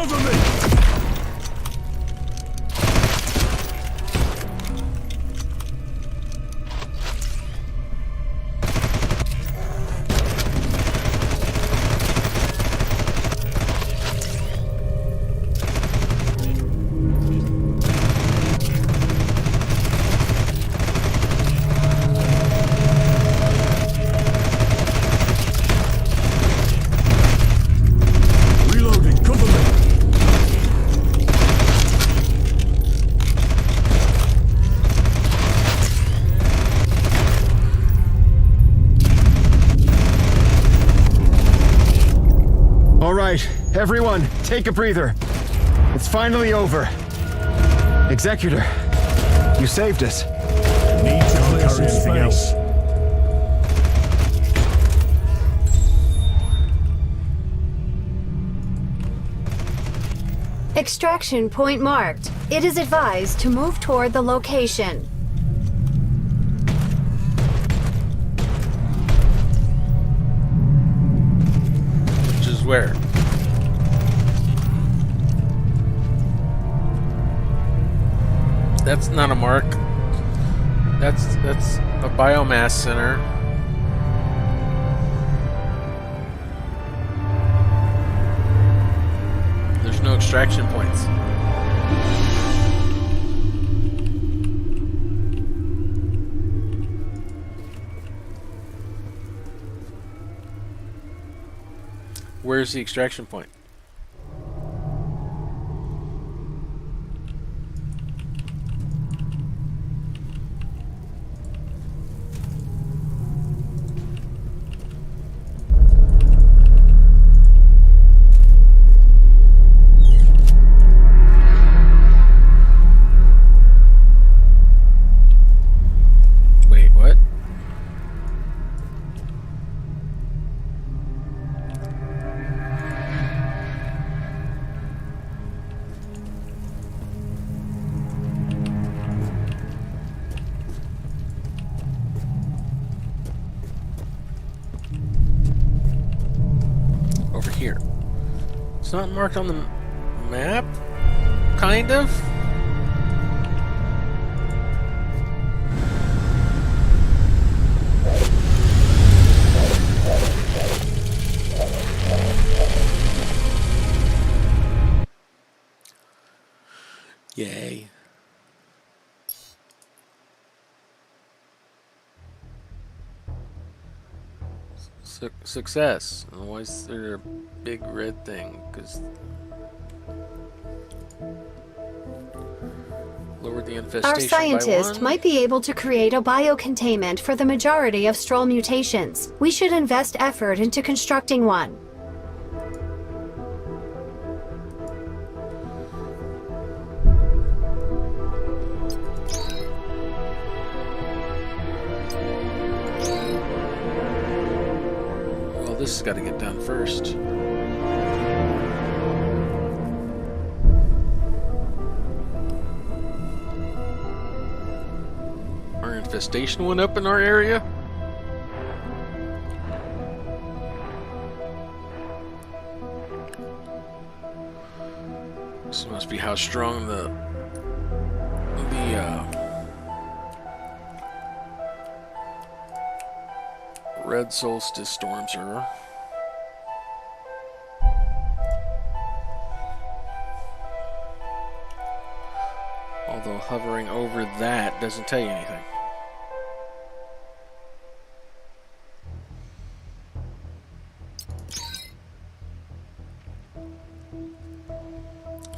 S3: Cover me!
S12: Everyone, take a breather. It's finally over. Executor, you saved us.
S3: Need to clear anything else.
S4: Extraction point marked. It is advised to move toward the location.
S1: Which is where? That's not a mark. That's a biomass center. There's no extraction points. Where's the extraction point? Here. It's not marked on the map? Kind of? Yay. Success. Why is there a big red thing? Because lowered the infestation.
S4: Our scientist
S1: by 1.
S4: might be able to create a biocontainment for the majority of Stroll mutations. We should invest effort into constructing one.
S1: This has got to get done first. Our infestation went up in our area? This must be how strong the Red Solstice storms are. Although hovering over that doesn't tell you anything.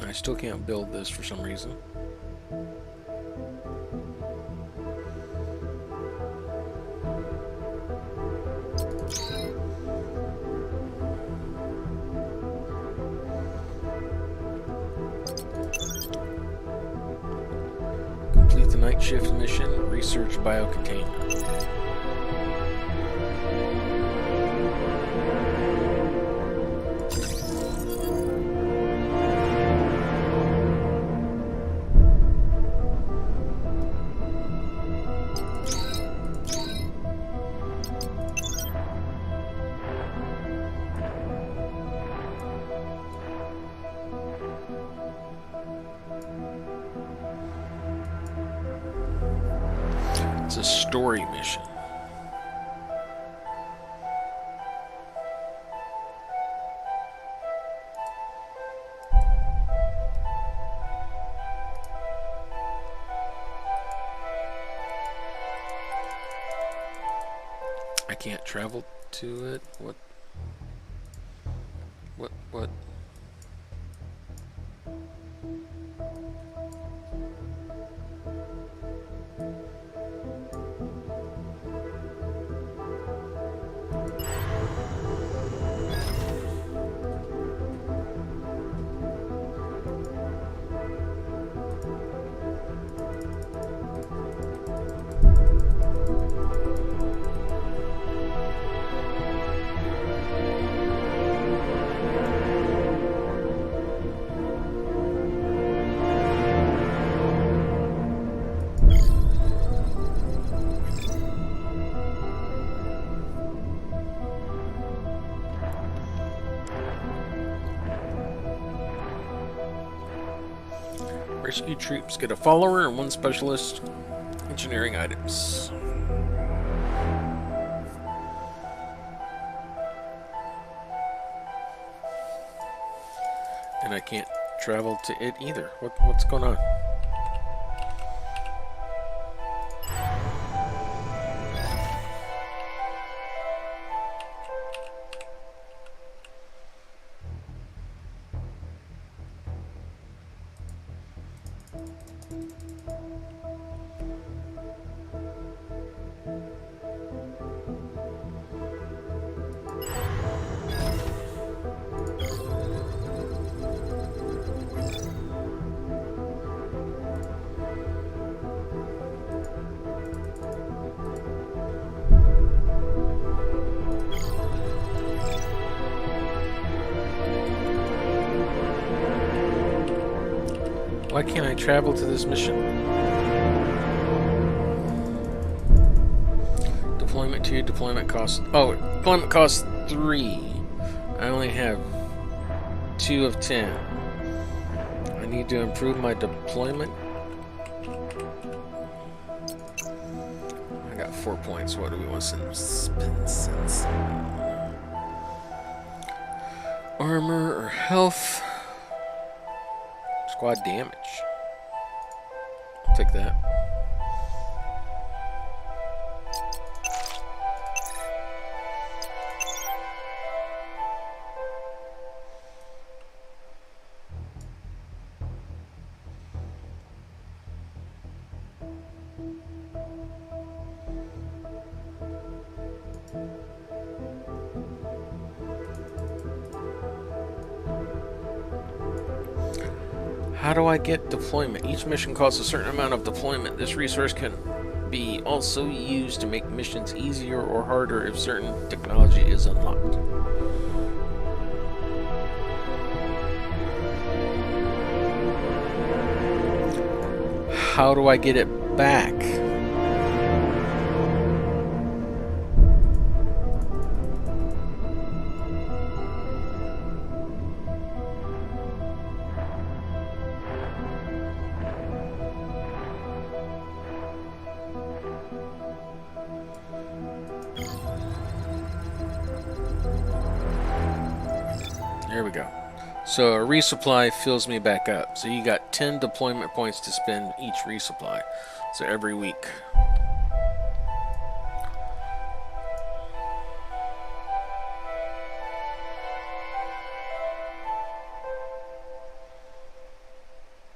S1: I still can't build this for some reason. Complete the night shift mission, research biocontainment. It's a story mission. I can't travel to it. What? Rescue troops get a follower and 1 specialist engineering items. And I can't travel to it either. What's going on? Why can't I travel to this mission? Deployment 2, deployment cost... Oh, deployment cost 3. I only have 2 of 10. I need to improve my deployment. I got 4 points. What do we want to spend? Armor or health? Squad damage. I'll take that. How do I get deployment? Each mission costs a certain amount of deployment. This resource can be also used to make missions easier or harder if certain technology is unlocked. How do I get it back? There we go. So a resupply fills me back up. So you got 10 deployment points to spend each resupply. So every week.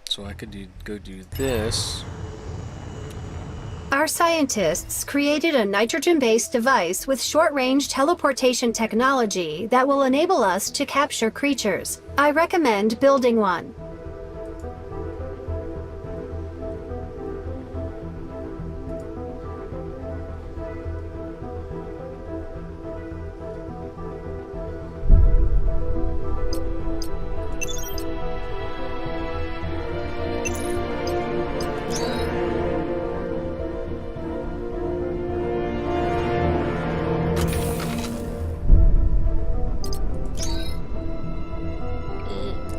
S1: So I could go do this.
S4: Our scientists created a nitrogen-based device with short-range teleportation technology that will enable us to capture creatures. I recommend building one.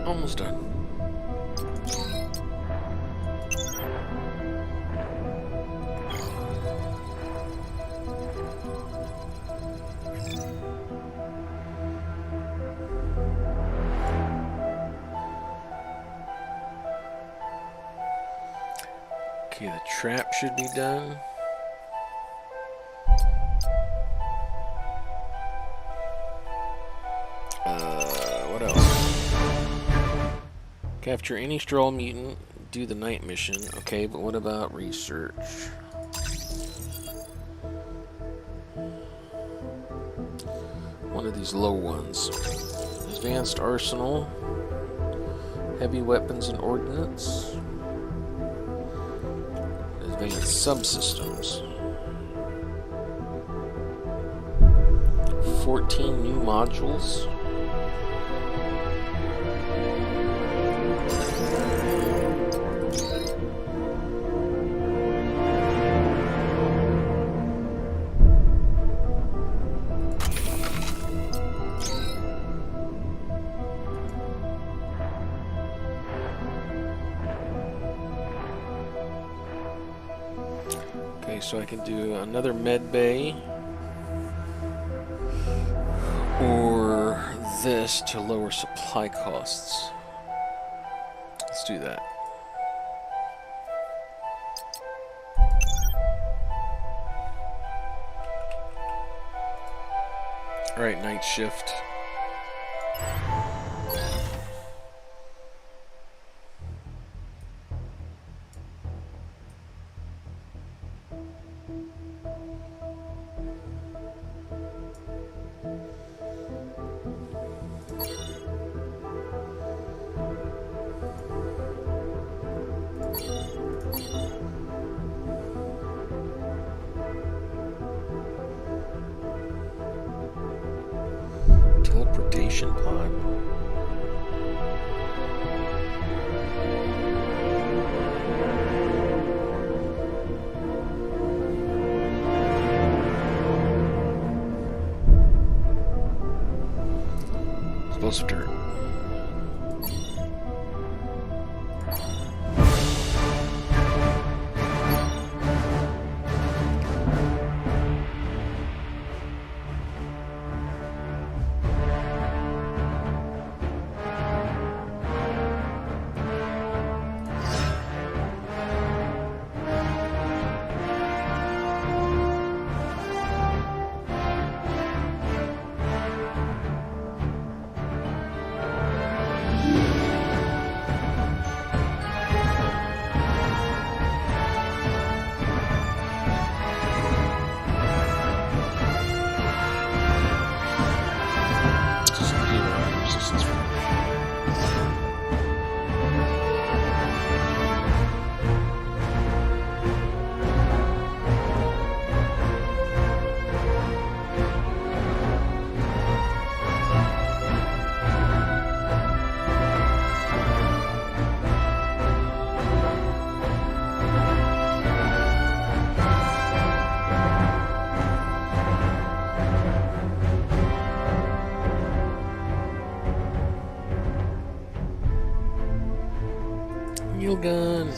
S1: Almost done. Okay, the trap should be done. What else? Capture any straw mutant, do the night mission. Okay, but what about research? One of these low ones. Advanced arsenal. Heavy weapons and ordnance. Advanced subsystems. 14 new modules. Okay, so I can do another med bay. Or this to lower supply costs. Let's do that. Alright, night shift. Teleportation pod. Explosive turret. Gun.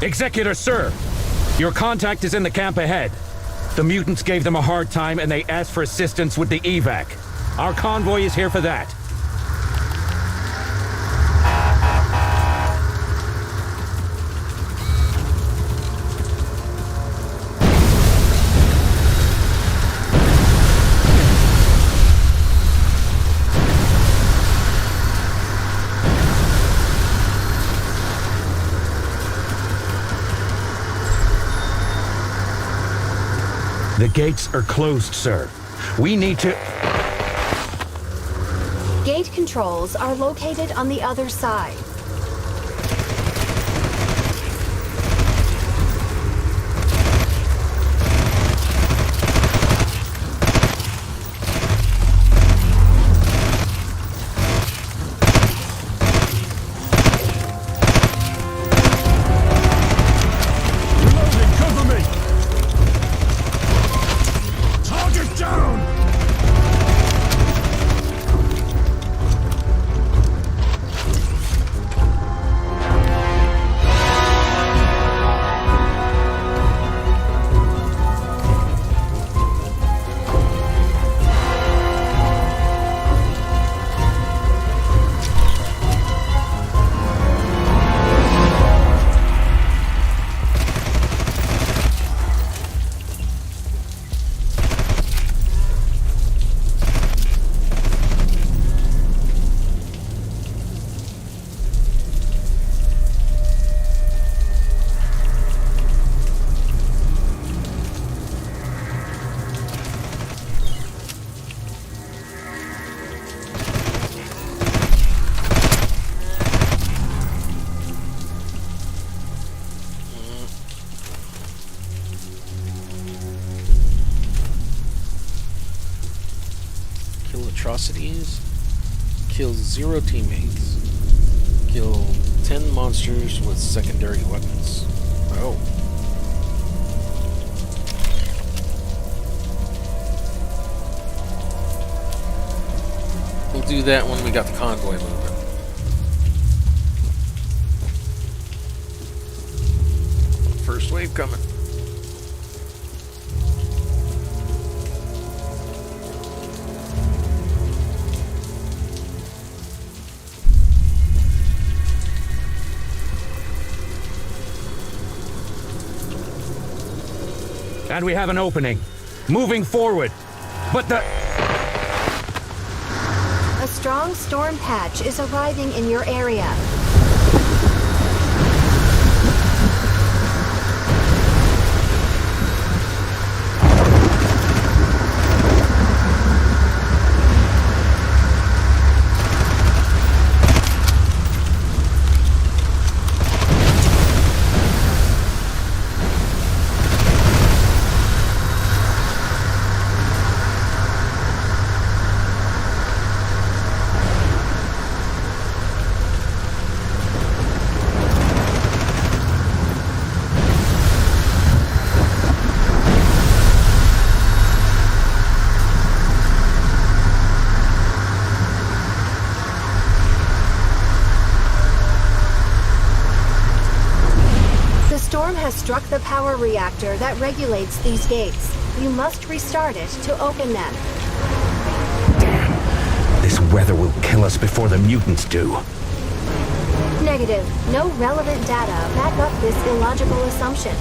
S6: Executor, sir! Your contact is in the camp ahead. The mutants gave them a hard time and they asked for assistance with the evac. Our convoy is here for that. The gates are closed, sir. We need to...
S4: Gate controls are located on the other side.
S1: velocities. Kill 0 teammates. Kill 10 monsters with secondary weapons. Oh. We'll do that when we got the convoy moving. First wave coming.
S6: And we have an opening. Moving forward. But the...
S4: A strong storm patch is arriving in your area. Struck the power reactor that regulates these gates. You must restart it to open them.
S6: Damn. This weather will kill us before the mutants do.
S4: Negative. No relevant data back up this illogical assumption.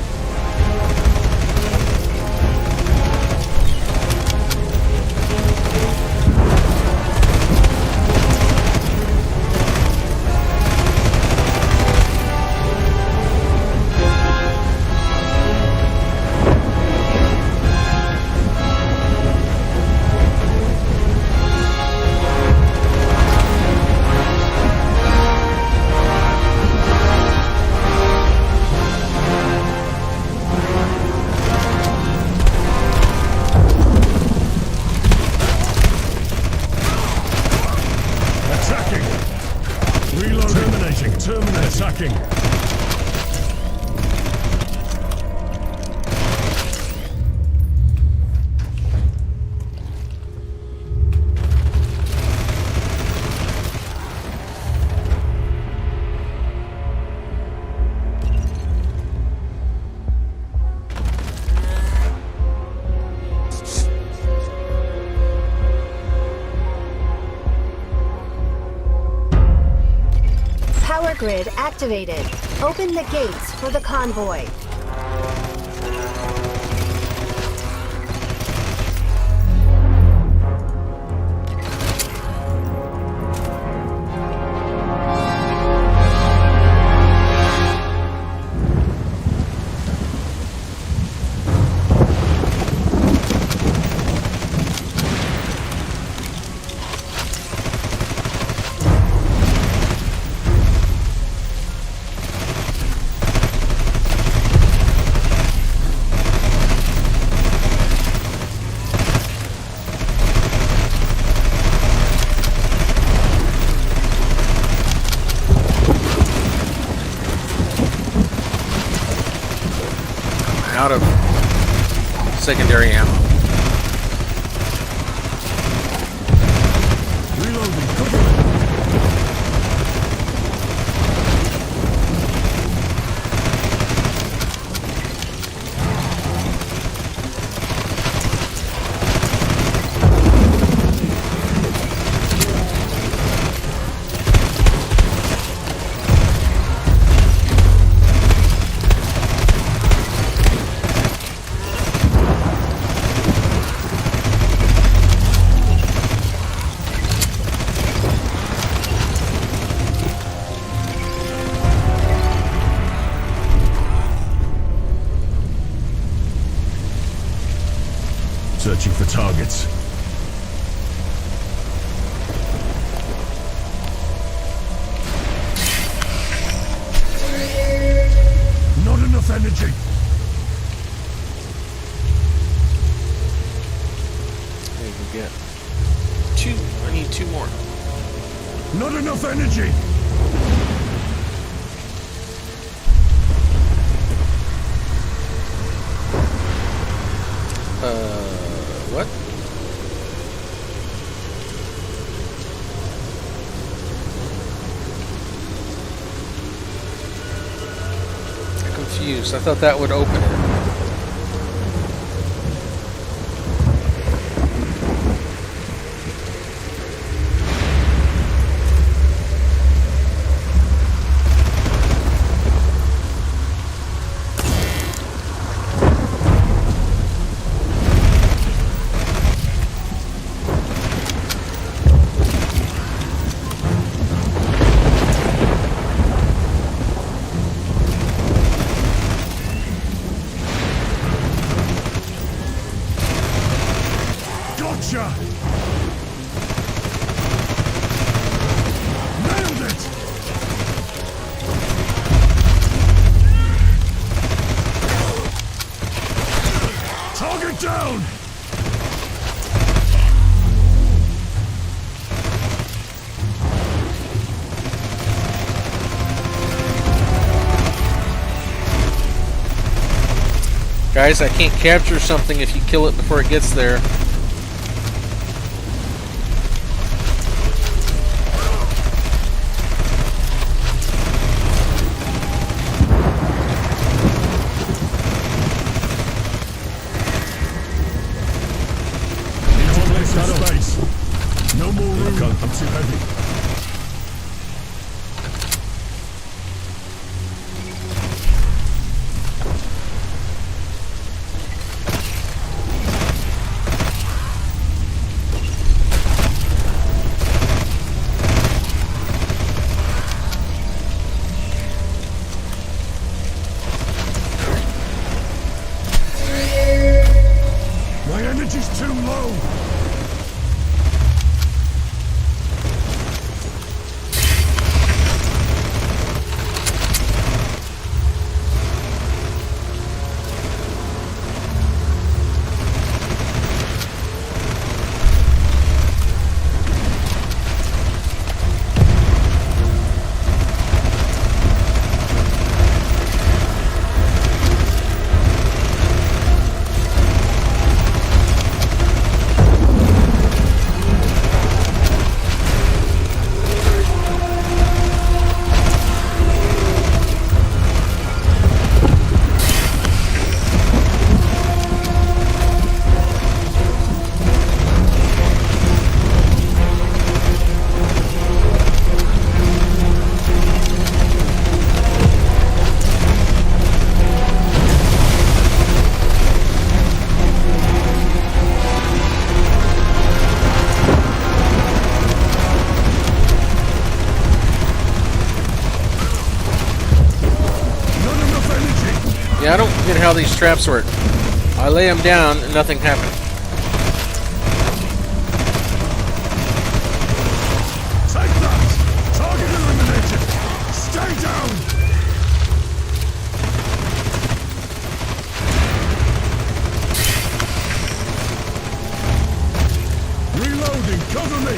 S4: Power grid activated. Open the gates for the convoy.
S1: Out of secondary ammo.
S3: Reloading. Cover it. Searching for targets. Not enough energy.
S1: There we get 2. I 2 more.
S3: Not enough energy!
S1: What? I'm confused. I thought that would open it.
S3: Gotcha! Nailed it! Target down!
S1: Guys, I can't capture something if you kill it before it gets there.
S3: Space. No more room. I'm too heavy. My energy's too low.
S1: Yeah, I don't get how these traps work. I lay them down and nothing happens.
S3: Take that! Target eliminated! Stay down! Reloading, cover me!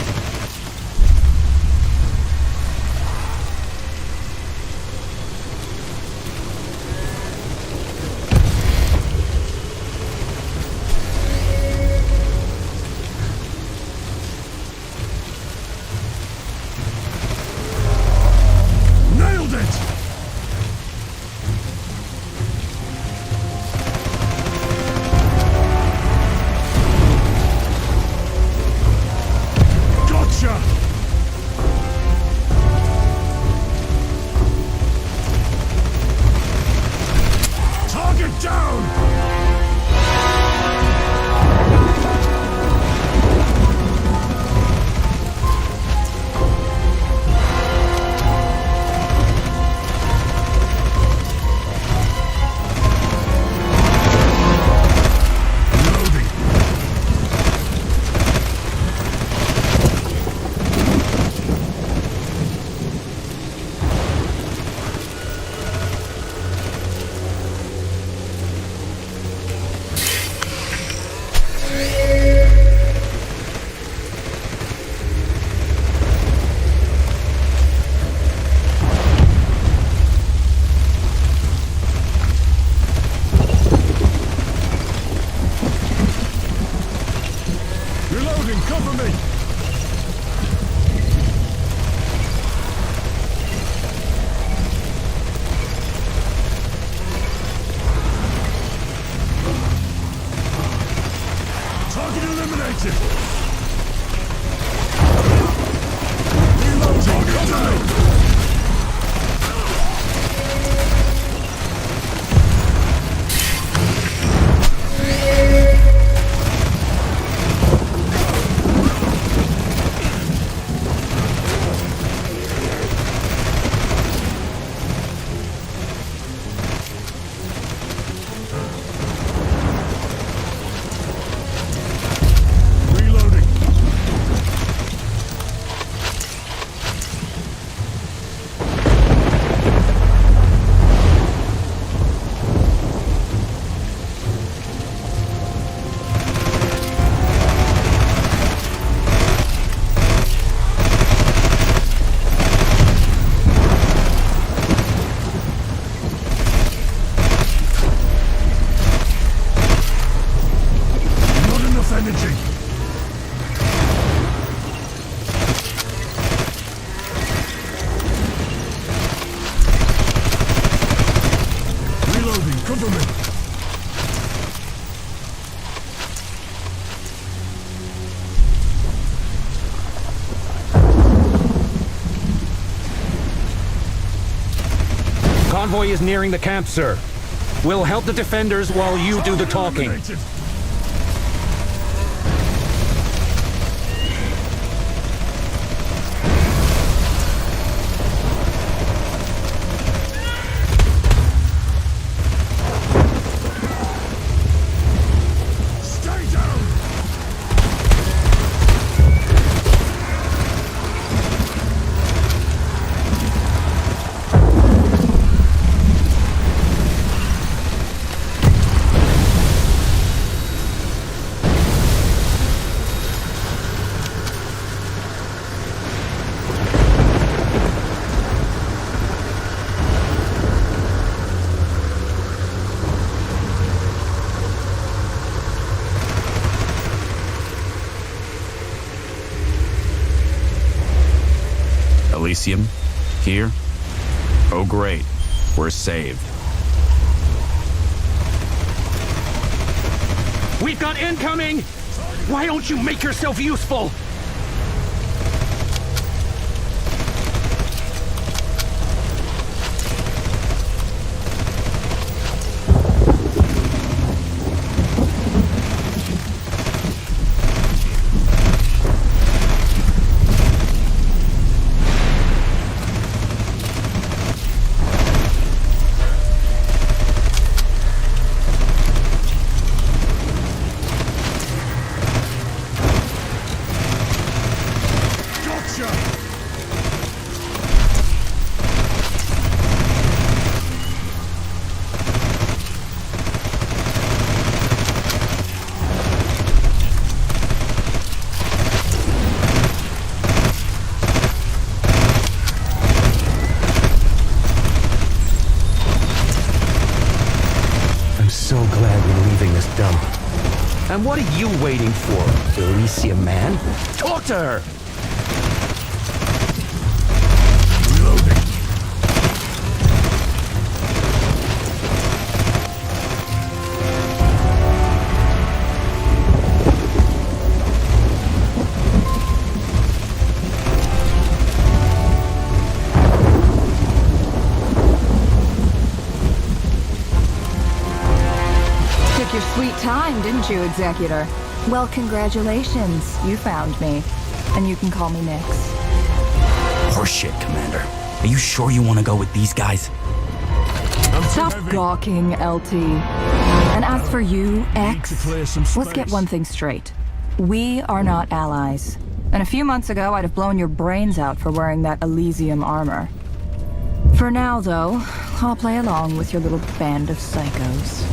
S6: convoy is nearing the camp, sir. We'll help the defenders while you do the talking.
S3: Eliminated. Stay down.
S6: Elysium? Here? Oh great, we're saved. We've got incoming! Why don't you make yourself useful?
S11: So glad we're leaving this dump.
S6: And what are you waiting for, Elysium man? Talk to her!
S3: Reloading.
S9: Took your sweet time, didn't you, Executor? Well, congratulations. You found me. And you can call me Nix.
S6: Horseshit, Commander. Are you sure you want to go with these guys?
S9: Stop gawking, LT. And as for you, X, let's get one thing straight. We are not allies. And a few months ago, I'd have blown your brains out for wearing that Elysium armor. For now, though, I'll play along with your little band of psychos.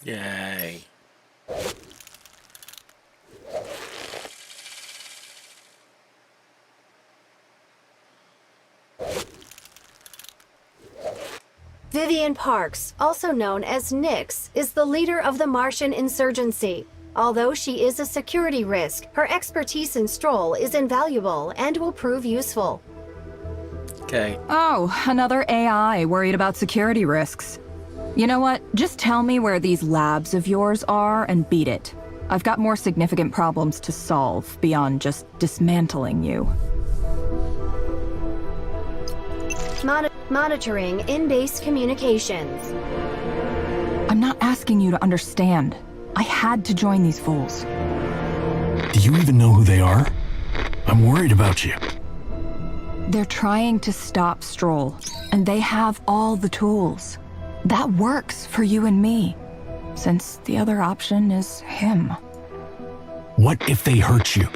S1: Yay.
S4: Vivian Parks, also known as Nix, is the leader of the Martian insurgency. Although she is a security risk, her expertise in Stroll is invaluable and will prove useful.
S1: Okay.
S9: Oh, another AI worried about security risks. You know what? Just tell me where these labs of yours are and beat it. I've got more significant problems to solve beyond just dismantling you.
S4: Monitoring in-base communications.
S9: I'm not asking you to understand. I had to join these fools.
S7: Do you even know who they are? I'm worried about you.
S9: They're trying to stop Stroll, and they have all the tools. That works for you and me, since the other option is him.
S7: What if they hurt you?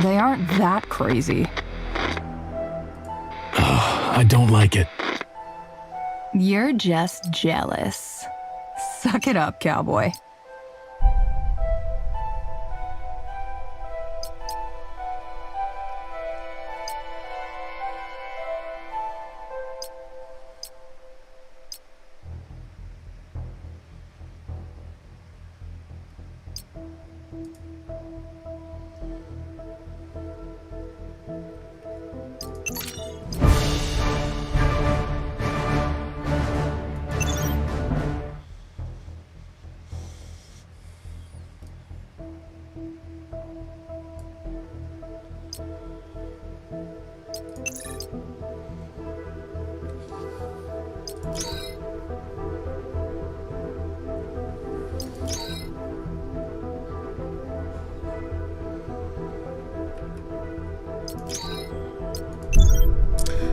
S9: They aren't that crazy.
S7: I don't like it.
S9: You're just jealous. Suck it up, cowboy.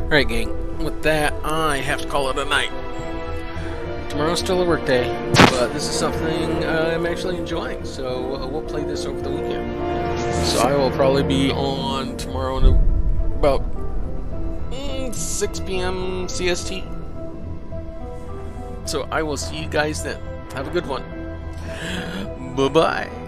S1: Alright, gang. With that, I have to call it a night. Tomorrow's still a work day, but this is something I'm actually enjoying, so we'll play this over the weekend. So I will probably be on tomorrow in about 6 p.m. CST. So I will see you guys then. Have a good one. Bye-bye.